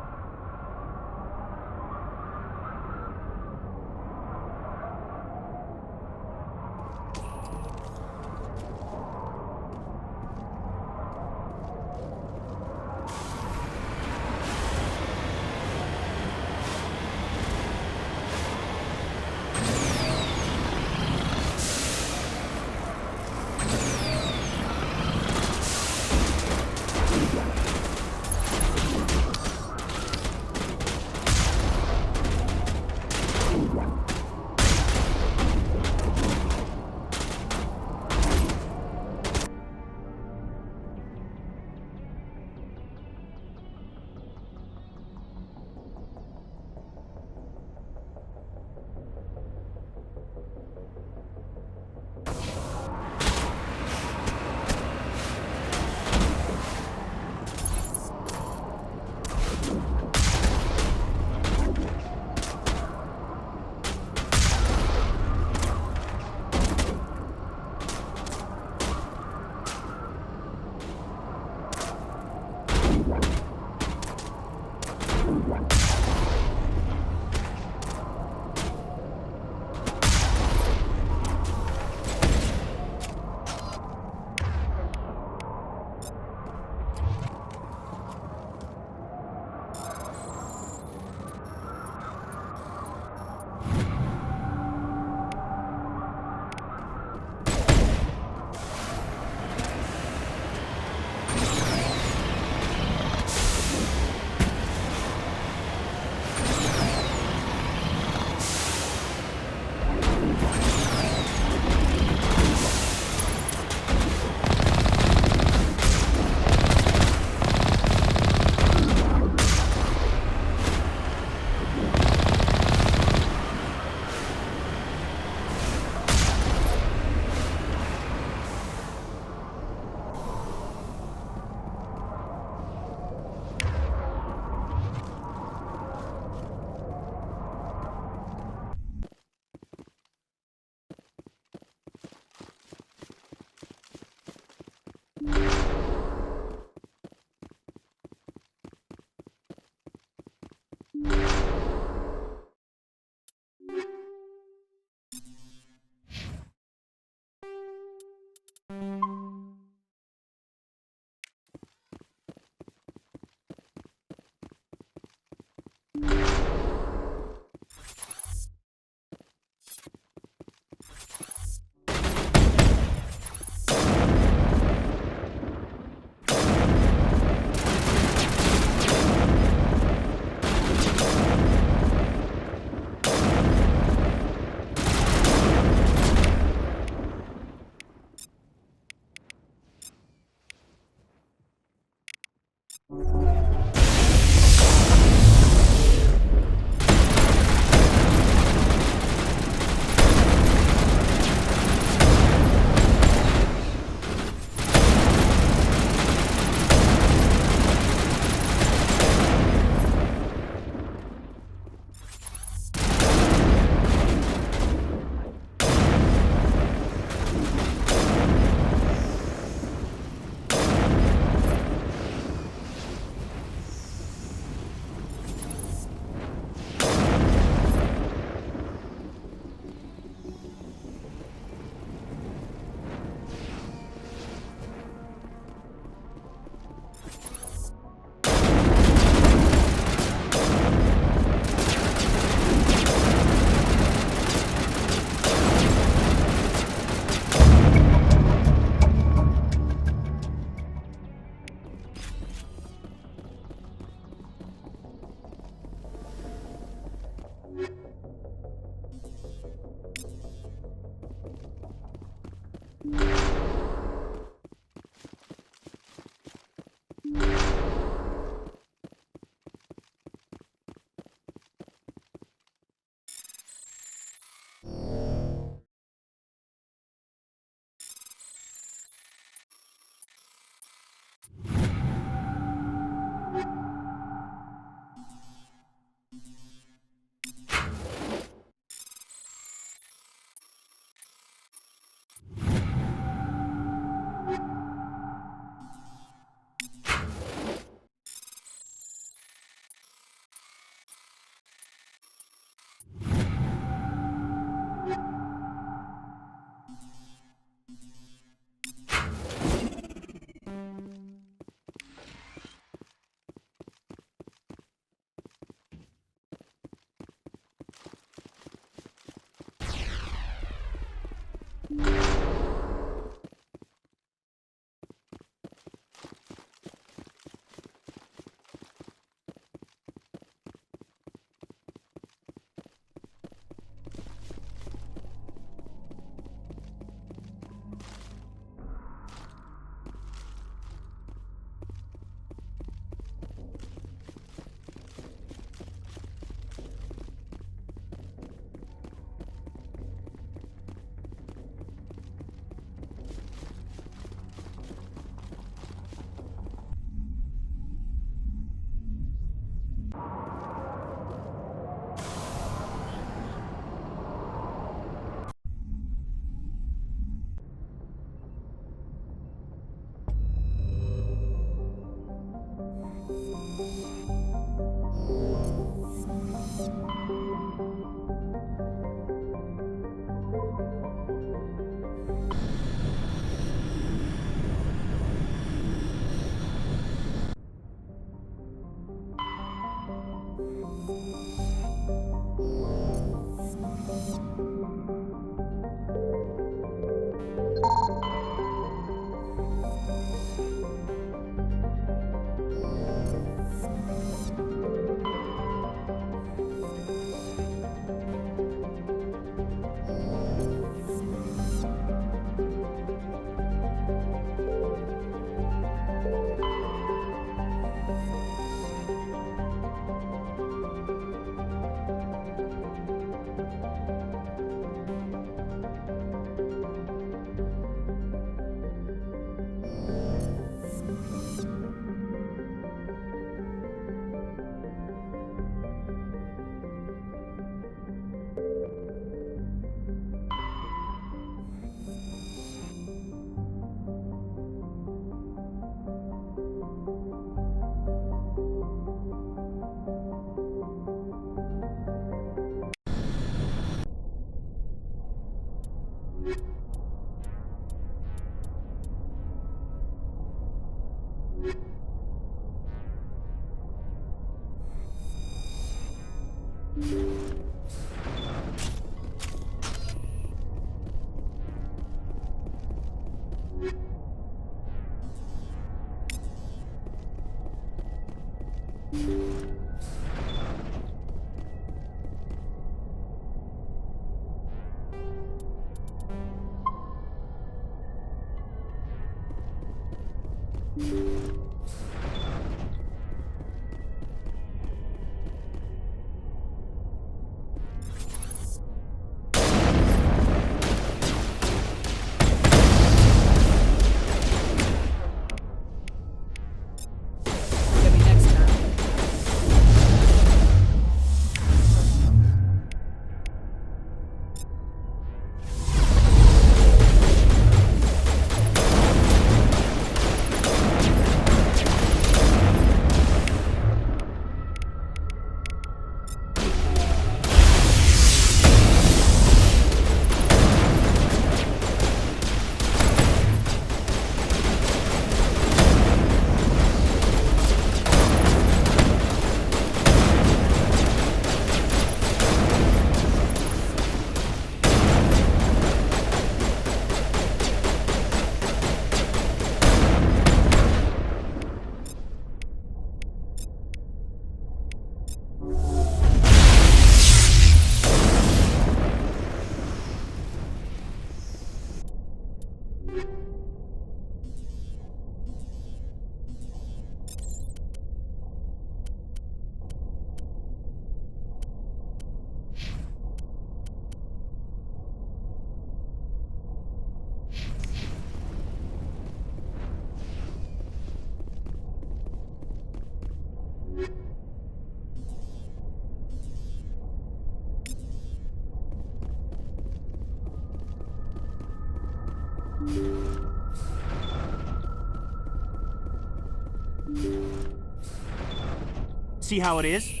See how it is?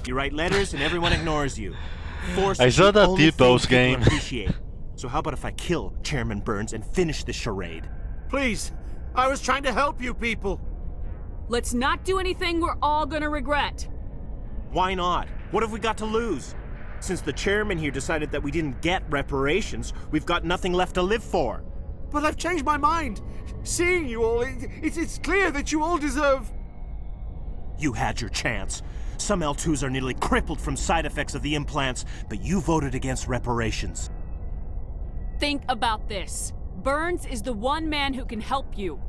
You write letters and everyone ignores you. Force I is saw the that only T-Pose thing people game. appreciate. So how about if I kill Chairman Burns and finish this charade? Please, I was trying to help you people. Let's not do anything we're all gonna regret. Why not? What have we got to lose? Since the chairman here decided that we didn't get reparations, we've got nothing left to live for. But I've changed my mind. Seeing you all, it's clear that you all deserve... You had your chance. Some L2s are nearly crippled from side effects of the implants, but you voted against reparations. Think about this. Burns is the one man who can help you.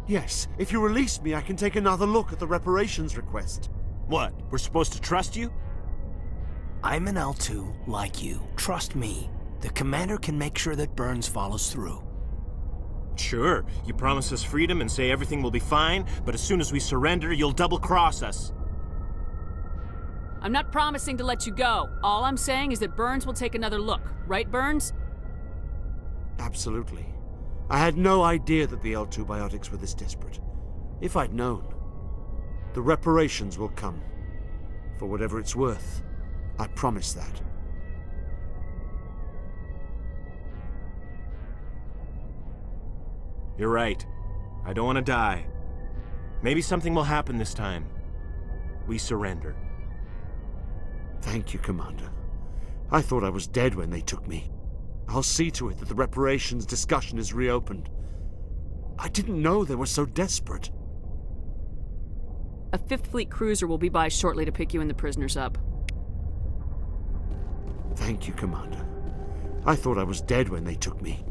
Yes, if you release me, I can take another look at the reparations request. What, we're supposed to trust you? I'm an L2 like you. Trust me. The commander can make sure that Burns follows through. Sure, you promise us freedom and say everything will be fine, but as soon as we surrender, you'll double-cross us. I'm not promising to let you go. All I'm saying is that Burns will take another look. Right, Burns? Absolutely. I had no idea that the L2 biotics were this desperate. If I'd known, the reparations will come. For whatever it's worth, I promise that. You're right. I don't want to die. Maybe something will happen this time. We surrender. Thank you, Commander. I thought I was dead when they took me. I'll see to it that the reparations discussion is reopened. I didn't know they were so desperate. A 5th Fleet cruiser will be by shortly to pick you and the prisoners up. Thank you, Commander. I thought I was dead when they took me.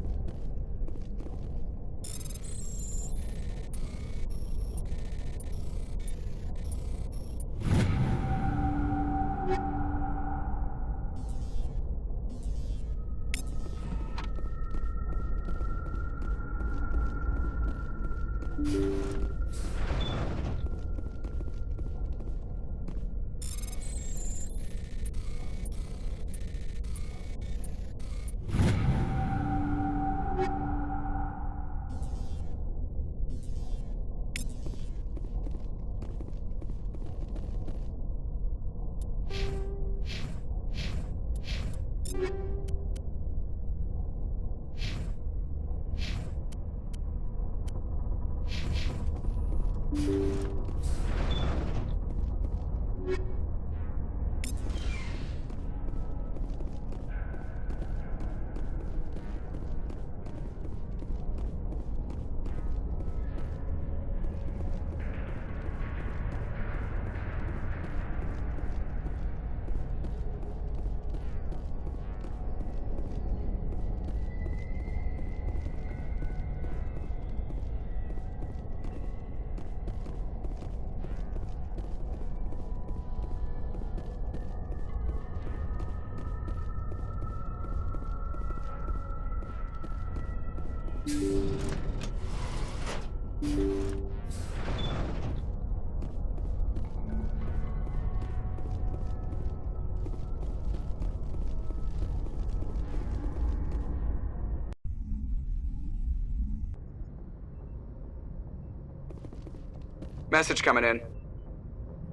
Message coming in.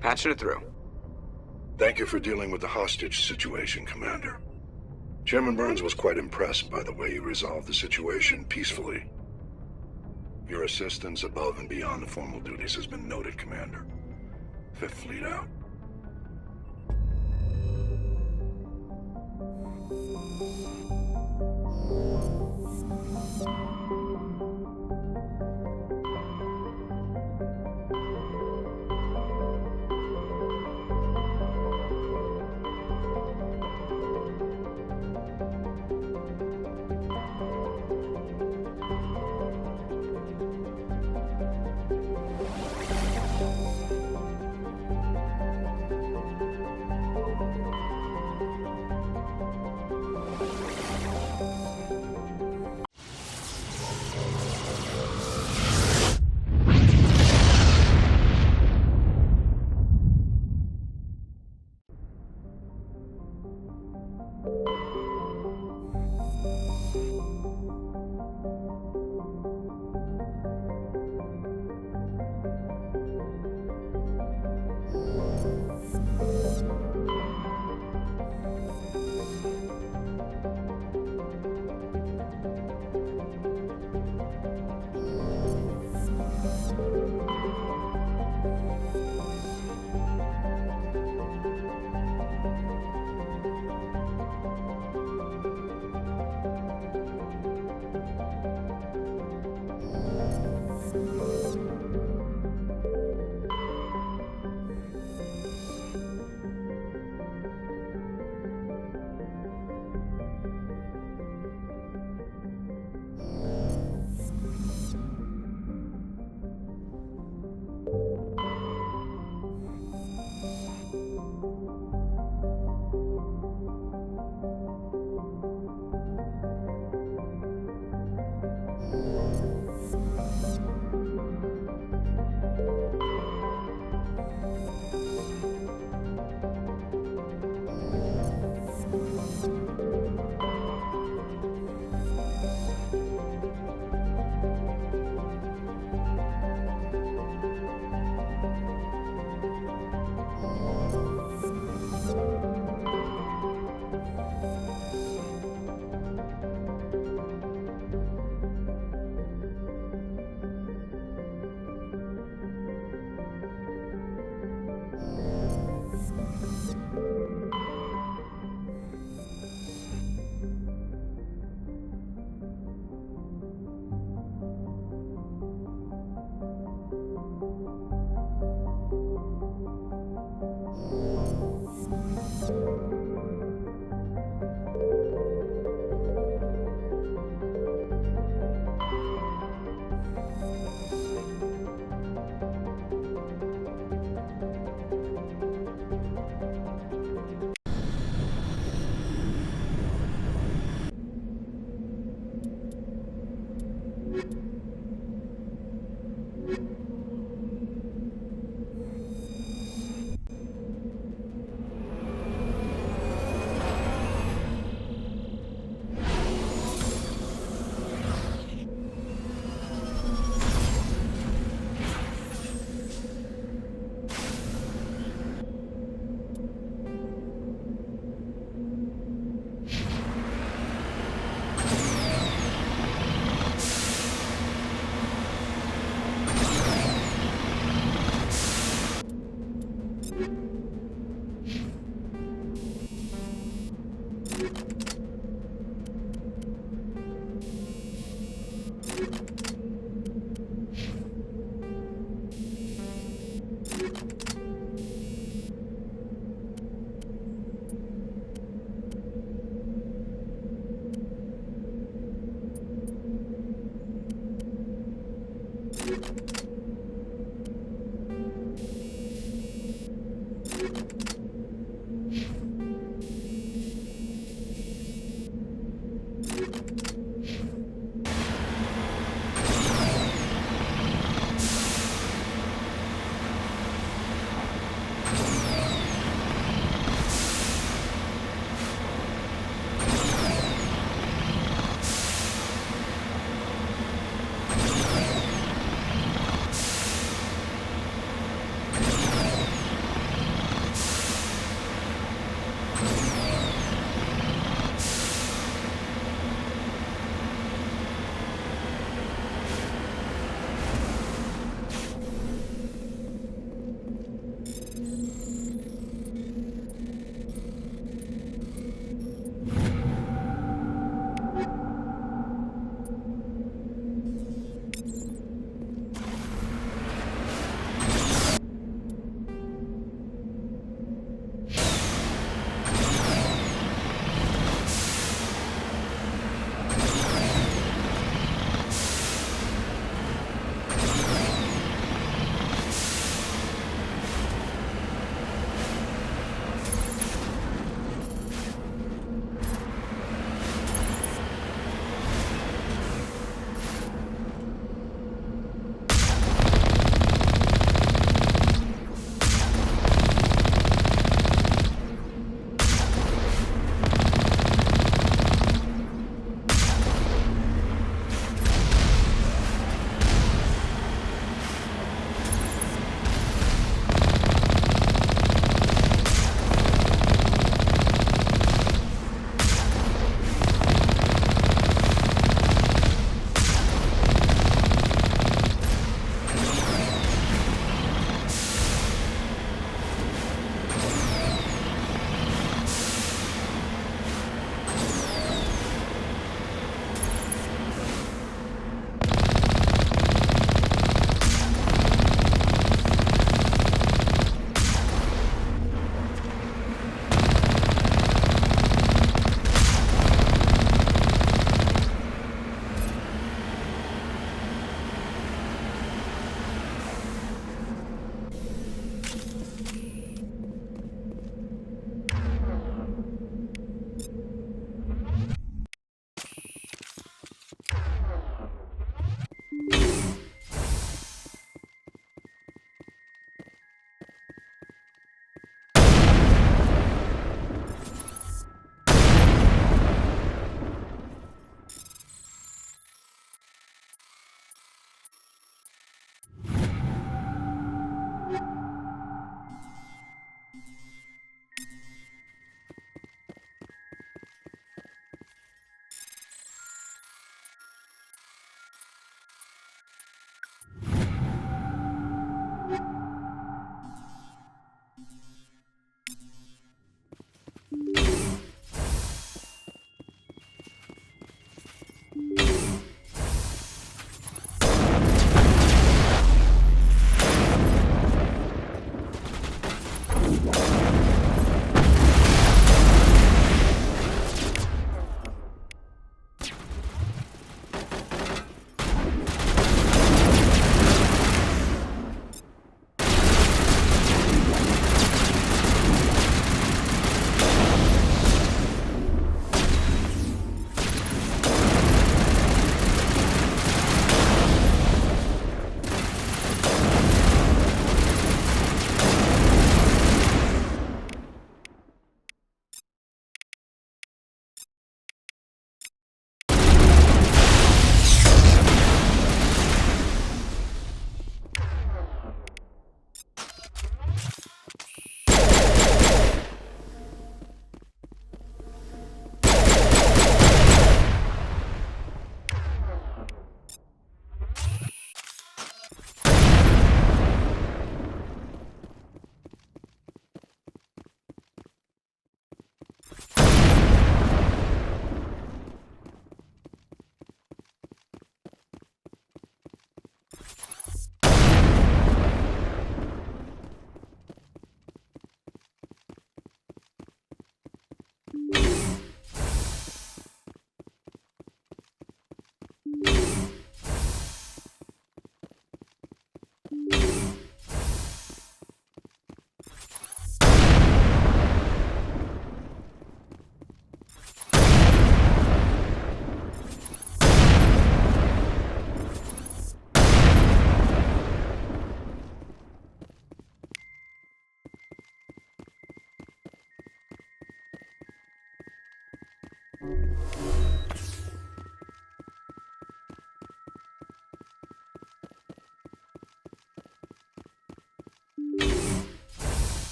Patching it through. Thank you for dealing with the hostage situation, Commander. Chairman Burns was quite impressed by the way you resolved the situation peacefully. Your assistance above and beyond the formal duties has been noted, Commander. Fifth Fleet out.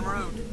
route.